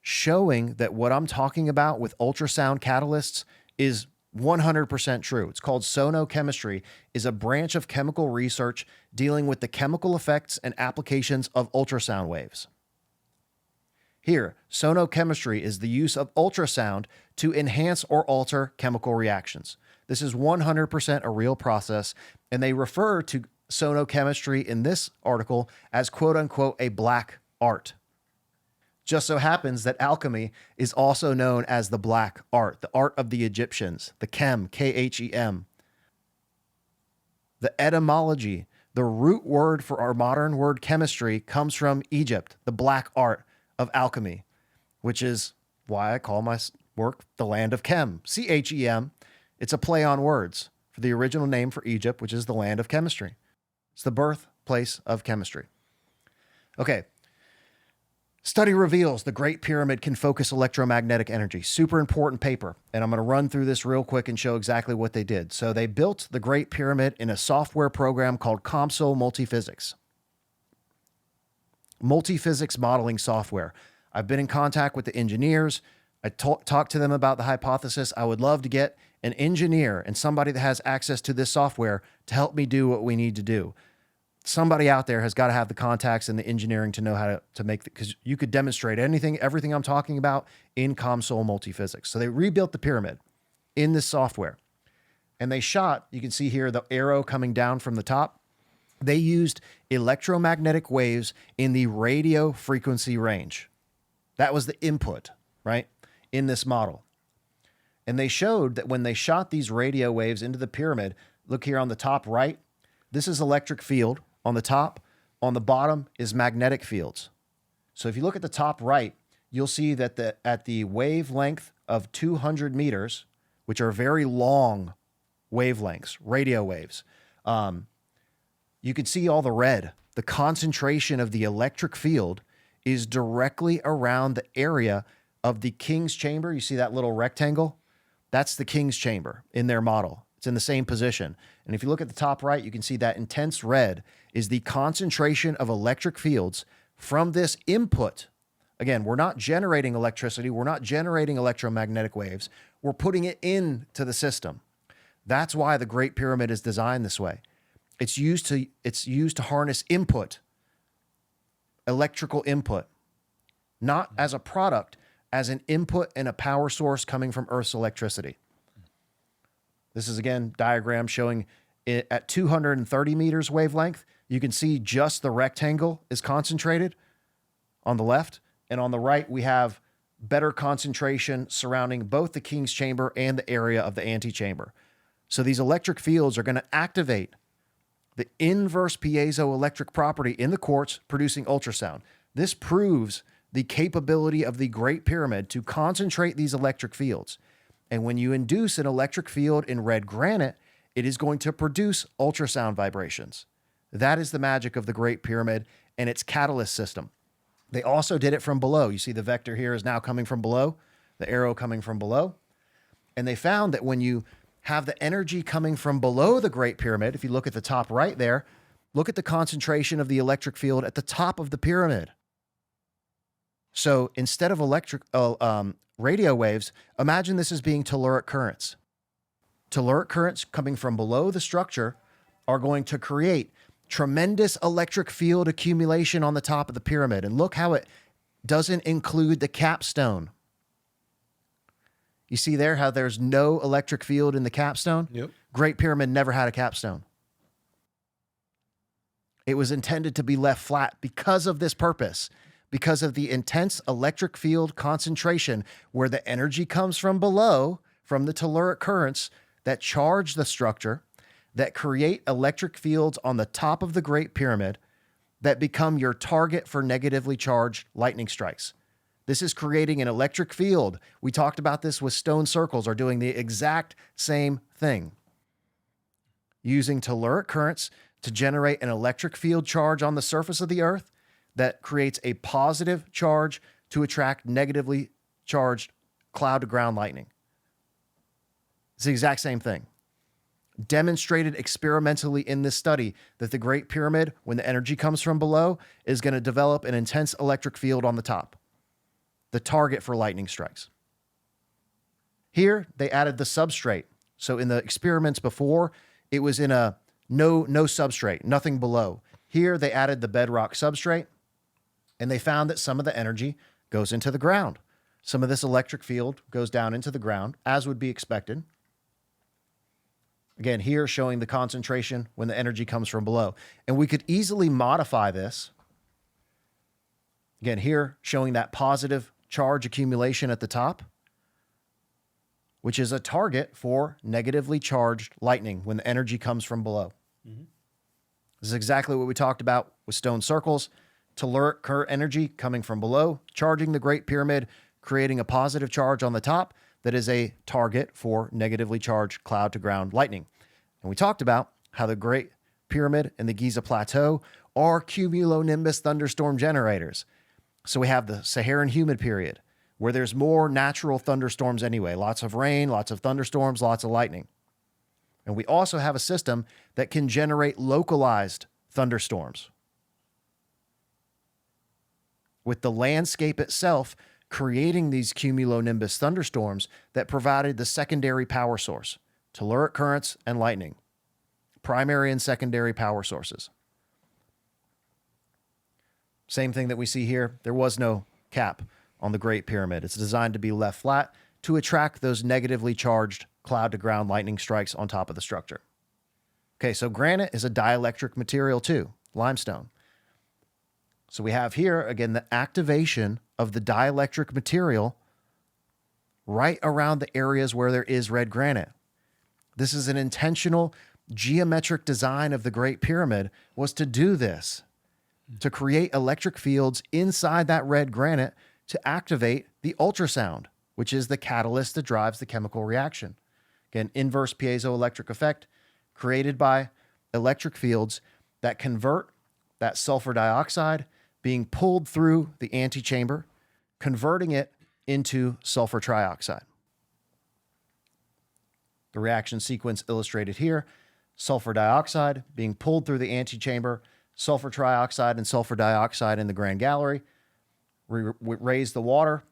showing that what I'm talking about with ultrasound catalysts is 100% true. It's called sonochemistry, is a branch of chemical research dealing with the chemical effects and applications of ultrasound waves. Here, sonochemistry is the use of ultrasound to enhance or alter chemical reactions. This is 100% a real process, and they refer to sonochemistry in this article as quote unquote a black art. Just so happens that alchemy is also known as the black art, the art of the Egyptians, the chem, K-H-E-M. The etymology, the root word for our modern word chemistry comes from Egypt, the black art of alchemy, which is why I call my work the land of chem, C-H-E-M. It's a play on words for the original name for Egypt, which is the land of chemistry. It's the birthplace of chemistry. Okay. Study reveals the Great Pyramid can focus electromagnetic energy. Super important paper. And I'm going to run through this real quick and show exactly what they did. So they built the Great Pyramid in a software program called COMSOL Multiphysics. Multiphysics modeling software. I've been in contact with the engineers. I talked to them about the hypothesis. I would love to get an engineer and somebody that has access to this software to help me do what we need to do. Somebody out there has got to have the contacts and the engineering to know how to make it, because you could demonstrate everything I'm talking about in COMSOL Multiphysics. So they rebuilt the pyramid in this software. And they shot, you can see here the arrow coming down from the top. They used electromagnetic waves in the radio frequency range. That was the input, right, in this model. And they showed that when they shot these radio waves into the pyramid, look here on the top right, this is electric field on the top. On the bottom is magnetic fields. So if you look at the top right, you'll see that at the wavelength of 200 meters, which are very long wavelengths, radio waves, you can see all the red. The concentration of the electric field is directly around the area of the King's chamber. You see that little rectangle? That's the King's chamber in their model. It's in the same position. And if you look at the top right, you can see that intense red is the concentration of electric fields from this input. Again, we're not generating electricity. We're not generating electromagnetic waves. We're putting it into the system. That's why the Great Pyramid is designed this way. It's used to harness input, electrical input, not as a product, as an input and a power source coming from Earth's electricity. This is, again, diagram showing it at 230 meters wavelength. You can see just the rectangle is concentrated on the left. And on the right, we have better concentration surrounding both the King's chamber and the area of the antechamber. So these electric fields are going to activate the inverse piezoelectric property in the quartz, producing ultrasound. This proves the capability of the Great Pyramid to concentrate these electric fields. And when you induce an electric field in red granite, it is going to produce ultrasound vibrations. That is the magic of the Great Pyramid and its catalyst system. They also did it from below. You see the vector here is now coming from below, the arrow coming from below. And they found that when you have the energy coming from below the Great Pyramid, if you look at the top right there, look at the concentration of the electric field at the top of the pyramid. So instead of radio waves, imagine this as being telluric currents. Telluric currents coming from below the structure are going to create Tremendous electric field accumulation on the top of the pyramid. And look how it doesn't include the capstone. You see there how there's no electric field in the capstone? Yep. Great Pyramid never had a capstone. It was intended to be left flat because of this purpose, because of the intense electric field concentration where the energy comes from below, from the telluric currents that charge the structure, that create electric fields on the top of the Great Pyramid that become your target for negatively charged lightning strikes. This is creating an electric field. We talked about this with stone circles, are doing the exact same thing. Using telluric currents to generate an electric field charge on the surface of the Earth that creates a positive charge to attract negatively charged cloud-to-ground lightning. It's the exact same thing. Demonstrated experimentally in this study that the Great Pyramid, when the energy comes from below, is going to develop an intense electric field on the top, the target for lightning strikes. Here, they added the substrate. So in the experiments before, it was in a no substrate, nothing below. Here, they added the bedrock substrate, and they found that some of the energy goes into the ground. Some of this electric field goes down into the ground, as would be expected. Again, here showing the concentration when the energy comes from below. And we could easily modify this. Again, here showing that positive charge accumulation at the top, which is a target for negatively charged lightning when the energy comes from below. Mm-hmm. This is exactly what we talked about with stone circles. Telluric current energy coming from below, charging the Great Pyramid, creating a positive charge on the top that is a target for negatively charged cloud-to-ground lightning. And we talked about how the Great Pyramid and the Giza Plateau are cumulonimbus thunderstorm generators. So we have the Saharan humid period, where there's more natural thunderstorms anyway. Lots of rain, lots of thunderstorms, lots of lightning. And we also have a system that can generate localized thunderstorms, with the landscape itself creating these cumulonimbus thunderstorms that provided the secondary power source, telluric currents and lightning, primary and secondary power sources. Same thing that we see here. There was no cap on the Great Pyramid. It's designed to be left flat to attract those negatively charged cloud-to-ground lightning strikes on top of the structure. Okay, so granite is a dielectric material too, limestone. So we have here, again, the activation of the dielectric material right around the areas where there is red granite. This is an intentional geometric design of the Great Pyramid, was to do this, to create electric fields inside that red granite to activate the ultrasound, which is the catalyst that drives the chemical reaction. Again, inverse piezoelectric effect created by electric fields that convert that sulfur dioxide being pulled through the antechamber, converting it into sulfur trioxide. The reaction sequence illustrated here: sulfur dioxide being pulled through the antechamber, sulfur trioxide and sulfur dioxide in the grand gallery. We raise the water,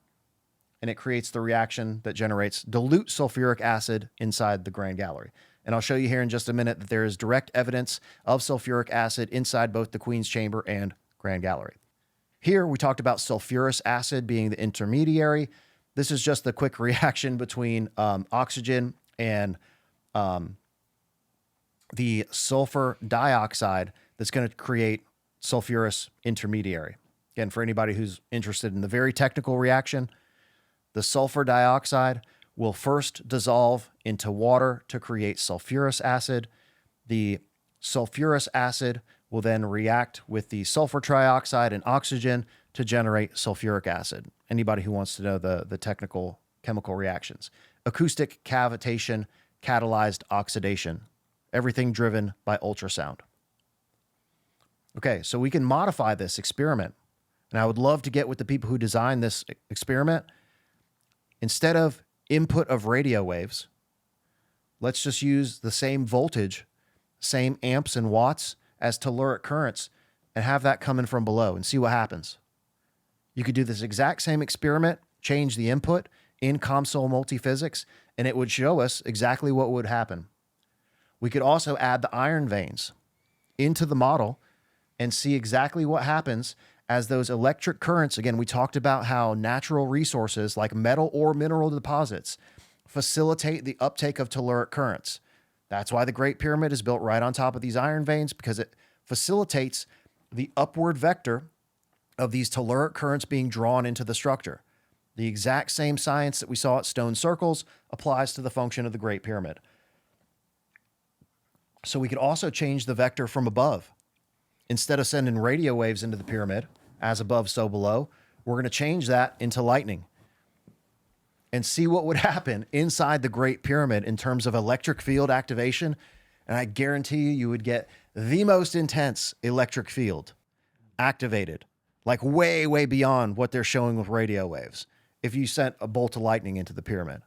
and it creates the reaction that generates dilute sulfuric acid inside the grand gallery. And I'll show you here in just a minute that there is direct evidence of sulfuric acid inside both the Queen's Chamber and grand gallery. Here we talked about sulfurous acid being the intermediary. This is just the quick reaction between oxygen and the sulfur dioxide that's going to create sulfurous intermediary. Again, for anybody who's interested in the very technical reaction, the sulfur dioxide will first dissolve into water to create sulfurous acid. The sulfurous acid will then react with the sulfur trioxide and oxygen to generate sulfuric acid. Anybody who wants to know the technical chemical reactions. Acoustic cavitation, catalyzed oxidation. Everything driven by ultrasound. Okay, so we can modify this experiment. And I would love to get with the people who designed this experiment. Instead of input of radio waves, let's just use the same voltage, same amps and watts as telluric currents, and have that coming from below and see what happens. You could do this exact same experiment, change the input in COMSOL multiphysics, and it would show us exactly what would happen. We could also add the iron veins. into the model and see exactly what happens as those electric currents. Again, we talked about how natural resources like metal or mineral deposits facilitate the uptake of telluric currents. That's why the Great Pyramid is built right on top of these iron veins, because it facilitates the upward vector of these telluric currents being drawn into the structure. The exact same science that we saw at stone circles applies to the function of the Great Pyramid. So we could also change the vector from above. Instead of sending radio waves into the pyramid, as above, so below, we're going to change that into lightning and see what would happen inside the Great Pyramid in terms of electric field activation. And I guarantee you would get the most intense electric field activated, like way, way beyond what they're showing with radio waves, if you sent a bolt of lightning into the pyramid.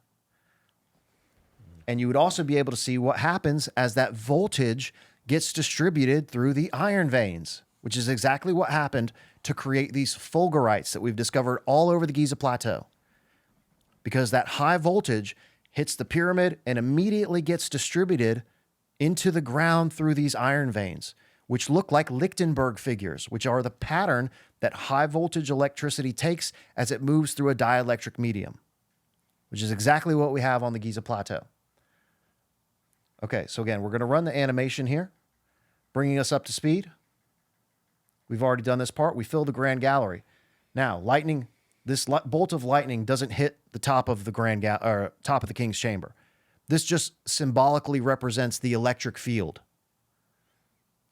And you would also be able to see what happens as that voltage gets distributed through the iron veins, which is exactly what happened to create these fulgurites that we've discovered all over the Giza Plateau. Because that high voltage hits the pyramid and immediately gets distributed into the ground through these iron veins, which look like Lichtenberg figures, which are the pattern that high voltage electricity takes as it moves through a dielectric medium, which is exactly what we have on the Giza Plateau. Okay, so again, we're going to run the animation here, bringing us up to speed. We've already done this part. We fill the Grand Gallery. Now, lightning, this bolt of lightning doesn't hit the top of the top of the King's Chamber. This just symbolically represents the electric field,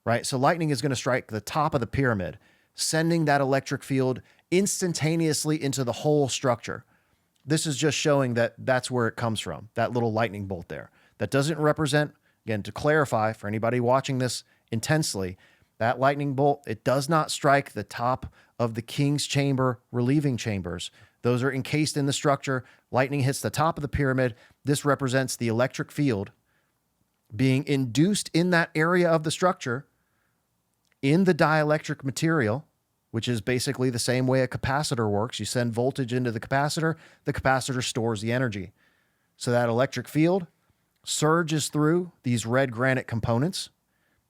right? So lightning is going to strike the top of the pyramid, sending that electric field instantaneously into the whole structure. This is just showing that that's where it comes from, that little lightning bolt there. That doesn't represent, again, to clarify for anybody watching this intensely, that lightning bolt, it does not strike the top of the King's Chamber relieving chambers. Those are encased in the structure. Lightning hits the top of the pyramid. This represents the electric field being induced in that area of the structure in the dielectric material, which is basically the same way a capacitor works. You send voltage into the capacitor stores the energy. So that electric field surges through these red granite components,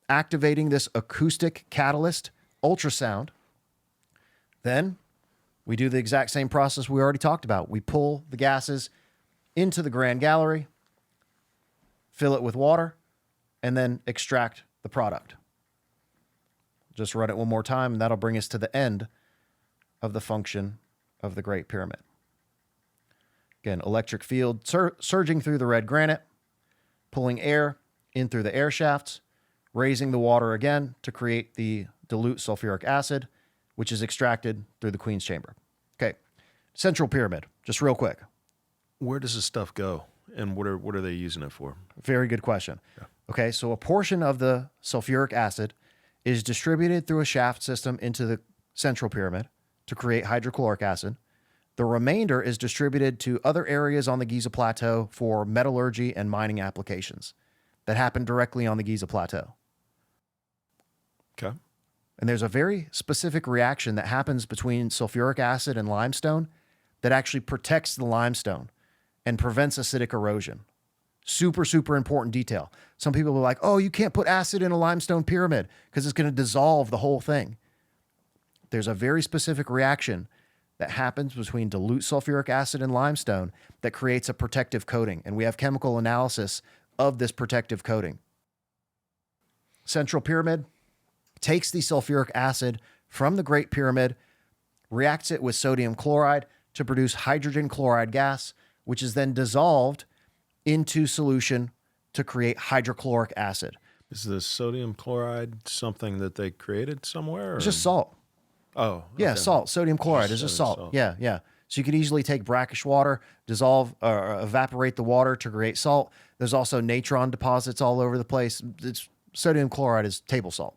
activating this acoustic catalyst, ultrasound. Then we do the exact same process we already talked about. We pull the gases into the Grand Gallery, fill it with water, and then extract the product. Just run it one more time, and that'll bring us to the end of the function of the Great Pyramid. Again, electric field surging through the red granite, pulling air in through the air shafts, raising the water again to create the dilute sulfuric acid, which is extracted through the Queen's Chamber. Okay, Central Pyramid, just real quick. Where does this stuff go, and what are they using it for? Very good question. Yeah. Okay, so a portion of the sulfuric acid is distributed through a shaft system into the Central Pyramid to create hydrochloric acid. The remainder is distributed to other areas on the Giza Plateau for metallurgy and mining applications that happen directly on the Giza Plateau. Okay. And there's a very specific reaction that happens between sulfuric acid and limestone that actually protects the limestone and prevents acidic erosion. Super, super important detail. Some people are like, oh, you can't put acid in a limestone pyramid because it's going to dissolve the whole thing. There's a very specific reaction that happens between dilute sulfuric acid and limestone that creates a protective coating. And we have chemical analysis of this protective coating. Central Pyramid takes the sulfuric acid from the Great Pyramid, reacts it with sodium chloride to produce hydrogen chloride gas, which is then dissolved into solution to create hydrochloric acid. Is the sodium chloride something that they created somewhere? Or? It's just salt. Oh, okay. Yeah, salt. Sodium chloride is just salt. Yeah, yeah. So you could easily take brackish water, dissolve or evaporate the water to create salt. There's also natron deposits all over the place. Sodium chloride is table salt.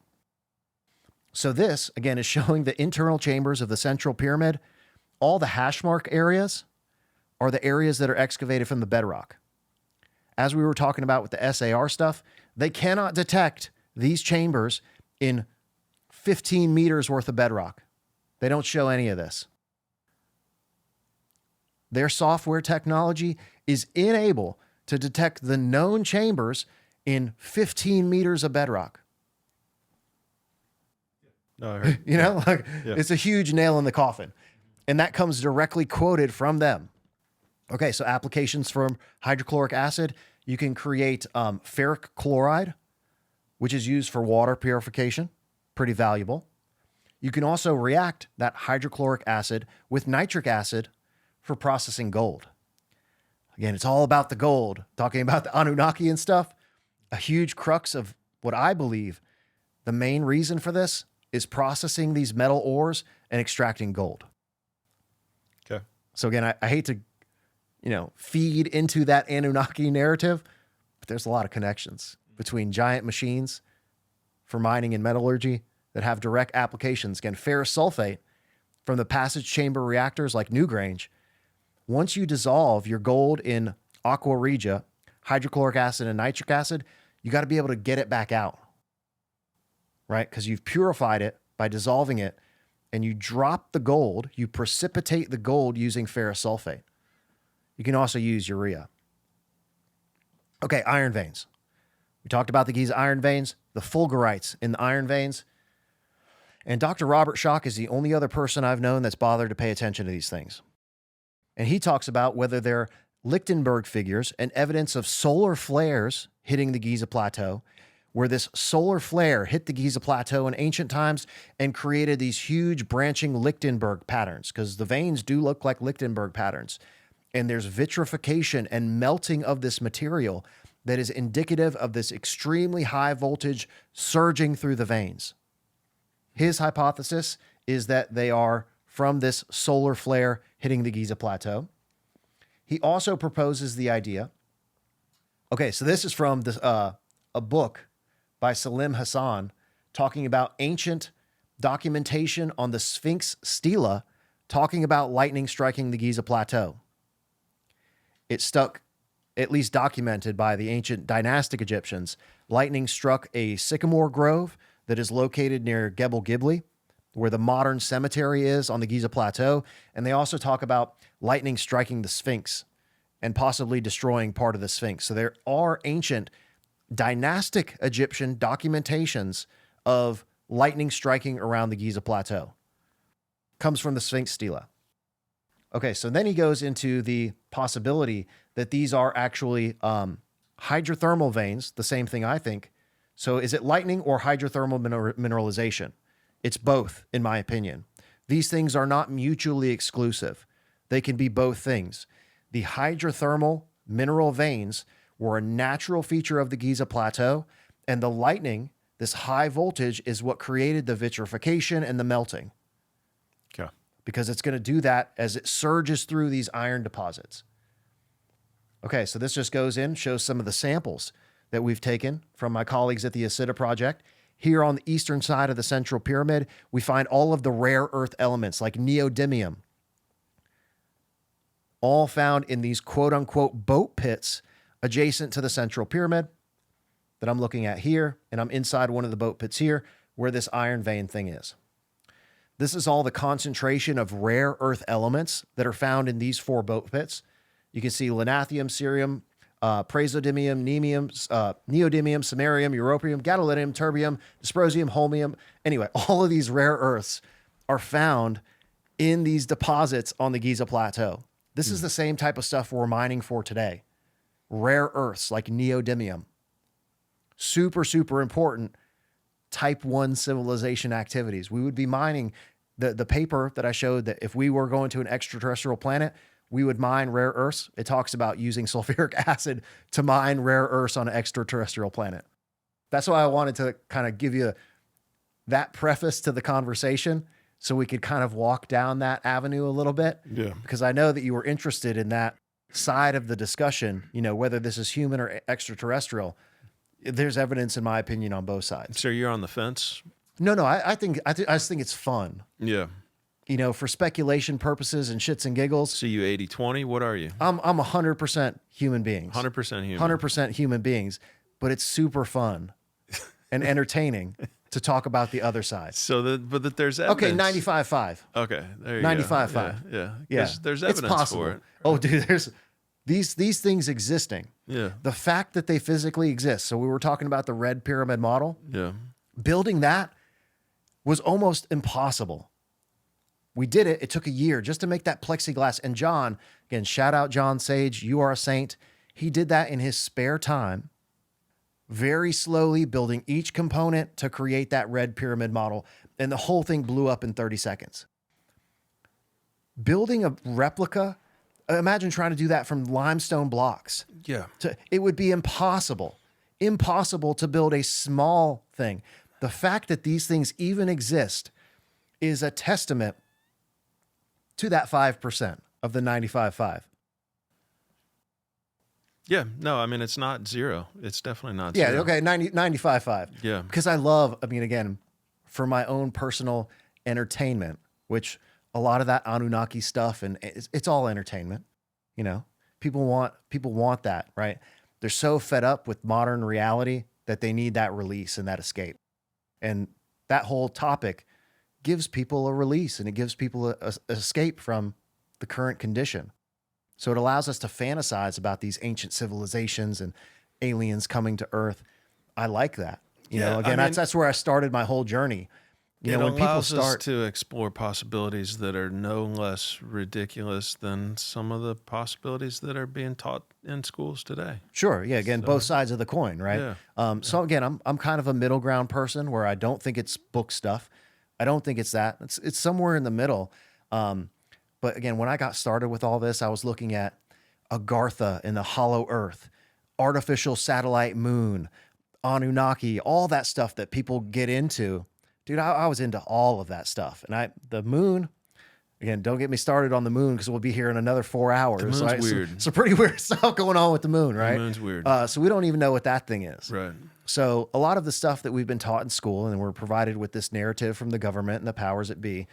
So this, again, is showing the internal chambers of the Central Pyramid. All the hash mark areas are the areas that are excavated from the bedrock. As we were talking about with the SAR stuff, they cannot detect these chambers in 15 meters worth of bedrock. They don't show any of this. Their software technology is unable to detect the known chambers in 15 meters of bedrock. No, I heard. You know, like Yeah. it's a huge nail in the coffin. And that comes directly quoted from them. Okay, so applications from hydrochloric acid, you can create ferric chloride, which is used for water purification, pretty valuable. You can also react that hydrochloric acid with nitric acid for processing gold. Again, it's all about the gold, talking about the Anunnaki and stuff. A huge crux of what I believe the main reason for this is processing these metal ores and extracting gold. Okay. So again, I hate to, feed into that Anunnaki narrative, but there's a lot of connections between giant machines for mining and metallurgy that have direct applications. Again, ferrous sulfate from the passage chamber reactors like Newgrange. Once you dissolve your gold in aqua regia, hydrochloric acid and nitric acid, you got to be able to get it back out, right? Because you've purified it by dissolving it, and you drop the gold, you precipitate the gold using ferrous sulfate. You can also use urea. Okay, iron veins. We talked about the Giza iron veins, the fulgurites in the iron veins. And Dr. Robert Schoch is the only other person I've known that's bothered to pay attention to these things. And he talks about whether they're Lichtenberg figures and evidence of solar flares hitting the Giza Plateau, where this solar flare hit the Giza Plateau in ancient times and created these huge branching Lichtenberg patterns, because the veins do look like Lichtenberg patterns. And there's vitrification and melting of this material that is indicative of this extremely high voltage surging through the veins. His hypothesis is that they are from this solar flare hitting the Giza Plateau. He also proposes the idea. Okay, so this is from this, a book by Salim Hassan talking about ancient documentation on the Sphinx stela, talking about lightning striking the Giza Plateau. It stuck, at least documented by the ancient dynastic Egyptians. Lightning struck a sycamore grove that is located near Gebel Gibli, where the modern cemetery is on the Giza Plateau. And they also talk about lightning striking the Sphinx and possibly destroying part of the Sphinx. So there are ancient dynastic Egyptian documentations of lightning striking around the Giza Plateau. Comes from the Sphinx stela. Okay, so then he goes into the possibility that these are actually hydrothermal veins, the same thing I think. So is it lightning or hydrothermal mineralization? It's both, in my opinion. These things are not mutually exclusive. They can be both things. The hydrothermal mineral veins were a natural feature of the Giza Plateau, and the lightning, this high voltage, is what created the vitrification and the melting. Okay. Because it's going to do that as it surges through these iron deposits. Okay, so this just goes in, shows some of the samples that we've taken from my colleagues at the Acida Project. Here on the eastern side of the Central Pyramid, we find all of the rare earth elements like neodymium, all found in these quote-unquote boat pits adjacent to the Central Pyramid that I'm looking at here, and I'm inside one of the boat pits here where this iron vein thing is. This is all the concentration of rare earth elements that are found in these 4 boat pits. You can see lanthanum, cerium, praseodymium, neodymium, samarium, europium, gadolinium, terbium, dysprosium, holmium. Anyway, all of these rare earths are found in these deposits on the Giza Plateau. This is the same type of stuff we're mining for today. Rare earths like neodymium. Super, super important type 1 civilization activities. We would be mining the paper that I showed that if we were going to an extraterrestrial planet, we would mine rare earths. It talks about using sulfuric acid to mine rare earths on an extraterrestrial planet. That's why I wanted to kind of give you that preface to the conversation so we could kind of walk down that avenue a little bit. Yeah. Because I know that you were interested in that side of the discussion, whether this is human or extraterrestrial. There's evidence, in my opinion, on both sides. So you're on the fence? No, I just think it's fun. Yeah. For speculation purposes and shits and giggles. So you 80-20? What are you? I'm 100% human beings. 100% human. 100% human beings, but it's super fun and entertaining to talk about the other side. So there's evidence. Okay, 95.5. Okay, there you 95.5. go. Yeah. There's It's evidence possible. for it. Oh, dude, there's these things existing. Yeah. The fact that they physically exist. So we were talking about the Red Pyramid model. Yeah. Building that was almost impossible. We did it. It took a year just to make that plexiglass. And John, again, shout out John Sage. You are a saint. He did that in his spare time, very slowly building each component to create that red pyramid model. And the whole thing blew up in 30 seconds. Building a replica, imagine trying to do that from limestone blocks. Yeah. It would be impossible to build a small thing. The fact that these things even exist is a testament to that 5% of the 95.5. Yeah. No, I mean, it's not zero. It's definitely not Yeah, zero. okay, 95.5. Yeah. Because I love, I mean, again, for my own personal entertainment, which a lot of that Anunnaki stuff, and it's all entertainment, you know? People want that, right? They're so fed up with modern reality that they need that release and that escape. And that whole topic gives people a release, and it gives people a escape from the current condition. So it allows us to fantasize about these ancient civilizations and aliens coming to Earth. I like that. You know, again, that's where I started my whole journey. You know, when people start to explore possibilities that are no less ridiculous than some of the possibilities that are being taught in schools today. Sure. Yeah. Again, both sides of the coin, right? Yeah. So again, I'm kind of a middle ground person where I don't think it's book stuff. I don't think it's that. It's somewhere in the middle. But again, when I got started with all this, I was looking at Agartha and the hollow earth, artificial satellite moon, Anunnaki, all that stuff that people get into. Dude, I was into all of that stuff. And the moon, again, don't get me started on the moon because we'll be here in another 4 hours. The moon's weird. So pretty weird stuff going on with the moon, right? The moon's weird. So we don't even know what that thing is. Right. So a lot of the stuff that we've been taught in school and we're provided with this narrative from the government and the powers that be,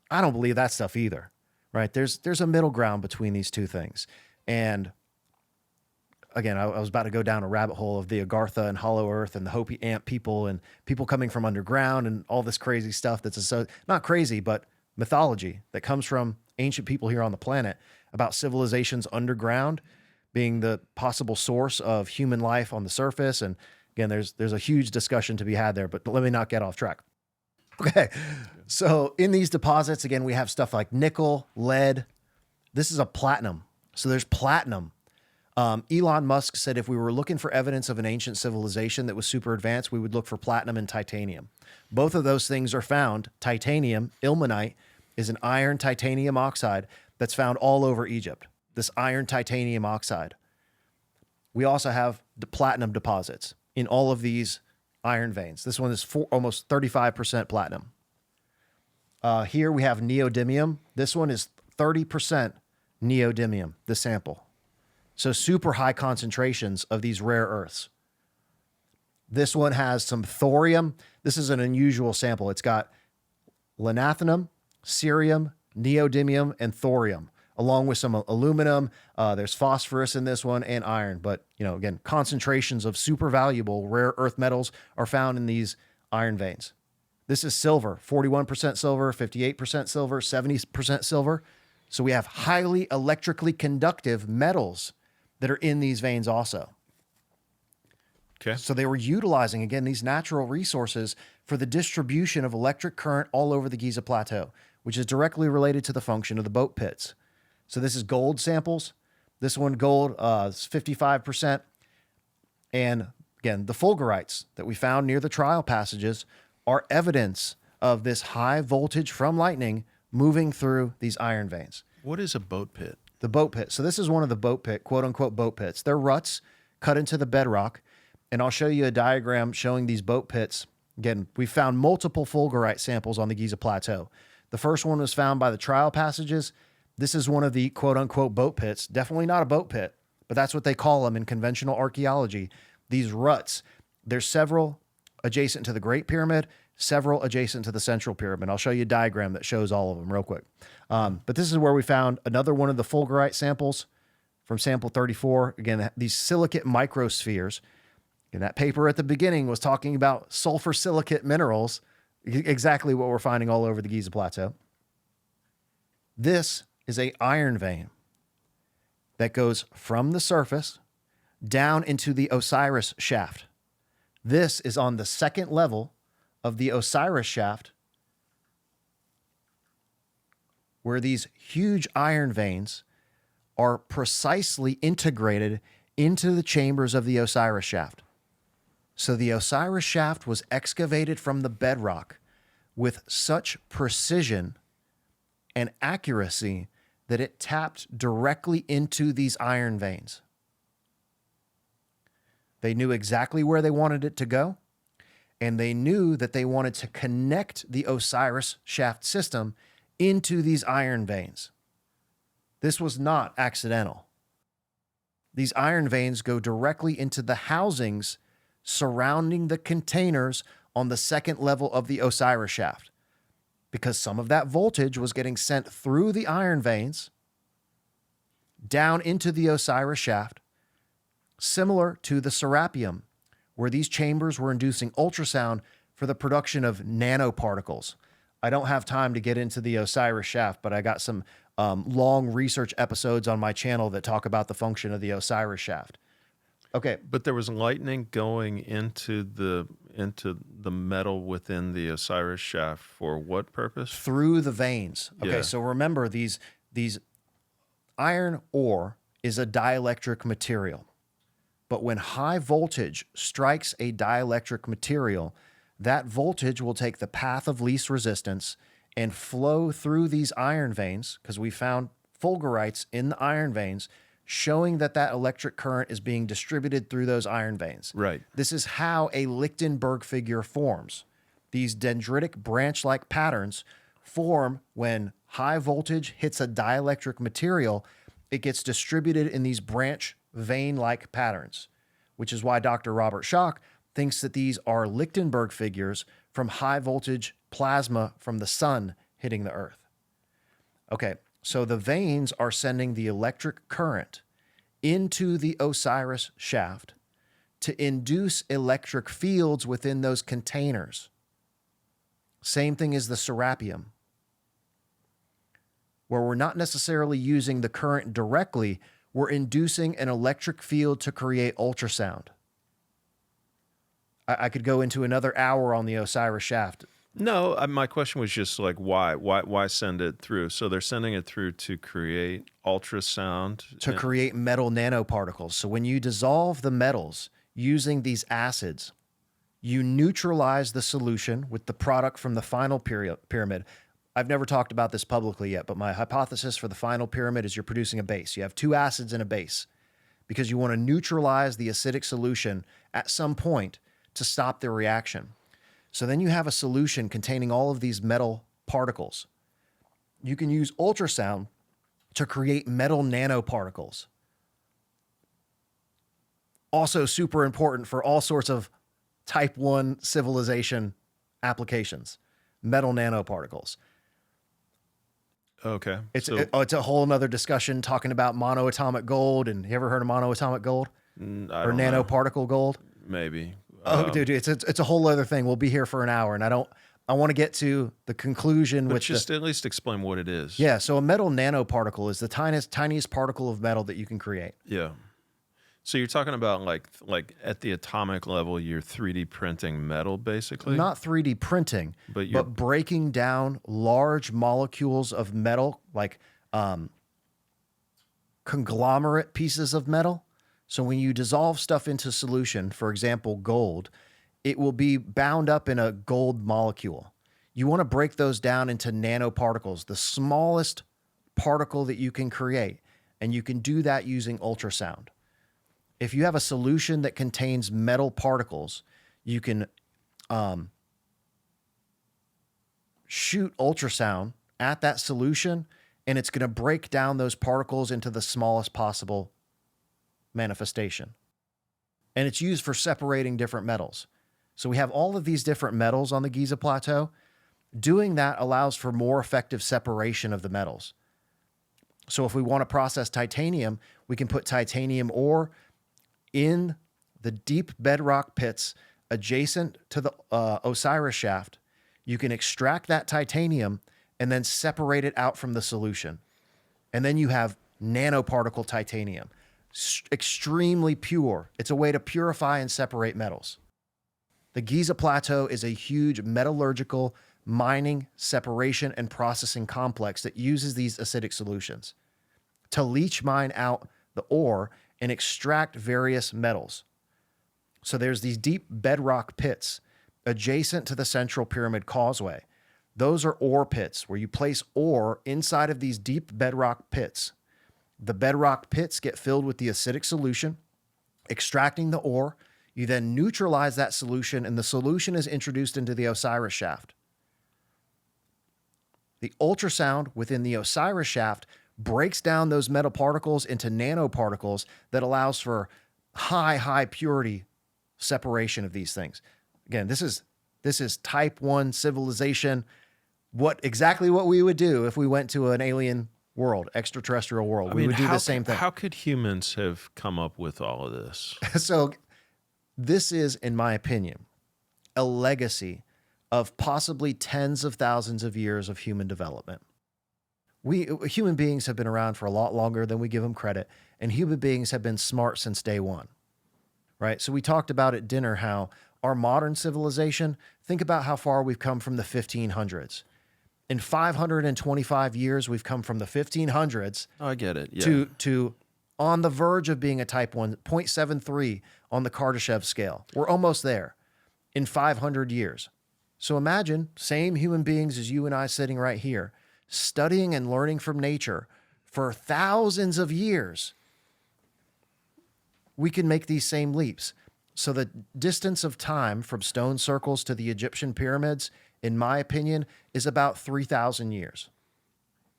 I don't believe that stuff either, right? There's a middle ground between these two things. And again, I was about to go down a rabbit hole of the Agartha and Hollow Earth and the Hopi Ant people and people coming from underground and all this crazy stuff that's not crazy, but mythology that comes from ancient people here on the planet about civilizations underground being the possible source of human life on the surface. And again, there's a huge discussion to be had there, but let me not get off track. Okay. So in these deposits, again, we have stuff like nickel, lead. This is a platinum. So there's platinum. Elon Musk said if we were looking for evidence of an ancient civilization that was super advanced, we would look for platinum and titanium. Both of those things are found. Titanium, ilmenite, is an iron titanium oxide that's found all over Egypt. This iron titanium oxide. We also have the platinum deposits in all of these iron veins. This one is almost 35% platinum. Here we have neodymium. This one is 30% neodymium, the sample. So super high concentrations of these rare earths. This one has some thorium. This is an unusual sample. It's got lanthanum, cerium, neodymium, and thorium, along with some aluminum. There's phosphorus in this one and iron. But, you know, again, concentrations of super valuable rare earth metals are found in these iron veins. This is silver, 41% silver, 58% silver, 70% silver. So we have highly electrically conductive metals that are in these veins also. Okay. So they were utilizing, again, these natural resources for the distribution of electric current all over the Giza Plateau, which is directly related to the function of the boat pits. So this is gold samples. This one, gold, is 55%. And again, the fulgurites that we found near the trial passages are evidence of this high voltage from lightning moving through these iron veins. What is a boat pit? The boat pit. So this is one of the boat pit, quote unquote, boat pits. They're ruts cut into the bedrock. And I'll show you a diagram showing these boat pits. Again, we found multiple fulgurite samples on the Giza Plateau. The first one was found by the trial passages. This is one of the quote unquote boat pits. Definitely not a boat pit, but that's what they call them in conventional archaeology. These ruts. There's several adjacent to the Great Pyramid, several adjacent to the Central Pyramid. I'll show you a diagram that shows all of them real quick. But this is where we found another one of the fulgurite samples from sample 34. Again, these silicate microspheres. And that paper at the beginning was talking about sulfur silicate minerals, exactly what we're finding all over the Giza Plateau. This is an iron vein that goes from the surface down into the Osiris shaft. This is on the second level of the Osiris shaft where these huge iron veins are precisely integrated into the chambers of the Osiris shaft. So the Osiris shaft was excavated from the bedrock with such precision and accuracy that it tapped directly into these iron veins. They knew exactly where they wanted it to go, and they knew that they wanted to connect the Osiris shaft system into these iron veins. This was not accidental. These iron veins go directly into the housings surrounding the containers on the second level of the Osiris shaft, because some of that voltage was getting sent through the iron veins down into the Osiris shaft, similar to the Serapeum, where these chambers were inducing ultrasound for the production of nanoparticles. I don't have time to get into the Osiris shaft, but I got some long research episodes on my channel that talk about the function of the Osiris shaft. Okay. But there was lightning going into the metal within the Osiris shaft for what purpose? Through the veins. Okay, Yeah. so remember these iron ore is a dielectric material. But when high voltage strikes a dielectric material, that voltage will take the path of least resistance and flow through these iron veins, because we found fulgurites in the iron veins, showing that that electric current is being distributed through those iron veins. Right. This is how a Lichtenberg figure forms. These dendritic branch-like patterns form when high voltage hits a dielectric material. It gets distributed in these branch vein-like patterns, which is why Dr. Robert Schoch thinks that these are Lichtenberg figures from high voltage plasma from the sun hitting the earth. Okay, so the veins are sending the electric current into the Osiris shaft to induce electric fields within those containers. Same thing as the Serapeum, where we're not necessarily using the current directly, we're inducing an electric field to create ultrasound. I could go into another hour on the Osiris shaft. No, my question was just like, why send it through? So they're sending it through to create ultrasound. To create metal nanoparticles. So when you dissolve the metals using these acids, you neutralize the solution with the product from the final pyramid. I've never talked about this publicly yet, but my hypothesis for the final pyramid is you're producing a base. You have two acids and a base because you want to neutralize the acidic solution at some point to stop the reaction. So then you have a solution containing all of these metal particles. You can use ultrasound to create metal nanoparticles. Also super important for all sorts of type 1 civilization applications, metal nanoparticles. Okay. It's a whole nother discussion talking about monoatomic gold. And you ever heard of monoatomic gold? I Or don't know. nanoparticle gold? Maybe. Oh, dude, it's a whole other thing. We'll be here for an hour, and I want to get to the conclusion But with just at least explain what it is. yeah. So a metal nanoparticle is the tiniest particle of metal that you can create. Yeah. So you're talking about like at the atomic level, you're 3D printing metal, basically. Not 3D printing, But but breaking down large molecules of metal, like conglomerate pieces of metal. So when you dissolve stuff into solution, for example, gold, it will be bound up in a gold molecule. You want to break those down into nanoparticles, the smallest particle that you can create. And you can do that using ultrasound. If you have a solution that contains metal particles, you can shoot ultrasound at that solution, and it's going to break down those particles into the smallest possible manifestation. And it's used for separating different metals. So we have all of these different metals on the Giza Plateau. Doing that allows for more effective separation of the metals. So if we want to process titanium, we can put titanium ore in the deep bedrock pits adjacent to the Osiris shaft. You can extract that titanium and then separate it out from the solution. And then you have nanoparticle titanium. Extremely pure. It's a way to purify and separate metals. The Giza Plateau is a huge metallurgical, mining, separation, and processing complex that uses these acidic solutions to leach mine out the ore and extract various metals. So there's these deep bedrock pits adjacent to the Central Pyramid Causeway. Those are ore pits where you place ore inside of these deep bedrock pits. The bedrock pits get filled with the acidic solution, extracting the ore. You then neutralize that solution, and the solution is introduced into the Osiris shaft. The ultrasound within the Osiris shaft breaks down those metal particles into nanoparticles that allows for high purity separation of these things. Again, this is type 1 civilization, exactly what we would do if we went to an alien world, extraterrestrial world. We would do the same thing. How could humans have come up with all of this? So this is, in my opinion, a legacy of possibly tens of thousands of years of human development. Human beings have been around for a lot longer than we give them credit, and human beings have been smart since day one, right? So we talked about at dinner how our modern civilization, think about how far we've come from the 1500s. In 525 years, we've come from the 1500s. Oh, I get it. Yeah. To on the verge of being a type 1, 0.73 on the Kardashev scale. We're almost there in 500 years. So imagine same human beings as you and I sitting right here, studying and learning from nature for thousands of years. We can make these same leaps. So the distance of time from stone circles to the Egyptian pyramids, in my opinion, is about 3,000 years.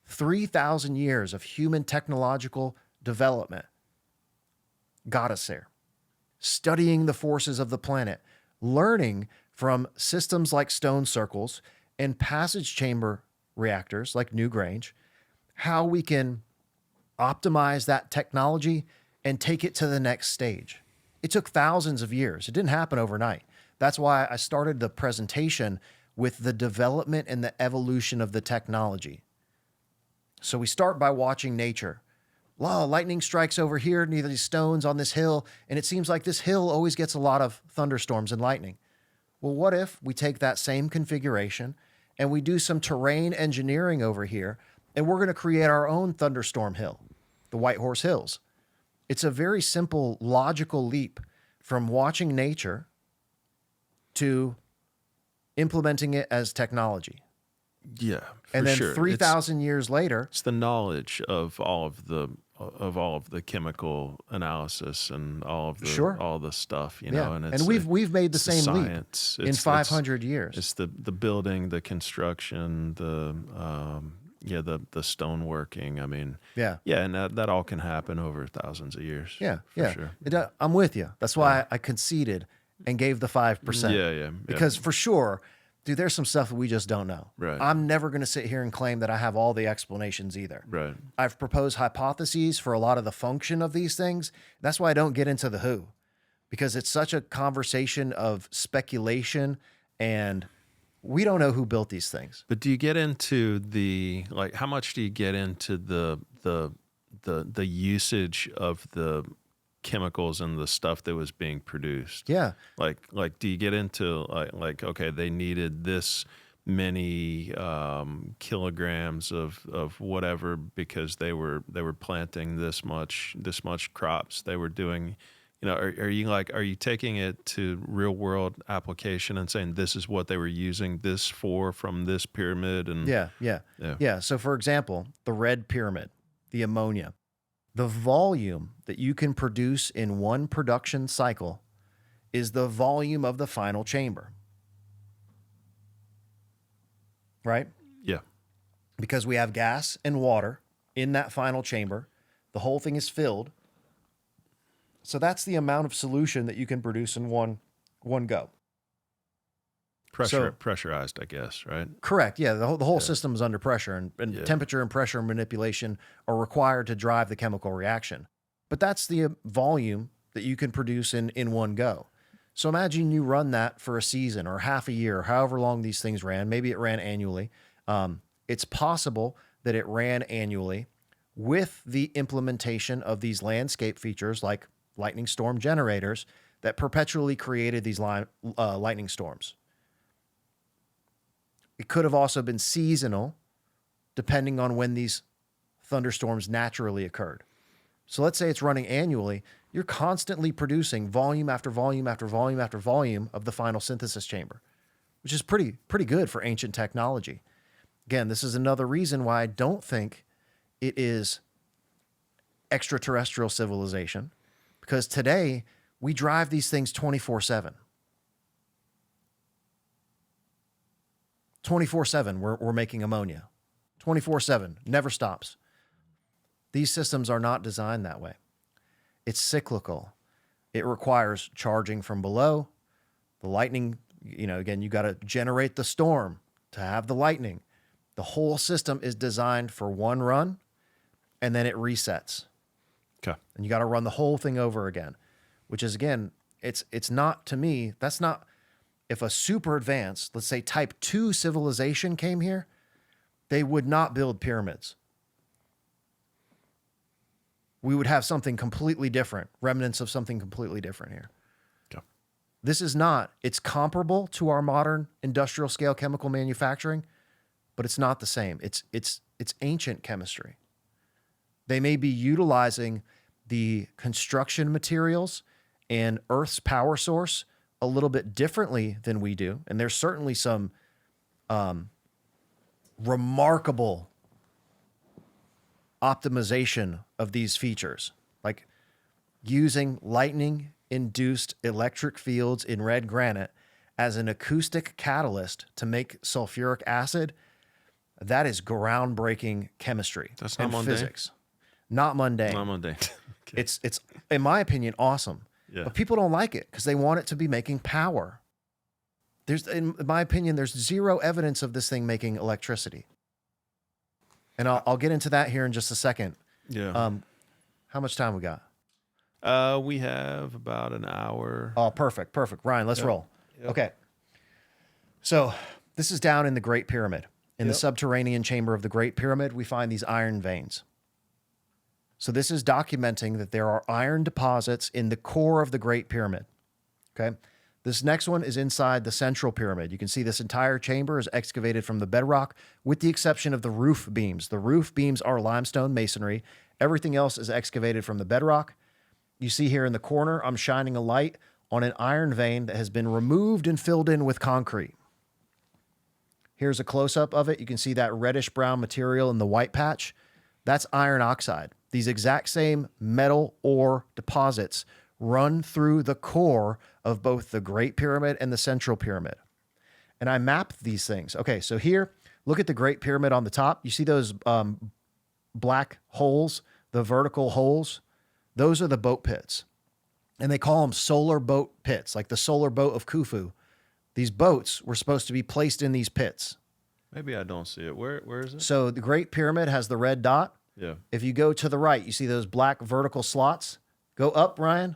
3,000 years of human technological development got us there. Studying the forces of the planet, learning from systems like stone circles and passage chamber reactors like Newgrange, how we can optimize that technology and take it to the next stage. It took thousands of years. It didn't happen overnight. That's why I started the presentation with the development and the evolution of the technology. So we start by watching nature. Wow, lightning strikes over here near these stones on this hill, and it seems like this hill always gets a lot of thunderstorms and lightning. Well, what if we take that same configuration and we do some terrain engineering over here, and we're going to create our own thunderstorm hill, the White Horse Hills. It's a very simple, logical leap from watching nature to implementing it as technology. Yeah, and then sure. 3,000 years later, it's the knowledge of all of the chemical analysis and all of the stuff, you know. And we've made the same science. leap in 500 years. It's the building, the construction, the stoneworking. I mean, and that all can happen over thousands of years. Yeah, for sure. I'm with you. That's why I conceded and gave the 5%. Yeah. Because for sure, dude, there's some stuff that we just don't know. Right. I'm never going to sit here and claim that I have all the explanations either. Right. I've proposed hypotheses for a lot of the function of these things. That's why I don't get into the who, because it's such a conversation of speculation and we don't know who built these things. But do you get into how much do you get into the usage of the chemicals and the stuff that was being produced? Yeah. Like do you get into like okay, they needed this many kilograms of whatever because they were planting this much crops. They were doing, you know, are you taking it to real world application and saying this is what they were using this for from this pyramid? And yeah. So for example, the red pyramid, the ammonia, the volume that you can produce in one production cycle is the volume of the final chamber. Right? Yeah. Because we have gas and water in that final chamber. The whole thing is filled. So that's the amount of solution that you can produce in one go. Pressurized, I guess, right? Correct. Yeah, the whole system is under pressure, and temperature and pressure manipulation are required to drive the chemical reaction. But that's the volume that you can produce in one go. So imagine you run that for a season or half a year, or however long these things ran. Maybe it ran annually. It's possible that it ran annually with the implementation of these landscape features like lightning storm generators that perpetually created these lightning storms. It could have also been seasonal, depending on when these thunderstorms naturally occurred. So let's say it's running annually. You're constantly producing volume after volume after volume after volume of the final synthesis chamber, which is pretty good for ancient technology. Again, this is another reason why I don't think it is extraterrestrial civilization, because today we drive these things 24/7. 24/7, we're making ammonia. 24/7, never stops. These systems are not designed that way. It's cyclical. It requires charging from below. The lightning, again, you got to generate the storm to have the lightning. The whole system is designed for one run, and then it resets. Okay. And you got to run the whole thing over again, which is, again, it's not, to me, that's not, if a super advanced, let's say type 2 civilization came here, they would not build pyramids. We would have something completely different, remnants of something completely different here. Okay. This is not, it's comparable to our modern industrial scale chemical manufacturing, but it's not the same. It's ancient chemistry. They may be utilizing the construction materials and Earth's power source a little bit differently than we do. And there's certainly some remarkable optimization of these features, like using lightning-induced electric fields in red granite as an acoustic catalyst to make sulfuric acid. That is groundbreaking chemistry. That's not and mundane? Physics. Not mundane. Not mundane. Okay. It's in my opinion awesome. Yeah. But people don't like it because they want it to be making power. In my opinion, there's zero evidence of this thing making electricity. And I'll get into that here in just a second. Yeah. How much time we got? We have about an hour. Oh, perfect. Ryan, let's roll. Yep. Okay. So this is down in the Great Pyramid. In the Yep. subterranean chamber of the Great Pyramid, we find these iron veins. So this is documenting that there are iron deposits in the core of the Great Pyramid. Okay. This next one is inside the Central Pyramid. You can see this entire chamber is excavated from the bedrock, with the exception of the roof beams. The roof beams are limestone masonry. Everything else is excavated from the bedrock. You see here in the corner, I'm shining a light on an iron vein that has been removed and filled in with concrete. Here's a close-up of it. You can see that reddish-brown material in the white patch. That's iron oxide. These exact same metal ore deposits run through the core of both the Great Pyramid and the Central Pyramid. And I mapped these things. Okay, so here, look at the Great Pyramid on the top. You see those black holes, the vertical holes? Those are the boat pits. And they call them solar boat pits, like the solar boat of Khufu. These boats were supposed to be placed in these pits. Maybe I don't see it. Where is it? So the Great Pyramid has the red dot. Yeah. If you go to the right, you see those black vertical slots. Go up, Ryan.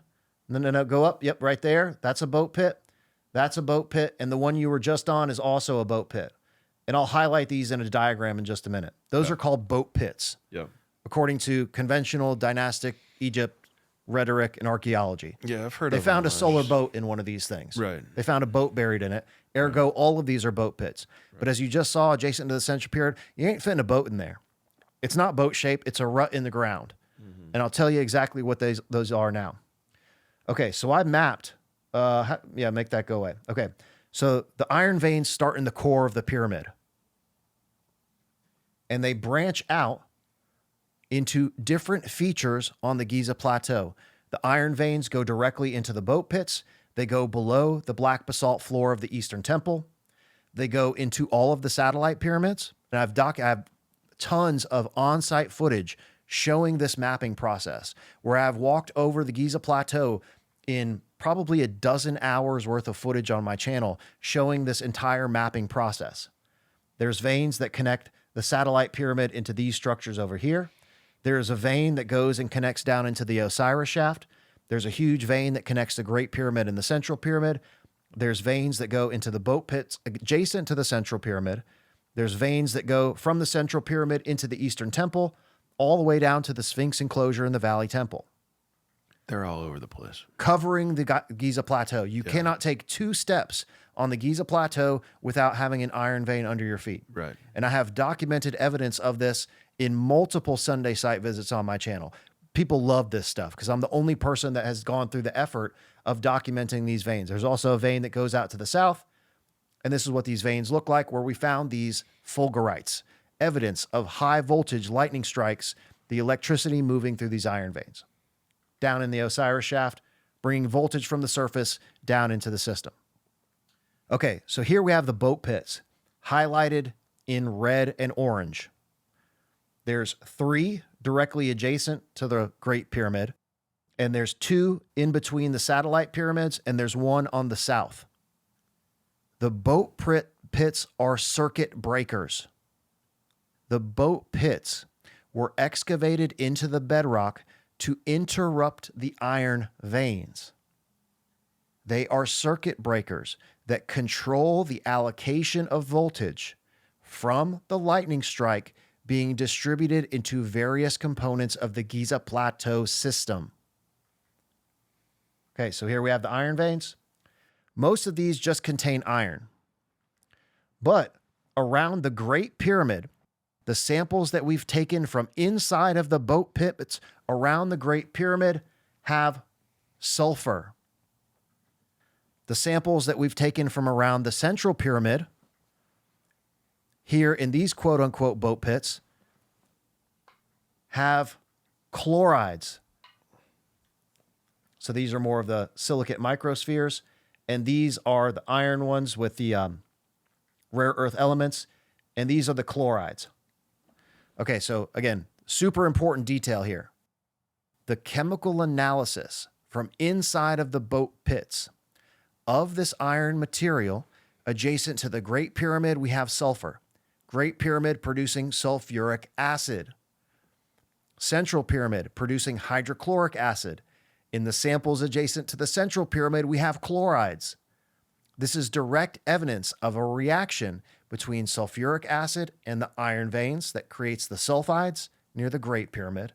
No, go up. Yep, right there. That's a boat pit. That's a boat pit. And the one you were just on is also a boat pit. And I'll highlight these in a diagram in just a minute. Those are called boat pits, Yeah. according to conventional dynastic Egypt rhetoric and archaeology. Yeah, I've heard They of found them. a solar boat in one of these things. Right. They found a boat buried in it. Ergo, all of these are boat pits. But as you just saw adjacent to the Central Pyramid, you ain't fitting a boat in there. It's not boat shaped. It's a rut in the ground. And I'll tell you exactly what those are now. Okay, so I mapped. Make that go away. Okay, so the iron veins start in the core of the pyramid. And they branch out into different features on the Giza Plateau. The iron veins go directly into the boat pits. They go below the black basalt floor of the Eastern Temple. They go into all of the satellite pyramids. And I have tons of on-site footage showing this mapping process, where I've walked over the Giza Plateau in probably a dozen hours worth of footage on my channel showing this entire mapping process. There's veins that connect the satellite pyramid into these structures over here. There's a vein that goes and connects down into the Osiris shaft. There's a huge vein that connects the Great Pyramid and the Central Pyramid. There's veins that go into the boat pits adjacent to the Central Pyramid. There's veins that go from the Central Pyramid into the Eastern Temple, all the way down to the Sphinx enclosure in the Valley Temple. They're all over the place. covering the Giza Plateau. You cannot take 2 steps on the Giza Plateau without having an iron vein under your feet. Right. And I have documented evidence of this in multiple Sunday site visits on my channel. People love this stuff because I'm the only person that has gone through the effort of documenting these veins. There's also a vein that goes out to the south, and this is what these veins look like, where we found these fulgurites, evidence of high voltage lightning strikes, the electricity moving through these iron veins down in the Osiris shaft, bringing voltage from the surface down into the system. Okay, so here we have the boat pits highlighted in red and orange. There's 3 directly adjacent to the Great Pyramid, and there's 2 in between the satellite pyramids, and there's 1 on the south. The boat pits are circuit breakers. The boat pits were excavated into the bedrock to interrupt the iron veins. They are circuit breakers that control the allocation of voltage from the lightning strike being distributed into various components of the Giza Plateau system. Okay, so here we have the iron veins. Most of these just contain iron. But around the Great Pyramid, the samples that we've taken from inside of the boat pits around the Great Pyramid have sulfur. The samples that we've taken from around the Central Pyramid, here in these quote-unquote boat pits, have chlorides. So these are more of the silicate microspheres, and these are the iron ones with the rare earth elements, and these are the chlorides. Okay, so again, super important detail here. The chemical analysis from inside of the boat pits of this iron material adjacent to the Great Pyramid, we have sulfur. Great Pyramid producing sulfuric acid. Central Pyramid producing hydrochloric acid. In the samples adjacent to the Central Pyramid, we have chlorides. This is direct evidence of a reaction between sulfuric acid and the iron veins that creates the sulfides near the Great Pyramid,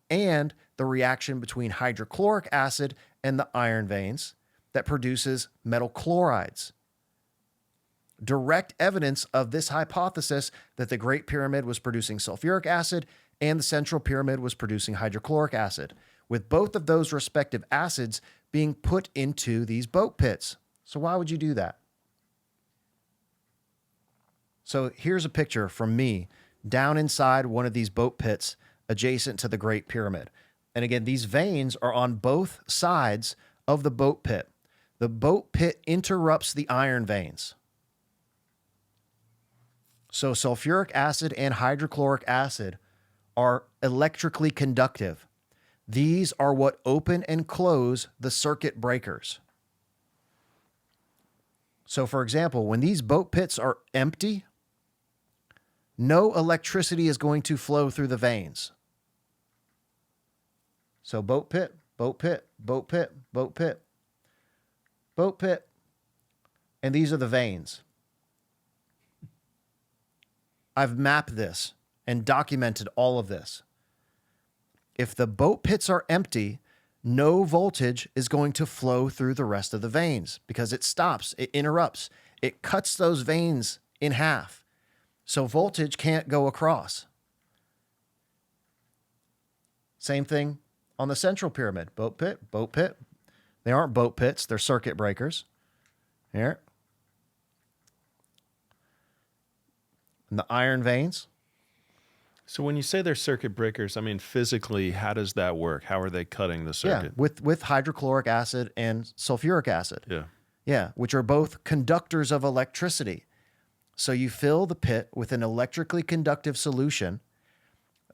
and the reaction between hydrochloric acid and the iron veins that produces metal chlorides. Direct evidence of this hypothesis that the Great Pyramid was producing sulfuric acid and the Central Pyramid was producing hydrochloric acid, with both of those respective acids being put into these boat pits. So why would you do that? So here's a picture from me down inside one of these boat pits adjacent to the Great Pyramid. And again, these veins are on both sides of the boat pit. The boat pit interrupts the iron veins. So sulfuric acid and hydrochloric acid are electrically conductive. These are what open and close the circuit breakers. So for example, when these boat pits are empty, no electricity is going to flow through the veins. So boat pit, boat pit, boat pit, boat pit, boat pit, and these are the veins. I've mapped this and documented all of this. If the boat pits are empty, no voltage is going to flow through the rest of the veins because it stops, it interrupts, it cuts those veins in half. So voltage can't go across. Same thing on the Central Pyramid. Boat pit, boat pit. They aren't boat pits, they're circuit breakers. Here. And the iron veins. So when you say they're circuit breakers, I mean, physically, how does that work? How are they cutting the circuit? Yeah, with hydrochloric acid and sulfuric acid. Yeah. Yeah, which are both conductors of electricity. So you fill the pit with an electrically conductive solution.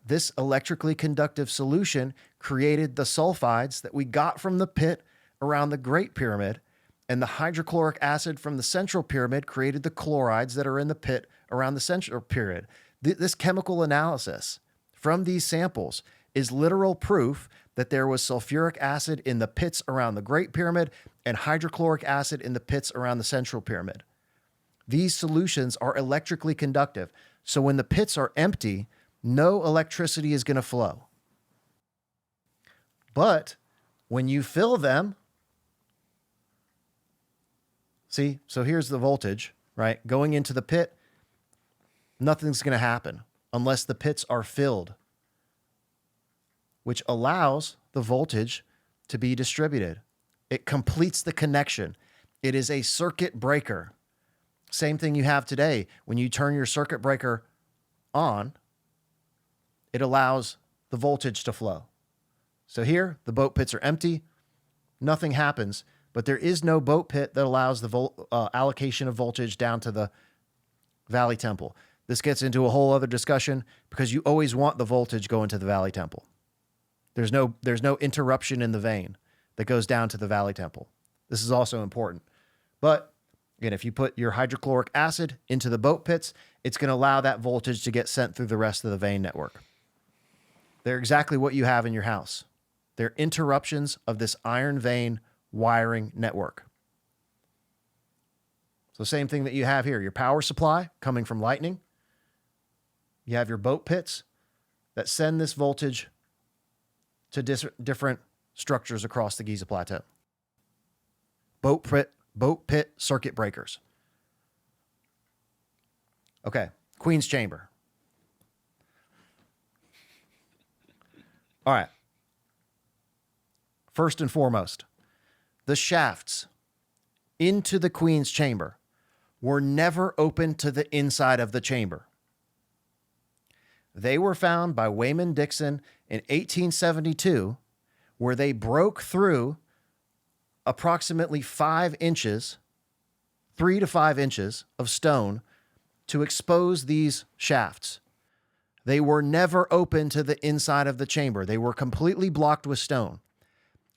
This electrically conductive solution created the sulfides that we got from the pit around the Great Pyramid, and the hydrochloric acid from the Central Pyramid created the chlorides that are in the pit around the Central Pyramid. This chemical analysis from these samples is literal proof that there was sulfuric acid in the pits around the Great Pyramid and hydrochloric acid in the pits around the Central Pyramid. These solutions are electrically conductive. So when the pits are empty, no electricity is going to flow. But When you fill them, see, so here's the voltage, right? Going into the pit, nothing's going to happen unless the pits are filled, which allows the voltage to be distributed. It completes the connection. It is a circuit breaker. Same thing you have today. When you turn your circuit breaker on, it allows the voltage to flow. So here, the boat pits are empty. Nothing happens, but there is no boat pit that allows the allocation of voltage down to the valley temple. This gets into a whole other discussion because you always want the voltage going to the valley temple. There's no interruption in the vein that goes down to the valley temple. This is also important. But again, if you put your hydrochloric acid into the boat pits, it's going to allow that voltage to get sent through the rest of the vein network. They're exactly what you have in your house. They're interruptions of this iron vein wiring network. So same thing that you have here, your power supply coming from lightning. You have your boat pits that send this voltage to different structures across the Giza Plateau. Boat pit circuit breakers. Okay, Queen's Chamber. All right. First and foremost, the shafts into the Queen's Chamber were never open to the inside of the chamber. They were found by Wayman Dixon in 1872, where they broke through approximately 5 inches, 3 to 5 inches of stone to expose these shafts. They were never open to the inside of the chamber. They were completely blocked with stone.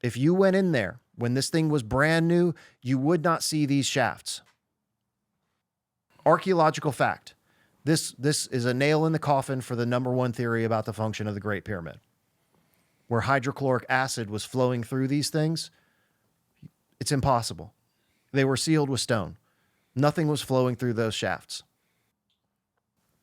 If you went in there when this thing was brand new, you would not see these shafts. Archaeological fact. This is a nail in the coffin for the number one theory about the function of the Great Pyramid. Where hydrochloric acid was flowing through these things, it's impossible. They were sealed with stone. Nothing was flowing through those shafts.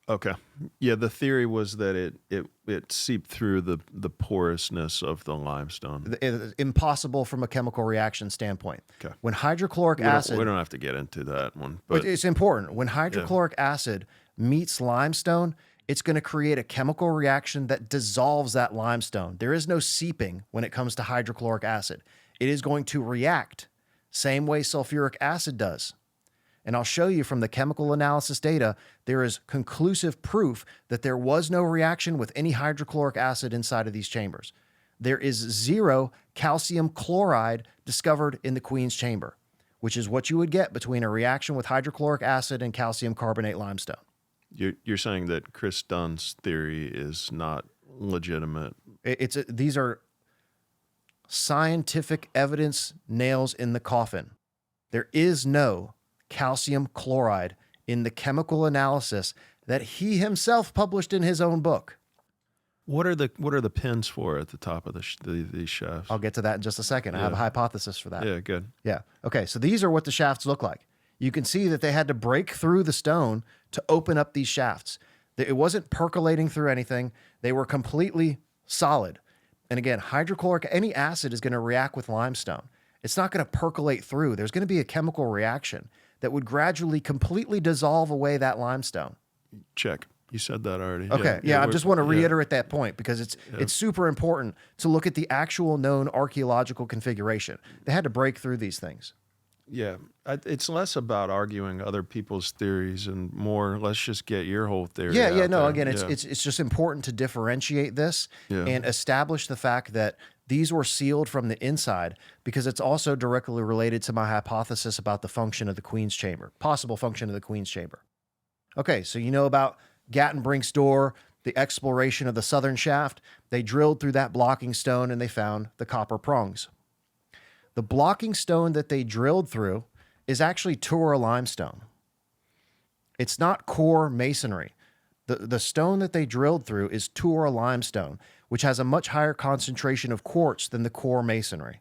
Okay. Yeah, the theory was that it seeped through the porousness of the limestone. It's impossible from a chemical reaction standpoint. Okay. When hydrochloric acid... We don't have to get into that one. But it's important. When hydrochloric acid meets limestone, it's going to create a chemical reaction that dissolves that limestone. There is no seeping when it comes to hydrochloric acid. It is going to react same way sulfuric acid does. And I'll show you from the chemical analysis data, there is conclusive proof that there was no reaction with any hydrochloric acid inside of these chambers. There is 0 calcium chloride discovered in the Queen's Chamber, which is what you would get between a reaction with hydrochloric acid and calcium carbonate limestone. You're saying that Chris Dunn's theory is not legitimate. These are scientific evidence nails in the coffin. There is no calcium chloride in the chemical analysis that he himself published in his own book. What are the pins for at the top of these shafts? I'll get to that in just a second. I have a hypothesis for that. Yeah, good. Yeah. Okay, so these are what the shafts look like. You can see that they had to break through the stone to open up these shafts. It wasn't percolating through anything. They were completely solid. And again, any acid is going to react with limestone. It's not going to percolate through. There's going to be a chemical reaction that would gradually completely dissolve away that limestone. Check. You said that already. Okay. Yeah, I just want to reiterate that point because it's super important to look at the actual known archaeological configuration. They had to break through these things. Yeah. It's less about arguing other people's theories and more, let's just get your whole theory out No, there. again, it's just important to differentiate this and establish the fact that these were sealed from the inside because it's also directly related to my hypothesis about the function of the Queen's Chamber, possible function of the Queen's Chamber. Okay, so you know about Gattenbrink's door, the exploration of the southern shaft. They drilled through that blocking stone and they found the copper prongs. The blocking stone that they drilled through is actually Tura limestone. It's not core masonry. The stone that they drilled through is Tura limestone, which has a much higher concentration of quartz than the core masonry.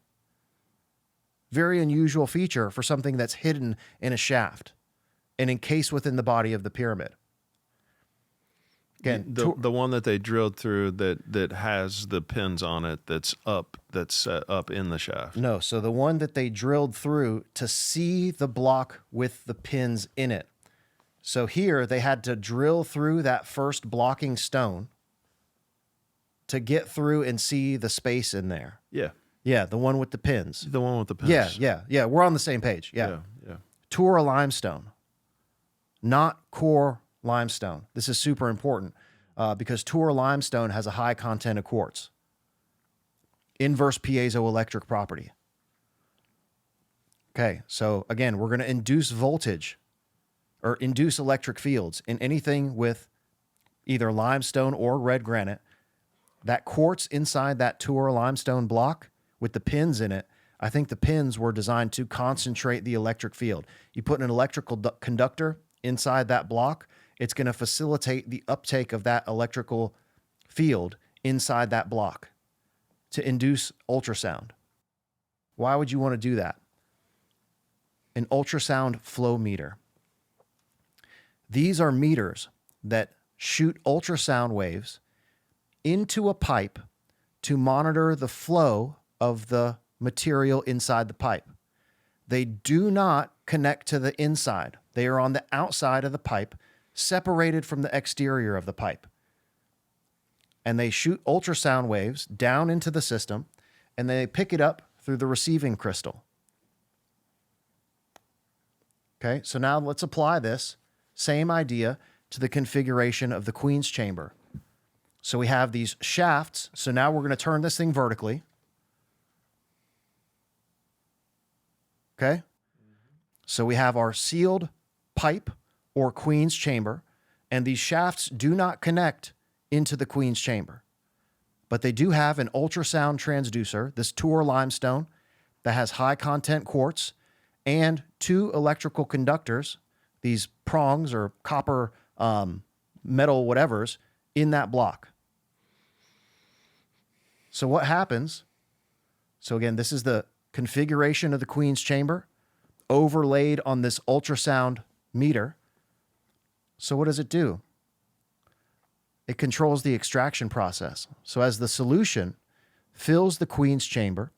Very unusual feature for something that's hidden in a shaft and encased within the body of the pyramid. Again, the one that they drilled through that has the pins on it that's set up in the shaft. no, so the one that they drilled through to see the block with the pins in it. So here they had to drill through that first blocking stone to get through and see the space in there. Yeah. Yeah, the one with the pins. The one with the pins. Yeah. We're on the same page. Yeah. Yeah. Tour limestone, not core limestone. This is super important because Tour limestone has a high content of quartz. Inverse piezoelectric property. Okay, so again, we're going to induce voltage or induce electric fields in anything with either limestone or red granite. That quartz inside that Tour limestone block with the pins in it, I think the pins were designed to concentrate the electric field. You put an electrical conductor inside that block, it's going to facilitate the uptake of that electrical field inside that block to induce ultrasound. Why would you want to do that? An ultrasound flow meter. These are meters that shoot ultrasound waves into a pipe to monitor the flow of the material inside the pipe. They do not connect to the inside. They are on the outside of the pipe, separated from the exterior of the pipe. And they shoot ultrasound waves down into the system, and they pick it up through the receiving crystal. Okay, so now let's apply this same idea to the configuration of the Queen's Chamber. So we have these shafts. So now we're going to turn this thing vertically. Okay? So we have our sealed pipe or Queen's Chamber, and these shafts do not connect into the Queen's Chamber. But they do have an ultrasound transducer, this Tour limestone, that has high content quartz, and two electrical conductors, these prongs or copper metal whatevers, in that block. So what happens? So again, this is the configuration of the Queen's Chamber overlaid on this ultrasound meter. So what does it do? It controls the extraction process. So as the solution fills the Queen's Chamber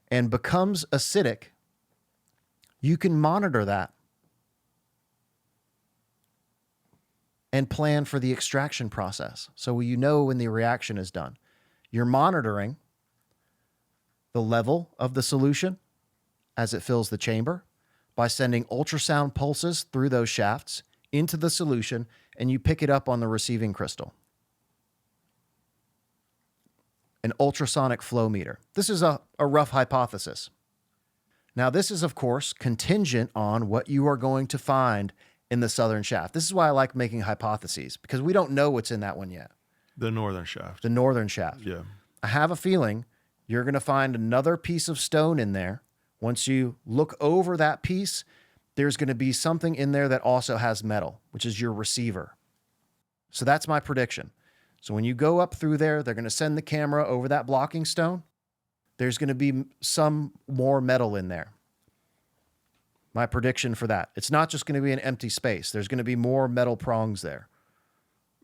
and becomes acidic, you can monitor that and plan for the extraction process. So you know when the reaction is done. You're monitoring the level of the solution as it fills the chamber by sending ultrasound pulses through those shafts into the solution, and you pick it up on the receiving crystal. An ultrasonic flow meter. This is a rough hypothesis. Now, this is, of course, contingent on what you are going to find in the southern shaft. This is why I like making hypotheses, because we don't know what's in that one yet. The northern shaft. The northern shaft. Yeah. I have a feeling you're going to find another piece of stone in there. Once you look over that piece, there's going to be something in there that also has metal, which is your receiver. So that's my prediction. So when you go up through there, they're going to send the camera over that blocking stone. There's going to be some more metal in there. My prediction for that. It's not just going to be an empty space. There's going to be more metal prongs there.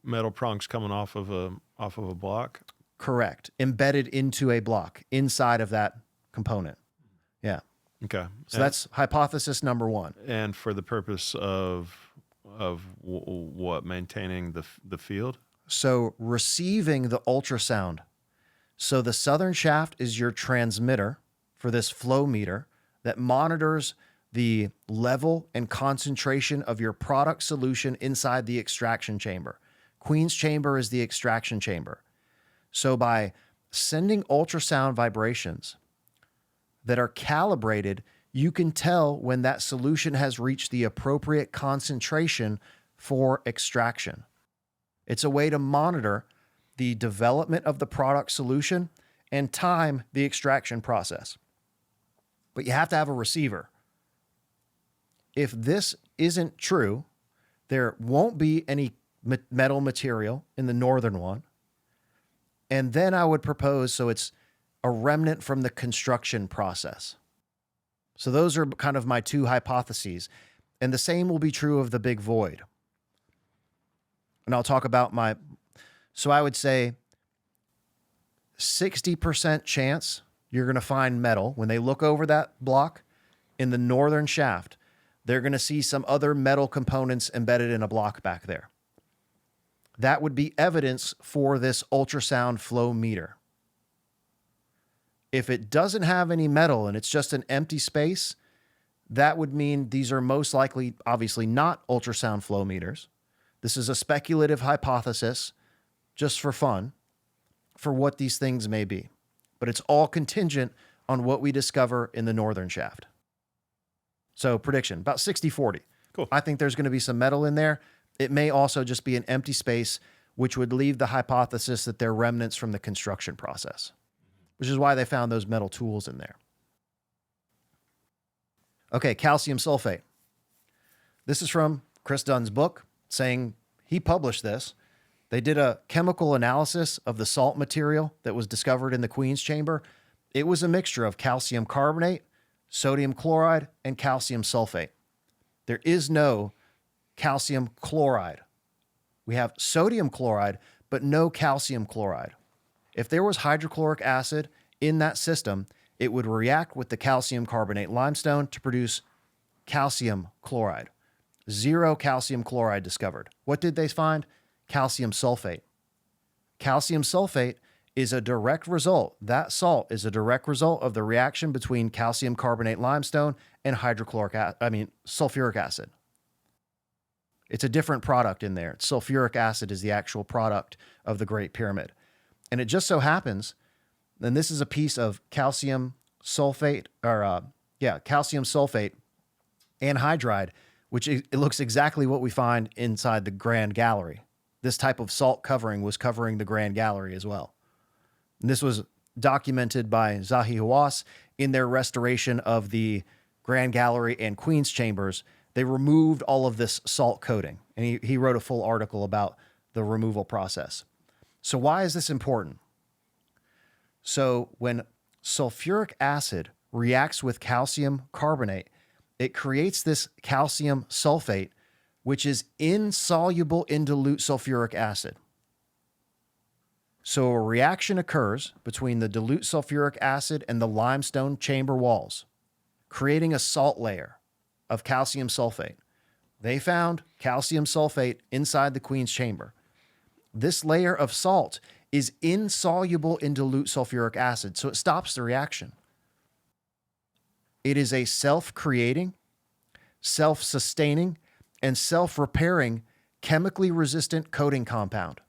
Metal prongs coming off of a block? Correct. Embedded into a block inside of that component. Yeah. Okay. So that's hypothesis number one. And for the purpose of what? Maintaining the field? So receiving the ultrasound. So the southern shaft is your transmitter for this flow meter that monitors the level and concentration of your product solution inside the extraction chamber. Queen's Chamber is the extraction chamber. So by sending ultrasound vibrations that are calibrated, you can tell when that solution has reached the appropriate concentration for extraction. It's a way to monitor the development of the product solution and time the extraction process. But you have to have a receiver. If this isn't true, there won't be any metal material in the northern one. And then I would propose, so it's a remnant from the construction process. So those are kind of my two hypotheses. And the same will be true of the big void. And I'll talk about so I would say 60% chance you're going to find metal. When they look over that block in the northern shaft, they're going to see some other metal components embedded in a block back there. That would be evidence for this ultrasound flow meter. If it doesn't have any metal and it's just an empty space, that would mean these are most likely, obviously, not ultrasound flow meters. This is a speculative hypothesis, just for fun, for what these things may be. But it's all contingent on what we discover in the northern shaft. So prediction, about 60-40. Cool. I think there's going to be some metal in there. It may also just be an empty space, which would leave the hypothesis that they're remnants from the construction process, which is why they found those metal tools in there. Okay, calcium sulfate. This is from Chris Dunn's book, saying he published this. They did a chemical analysis of the salt material that was discovered in the Queen's Chamber. It was a mixture of calcium carbonate, sodium chloride, and calcium sulfate. There is no calcium chloride. We have sodium chloride, but no calcium chloride. If there was hydrochloric acid in that system, it would react with the calcium carbonate limestone to produce calcium chloride. Zero calcium chloride discovered. What did they find? Calcium sulfate. Calcium sulfate is a direct result. That salt is a direct result of the reaction between calcium carbonate limestone and sulfuric acid. It's a different product in there. Sulfuric acid is the actual product of the Great Pyramid. And it just so happens, and this is a piece of calcium sulfate, calcium sulfate anhydride, which it looks exactly what we find inside the Grand Gallery. This type of salt covering was covering the Grand Gallery as well. And this was documented by Zahi Hawass in their restoration of the Grand Gallery and Queen's Chambers. They removed all of this salt coating, and he wrote a full article about the removal process. So why is this important? So when sulfuric acid reacts with calcium carbonate, it creates this calcium sulfate, which is insoluble in dilute sulfuric acid. So a reaction occurs between the dilute sulfuric acid and the limestone chamber walls, creating a salt layer of calcium sulfate. They found calcium sulfate inside the Queen's Chamber. This layer of salt is insoluble in dilute sulfuric acid, so it stops the reaction. It is a self-creating, self-sustaining, and self-repairing chemically resistant coating compound.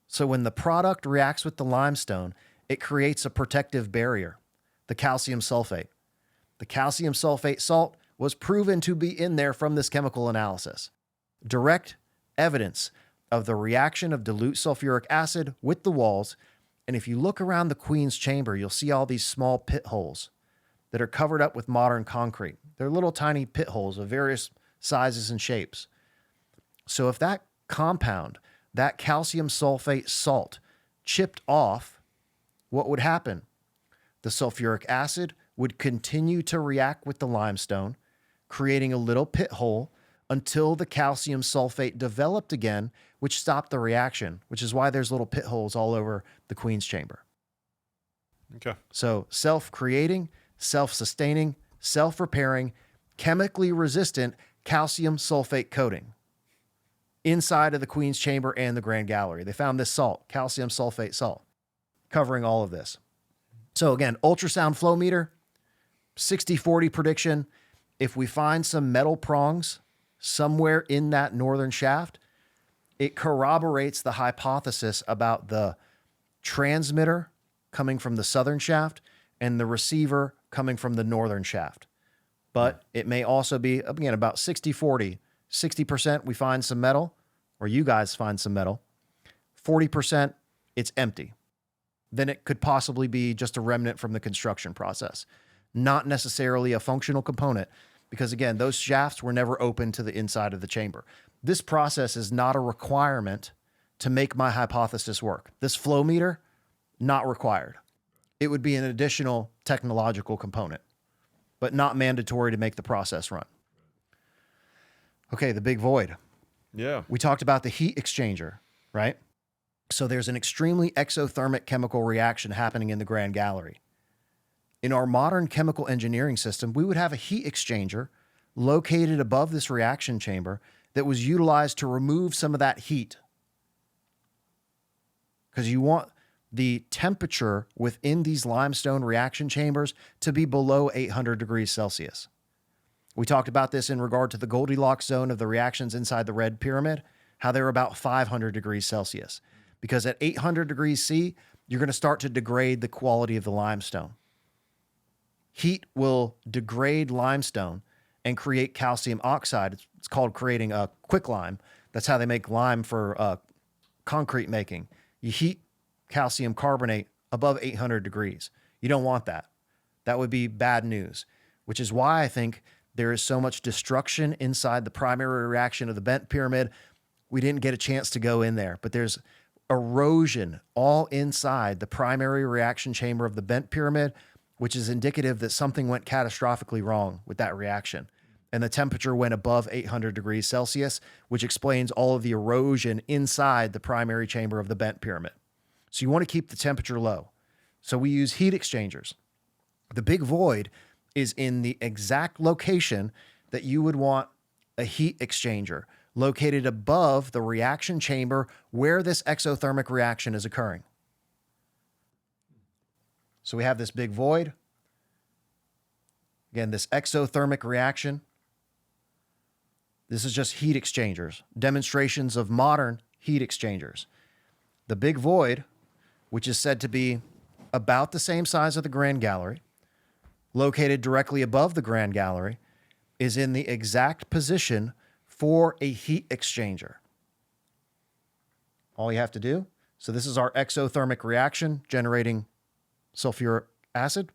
So when the product reacts with the limestone, it creates a protective barrier, the calcium sulfate. The calcium sulfate salt was proven to be in there from this chemical analysis. Direct evidence of the reaction of dilute sulfuric acid with the walls. And if you look around the Queen's Chamber, you'll see all these small pit holes that are covered up with modern concrete. They're little tiny pit holes of various sizes and shapes. So if that compound, that calcium sulfate salt, chipped off, what would happen? The sulfuric acid would continue to react with the limestone, creating a little pit hole until the calcium sulfate developed again, which stopped the reaction, which is why there's little pit holes all over the Queen's Chamber. Okay. So self-creating, self-sustaining, self-repairing, chemically resistant calcium sulfate coating inside of the Queen's Chamber and the Grand Gallery. They found this salt, calcium sulfate salt, covering all of this. So again, ultrasound flow meter, 60-40 prediction. If we find some metal prongs somewhere in that northern shaft, it corroborates the hypothesis about the transmitter coming from the southern shaft and the receiver coming from the northern shaft. But it may also be, again, about 60-40. 60% we find some metal, or you guys find some metal. 40% it's empty. Then it could possibly be just a remnant from the construction process, not necessarily a functional component, because again, those shafts were never open to the inside of the chamber. This process is not a requirement to make my hypothesis work. This flow meter, not required. It would be an additional technological component, but not mandatory to make the process run. Okay, the big void. Yeah. We talked about the heat exchanger, right? So there's an extremely exothermic chemical reaction happening in the Grand Gallery. In our modern chemical engineering system, we would have a heat exchanger located above this reaction chamber that was utilized to remove some of that heat. Because you want the temperature within these limestone reaction chambers to be below 800 degrees Celsius. We talked about this in regard to the Goldilocks zone of the reactions inside the Red Pyramid, how they're about 500 degrees Celsius. Because at 800 degrees C, you're going to start to degrade the quality of the limestone. Heat will degrade limestone and create calcium oxide. It's called creating a quicklime. That's how they make lime for concrete making. You heat calcium carbonate above 800 degrees. You don't want that. That would be bad news, which is why I think there is so much destruction inside the primary reaction of the bent pyramid. We didn't get a chance to go in there, but there's erosion all inside the primary reaction chamber of the bent pyramid, which is indicative that something went catastrophically wrong with that reaction. And the temperature went above 800 degrees Celsius, which explains all of the erosion inside the primary chamber of the bent pyramid. So you want to keep the temperature low. So we use heat exchangers. The big void is in the exact location that you would want a heat exchanger, located above the reaction chamber where this exothermic reaction is occurring. So we have this big void. Again, this exothermic reaction. This is just heat exchangers, demonstrations of modern heat exchangers. The big void, which is said to be about the same size of the Grand Gallery, located directly above the Grand Gallery, is in the exact position for a heat exchanger. All you have to do, so this is our exothermic reaction generating sulfuric acid.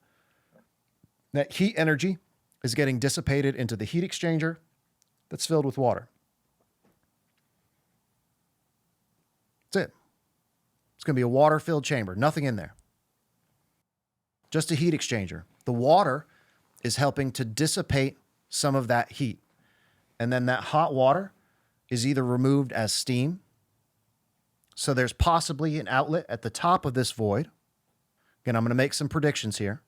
That heat energy is getting dissipated into the heat exchanger that's filled with water. That's it. It's going to be a water-filled chamber, nothing in there. Just a heat exchanger. The water is helping to dissipate some of that heat. And then that hot water is either removed as steam. So there's possibly an outlet at the top of this void. Again, I'm going to make some predictions here.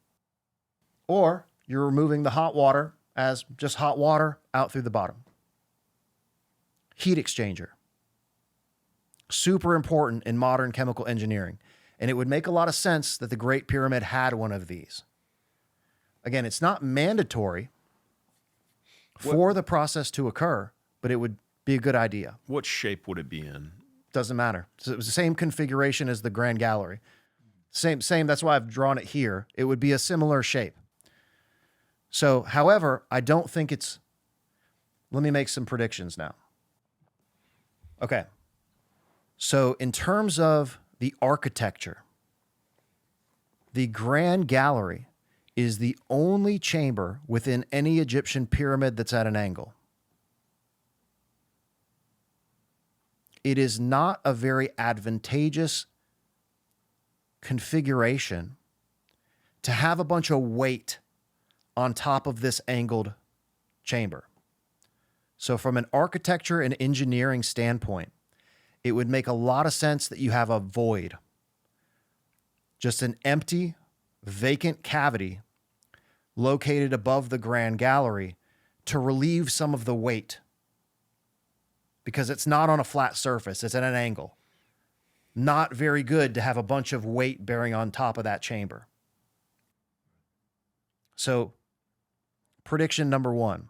Or you're removing the hot water as just hot water out through the bottom. Heat exchanger. Super important in modern chemical engineering. And it would make a lot of sense that the Great Pyramid had one of these. Again, it's not mandatory for the process to occur, but it would be a good idea. What shape would it be in? Doesn't matter. So it was the same configuration as the Grand Gallery. Same. That's why I've drawn it here. It would be a similar shape. So, however, I don't think it's... Let me make some predictions now. Okay. So in terms of the architecture, the Grand Gallery is the only chamber within any Egyptian pyramid that's at an angle. It is not a very advantageous configuration to have a bunch of weight on top of this angled chamber. So from an architecture and engineering standpoint, it would make a lot of sense that you have a void, just an empty, vacant cavity located above the Grand Gallery to relieve some of the weight, because it's not on a flat surface, it's at an angle. Not very good to have a bunch of weight bearing on top of that chamber. So, prediction number one.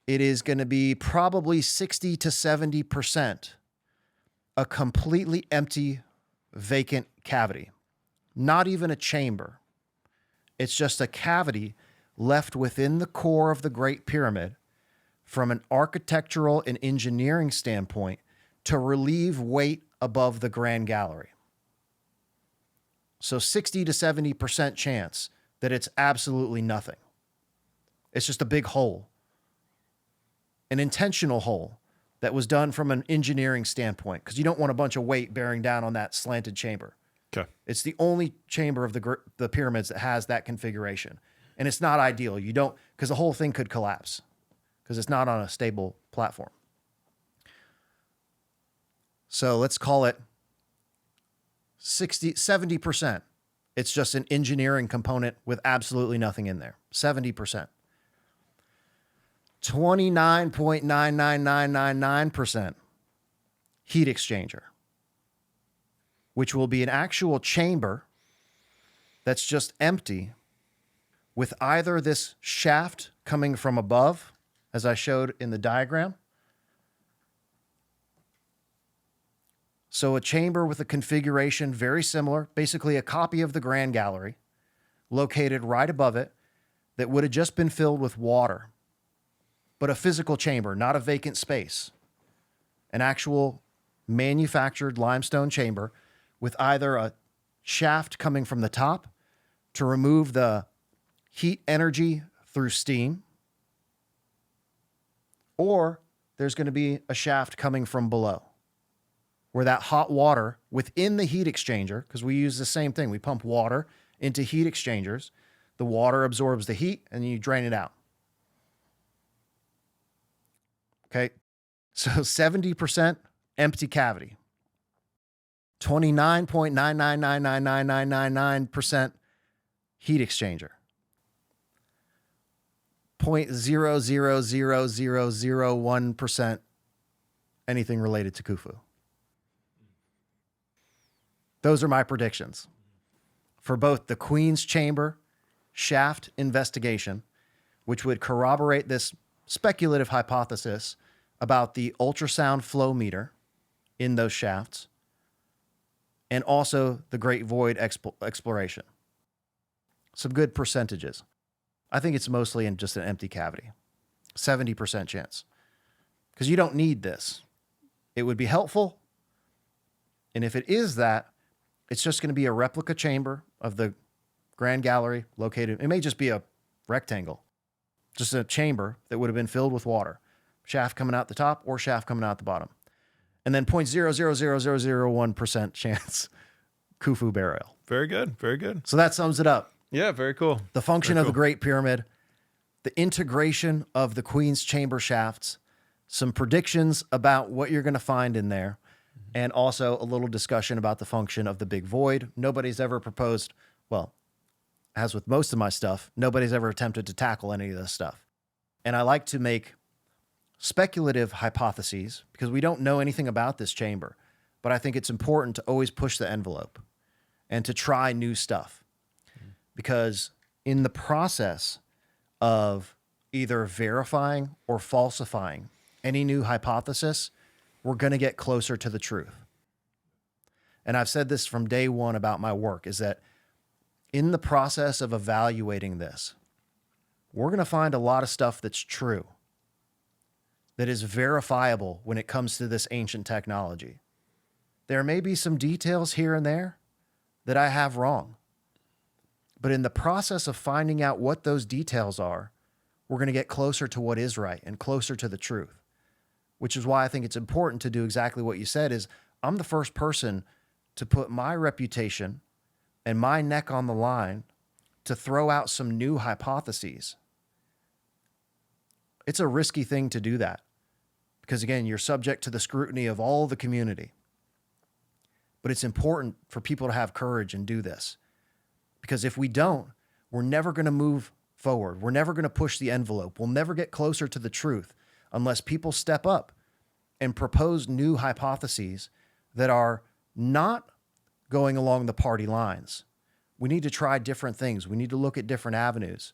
It is going to be probably 60 to 70% a completely empty, vacant cavity. Not even a chamber. It's just a cavity left within the core of the Great Pyramid from an architectural and engineering standpoint to relieve weight above the Grand Gallery. So 60 to 70% chance that it's absolutely nothing. It's just a big hole. An intentional hole that was done from an engineering standpoint, because you don't want a bunch of weight bearing down on that slanted chamber. Okay. It's the only chamber of the pyramids that has that configuration. And it's not ideal. You don't, because the whole thing could collapse because it's not on a stable platform. So let's call it 70%. It's just an engineering component with absolutely nothing in there. 70%. 29.99999% heat exchanger, which will be an actual chamber that's just empty with either this shaft coming from above, as I showed in the diagram. So a chamber with a configuration very similar, basically a copy of the Grand Gallery, located right above it, that would have just been filled with water, but a physical chamber, not a vacant space. An actual manufactured limestone chamber with either a shaft coming from the top to remove the heat energy through steam, or there's going to be a shaft coming from below where that hot water within the heat exchanger, because we use the same thing, we pump water into heat exchangers, the water absorbs the heat and you drain it out. Okay, so 70% empty cavity, 29.9999999% heat exchanger, 0.0000001% anything related to Khufu. Those are my predictions for both the Queen's Chamber shaft investigation, which would corroborate this speculative hypothesis about the ultrasound flow meter in those shafts, and also the Great Void exploration. Some good percentages. I think it's mostly in just an empty cavity. 70% chance. Because you don't need this. It would be helpful. And if it is that, it's just going to be a replica chamber of the Grand Gallery located. It may just be a rectangle. Just a chamber that would have been filled with water. Shaft coming out the top or shaft coming out the bottom. And then 0.0000001% chance Khufu burial. Very good. Very good. So that sums it up. Yeah, very cool. The function Very of the cool. Great Pyramid, the integration of the Queen's Chamber shafts, some predictions about what you're going to find in there, and also a little discussion about the function of the Big Void. Nobody's ever proposed, well, as with most of my stuff, nobody's ever attempted to tackle any of this stuff. And I like to make speculative hypotheses because we don't know anything about this chamber, but I think it's important to always push the envelope and to try new stuff. Because in the process of either verifying or falsifying any new hypothesis, we're going to get closer to the truth. And I've said this from day one about my work, is that in the process of evaluating this, we're going to find a lot of stuff that's true, that is verifiable when it comes to this ancient technology. There may be some details here and there that I have wrong. But in the process of finding out what those details are, we're going to get closer to what is right and closer to the truth, which is why I think it's important to do exactly what you said. Is I'm the first person to put my reputation and my neck on the line to throw out some new hypotheses. It's a risky thing to do that because, again, you're subject to the scrutiny of all the community. But it's important for people to have courage and do this. Because if we don't, we're never going to move forward. We're never going to push the envelope. We'll never get closer to the truth unless people step up and propose new hypotheses that are not going along the party lines. We need to try different things. We need to look at different avenues.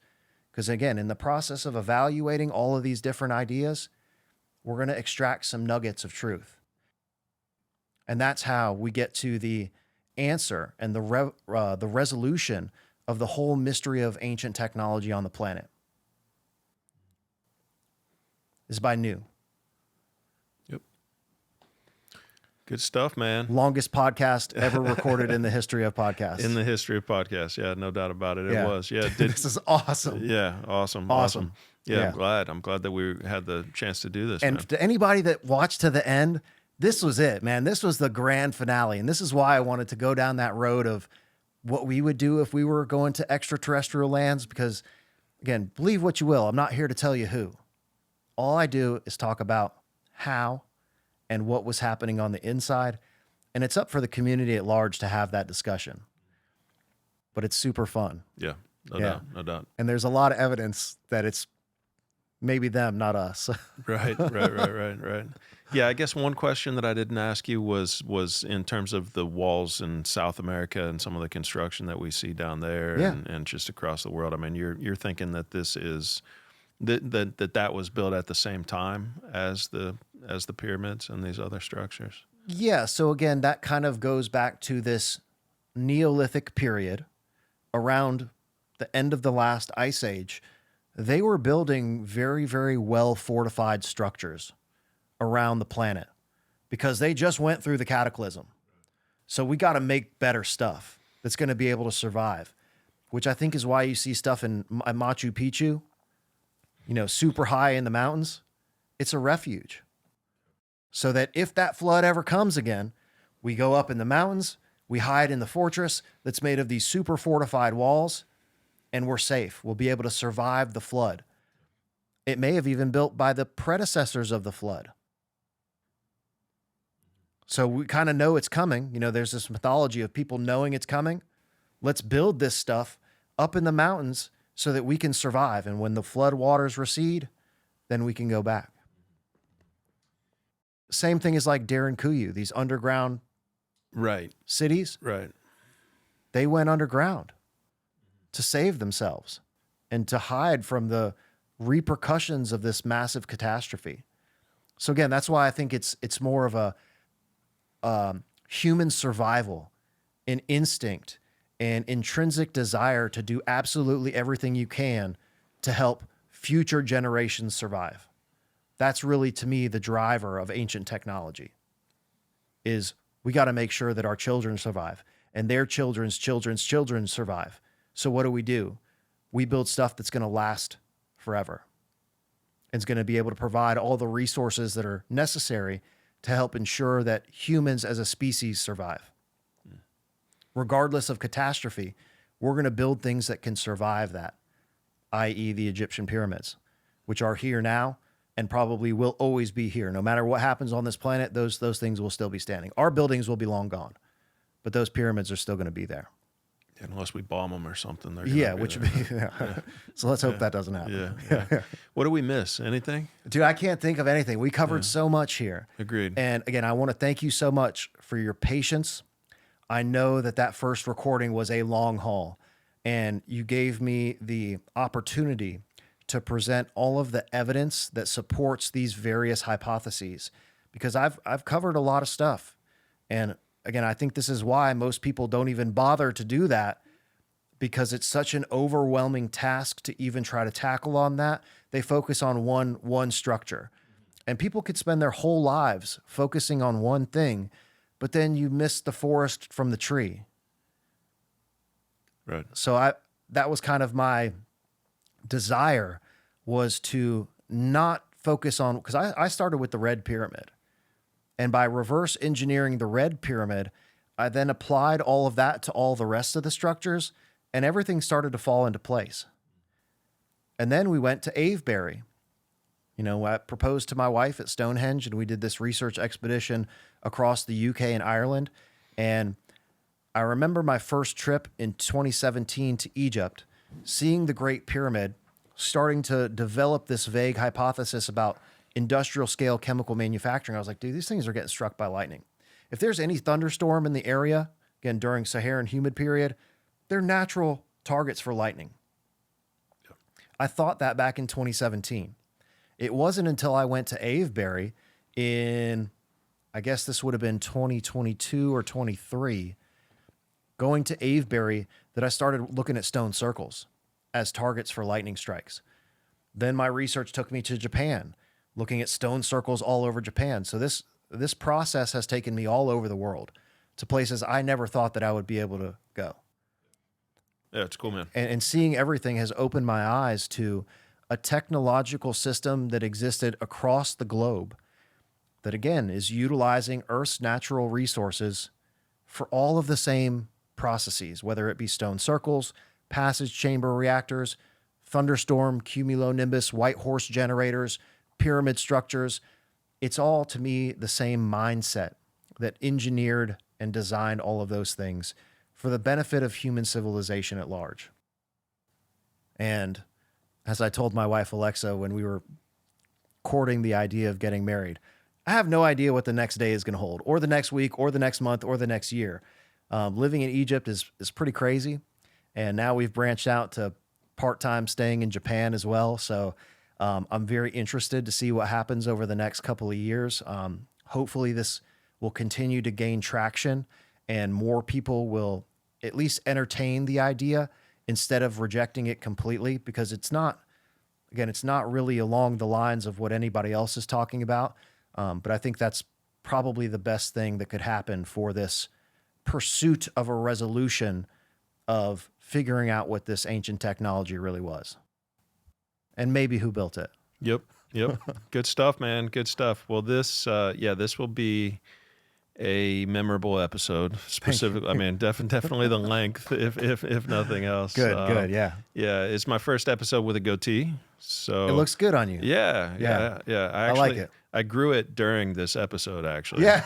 Because again, in the process of evaluating all of these different ideas, we're going to extract some nuggets of truth. And that's how we get to the answer and the resolution of the whole mystery of ancient technology on the planet. Is by new. Yep. Good stuff, man. Longest podcast ever recorded in the history of podcasts. In the history of podcasts. Yeah, no doubt about it. Yeah. It was. Yeah. This is awesome. Yeah. Awesome. Awesome. Yeah, Yeah. I'm glad that we had the chance to do this. And man. to anybody that watched to the end, this was it, man. This was the grand finale. And this is why I wanted to go down that road of what we would do if we were going to extraterrestrial lands. Because, again, believe what you will. I'm not here to tell you who. All I do is talk about how and what was happening on the inside. And it's up for the community at large to have that discussion. But it's super fun. Yeah, no Yeah. doubt, no doubt. And there's a lot of evidence that it's maybe them, not us. Right. Yeah, I guess one question that I didn't ask you was in terms of the walls in South America and some of the construction that we see down there Yeah. and just across the world. I mean, you're thinking that this is that was built at the same time as the pyramids and these other structures. Yeah. So again, that kind of goes back to this Neolithic period around the end of the last ice age. They were building very, very well fortified structures around the planet because they just went through the cataclysm. So we got to make better stuff that's going to be able to survive, which I think is why you see stuff in Machu Picchu, you know, super high in the mountains. It's a refuge. So that if that flood ever comes again, we go up in the mountains, we hide in the fortress that's made of these super fortified walls, and we're safe. We'll be able to survive the flood. It may have even built by the predecessors of the flood. So we kind of know it's coming. You know, there's this mythology of people knowing it's coming. Let's build this stuff up in the mountains so that we can survive. And when the flood waters recede, then we can go back. Same thing as like Kuyu, these underground cities. Right. They went underground to save themselves and to hide from the repercussions of this massive catastrophe. So again, that's why I think it's more of a human survival, an instinct, an intrinsic desire to do absolutely everything you can to help future generations survive. That's really, to me, the driver of ancient technology is we got to make sure that our children survive and their children's children's children survive. So what do? We build stuff that's going to last forever. It's going to be able to provide all the resources that are necessary to help ensure that humans as a species survive. Regardless of catastrophe, we're going to build things that can survive that, i.e. the Egyptian pyramids, which are here now and probably will always be here. No matter what happens on this planet, those things will still be standing. Our buildings will be long gone, but those pyramids are still going to be there. Unless we bomb them or something. So let's hope that doesn't happen. Yeah. What do we miss? Anything? Dude, I can't think of anything. We covered so much here. Agreed. And again, I want to thank you so much for your patience. I know that first recording was a long haul, and you gave me the opportunity to present all of the evidence that supports these various hypotheses, because I've covered a lot of stuff. And again, I think this is why most people don't even bother to do that, because it's such an overwhelming task to even try to tackle on that. They focus on one structure. And people could spend their whole lives focusing on one thing, but then you miss the forest from the tree. Right. So that was kind of my desire, was to not focus on, because I started with the Red Pyramid. And by reverse engineering the Red Pyramid, I then applied all of that to all the rest of the structures, and everything started to fall into place. And then we went to Avebury. You know, I proposed to my wife at Stonehenge, and we did this research expedition across the UK and Ireland. And I remember my first trip in 2017 to Egypt, seeing the Great Pyramid, starting to develop this vague hypothesis about industrial scale chemical manufacturing. I was like, dude, these things are getting struck by lightning. If there's any thunderstorm in the area, again, during Saharan humid period, they're natural targets for lightning. Yeah. I thought that back in 2017. It wasn't until I went to Avebury in, I guess this would have been 2022 or 23, going to Avebury, that I started looking at stone circles as targets for lightning strikes. Then my research took me to Japan, looking at stone circles all over Japan. So this process has taken me all over the world to places I never thought that I would be able to go. Yeah, it's cool, man. And seeing everything has opened my eyes to a technological system that existed across the globe that, again, is utilizing Earth's natural resources for all of the same processes, whether it be stone circles, passage chamber reactors, thunderstorm, cumulonimbus, white horse generators, pyramid structures. it's all, to me, the same mindset that engineered and designed all of those things for the benefit of human civilization at large. And as I told my wife, Alexa, when we were courting the idea of getting married, I have no idea what the next day is going to hold, or the next week, or the next month, or the next year. Living in Egypt is pretty crazy. And now we've branched out to part-time staying in Japan as well. So I'm very interested to see what happens over the next couple of years. Hopefully this will continue to gain traction and more people will at least entertain the idea instead of rejecting it completely, because it's not really along the lines of what anybody else is talking about. But I think that's probably the best thing that could happen for this pursuit of a resolution of figuring out what this ancient technology really was and maybe who built it. Yep. Good stuff, man. Good stuff. Well, this will be a memorable episode. Specifically, I mean, definitely the length, if nothing else. Good, yeah. Yeah, it's my first episode with a goatee, so it looks good on you. Yeah. I like it. I grew it during this episode, actually. Yeah.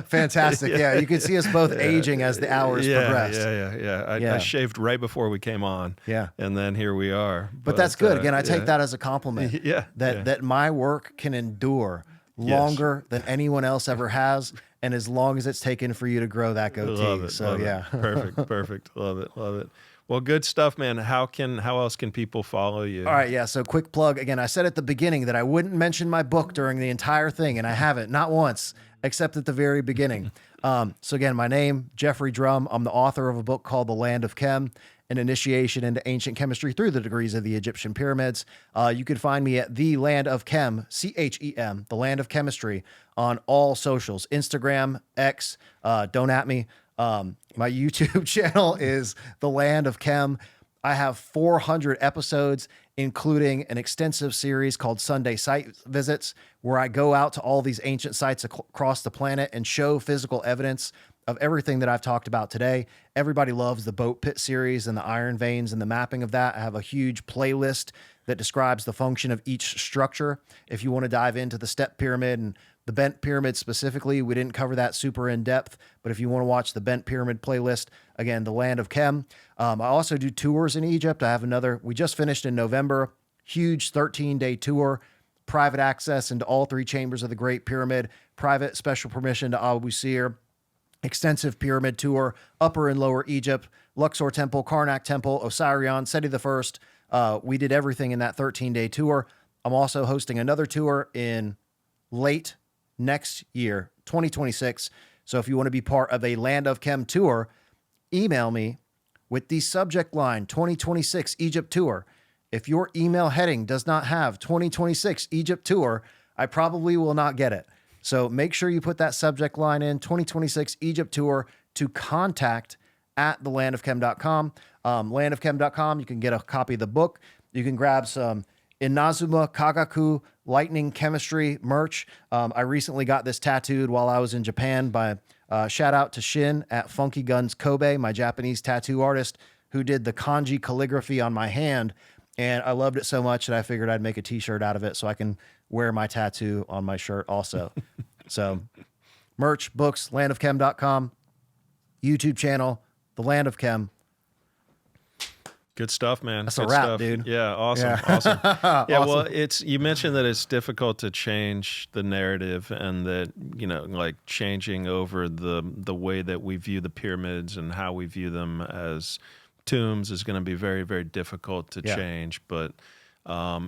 Fantastic. Yeah. You can see us both aging as the hours progressed. I shaved right before we came on. Yeah. And then here we are. But that's good. Again, I take that as a compliment. That my work can endure longer than anyone else ever has, and as long as it's taken for you to grow that goatee. Love it. Perfect. Love it. Well, good stuff, man. How else can people follow you? All right, yeah. So quick plug. Again, I said at the beginning that I wouldn't mention my book during the entire thing, and I haven't, not once, except at the very beginning. So again, my name, Geoffrey Drumm. I'm the author of a book called The Land of Chem, an initiation into ancient chemistry through the degrees of the Egyptian pyramids. You can find me at The Land of Chem, CHEM, The Land of Chemistry, on all socials, Instagram, X, don't at me. My YouTube channel is The Land of Chem. I have 400 episodes, including an extensive series called Sunday Site Visits, where I go out to all these ancient sites across the planet and show physical evidence of everything that I've talked about today. Everybody loves the boat pit series and the iron veins and the mapping of that. I have a huge playlist that describes the function of each structure. If you want to dive into the step pyramid and the bent pyramid specifically, we didn't cover that super in depth, but if you want to watch the bent pyramid playlist, again, The Land of Chem. I also do tours in Egypt. I have we just finished in November, huge 13-day tour, private access into all three chambers of the Great Pyramid, private special permission to Abu Sir, extensive pyramid tour, Upper and Lower Egypt, Luxor Temple, Karnak Temple, Osirion, Seti I. We did everything in that 13-day tour. I'm also hosting another tour in late next year, 2026. So if you want to be part of a Land of Chem tour, email me with the subject line 2026 Egypt Tour. If your email heading does not have 2026 Egypt Tour, I probably will not get it. So make sure you put that subject line in, 2026 Egypt Tour, to contact at thelandofchem.com. Landofchem.com, you can get a copy of the book. You can grab some Inazuma Kagaku lightning chemistry merch. I recently got this tattooed while I was in Japan by shout out to Shin at Funky Guns Kobe, my Japanese tattoo artist, who did the kanji calligraphy on my hand. And I loved it so much that I figured I'd make a t-shirt out of it so I can wear my tattoo on my shirt also. So merch, books, landofchem.com, YouTube channel, The Land of Chem. Good stuff, man. That's Good a wrap, stuff. dude. Yeah, awesome. Yeah. Awesome. Yeah, Awesome. well, you mentioned that it's difficult to change the narrative, and that, like changing over the way that we view the pyramids and how we view them as tombs is going to be very, very difficult to change. But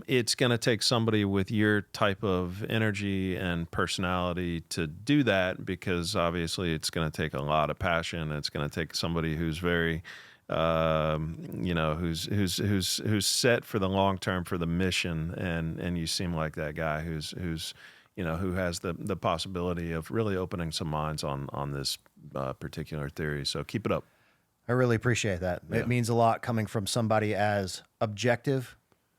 it's going to take somebody with your type of energy and personality to do that, because obviously it's going to take a lot of passion. It's going to take somebody who's very who's set for the long term, for the mission, and you seem like that guy who has the possibility of really opening some minds on this particular theory. So keep it up. I really appreciate that. Yeah. It means a lot coming from somebody as objective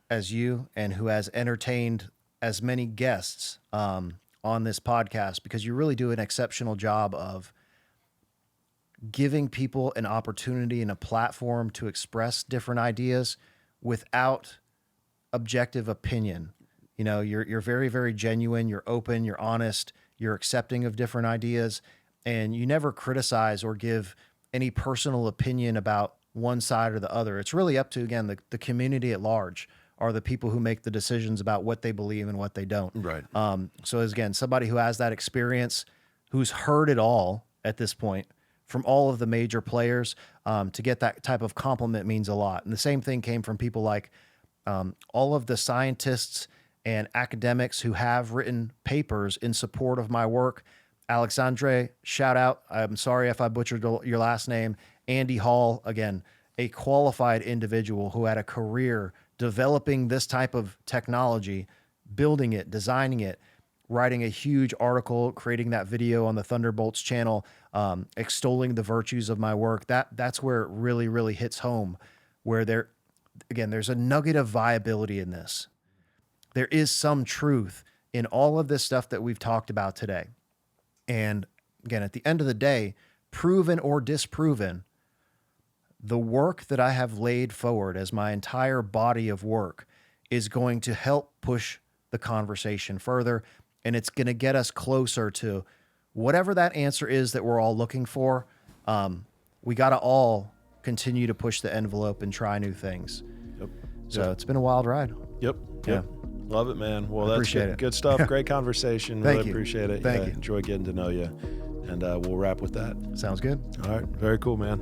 as you, and who has entertained as many guests on this podcast, because you really do an exceptional job of giving people an opportunity and a platform to express different ideas without objective opinion. You know, you're very, very genuine, you're open, you're honest, you're accepting of different ideas, and you never criticize or give any personal opinion about one side or the other. It's really up to, again, the community at large are the people who make the decisions about what they believe and what they don't. Right. So as, again, somebody who has that experience, who's heard it all at this point from all of the major players, to get that type of compliment means a lot. And the same thing came from people like all of the scientists and academics who have written papers in support of my work. Alexandre, shout out. I'm sorry if I butchered your last name. Andy Hall, again, a qualified individual who had a career developing this type of technology, building it, designing it, writing a huge article, creating that video on the Thunderbolts channel, extolling the virtues of my work. That's where it really, really hits home, where there's a nugget of viability in this. There is some truth in all of this stuff that we've talked about today. And again, at the end of the day, proven or disproven, the work that I have laid forward as my entire body of work is going to help push the conversation further. And it's going to get us closer to whatever that answer is that we're all looking for. We got to all continue to push the envelope and try new things. Yep. So It's been a wild ride. Yep. Yeah. Love it, man. Well, that's Appreciate it. Good stuff. Great conversation. Thank Really you. appreciate it. Thank you. Enjoy getting to know you. And we'll wrap with that. Sounds good. All right. Very cool, man.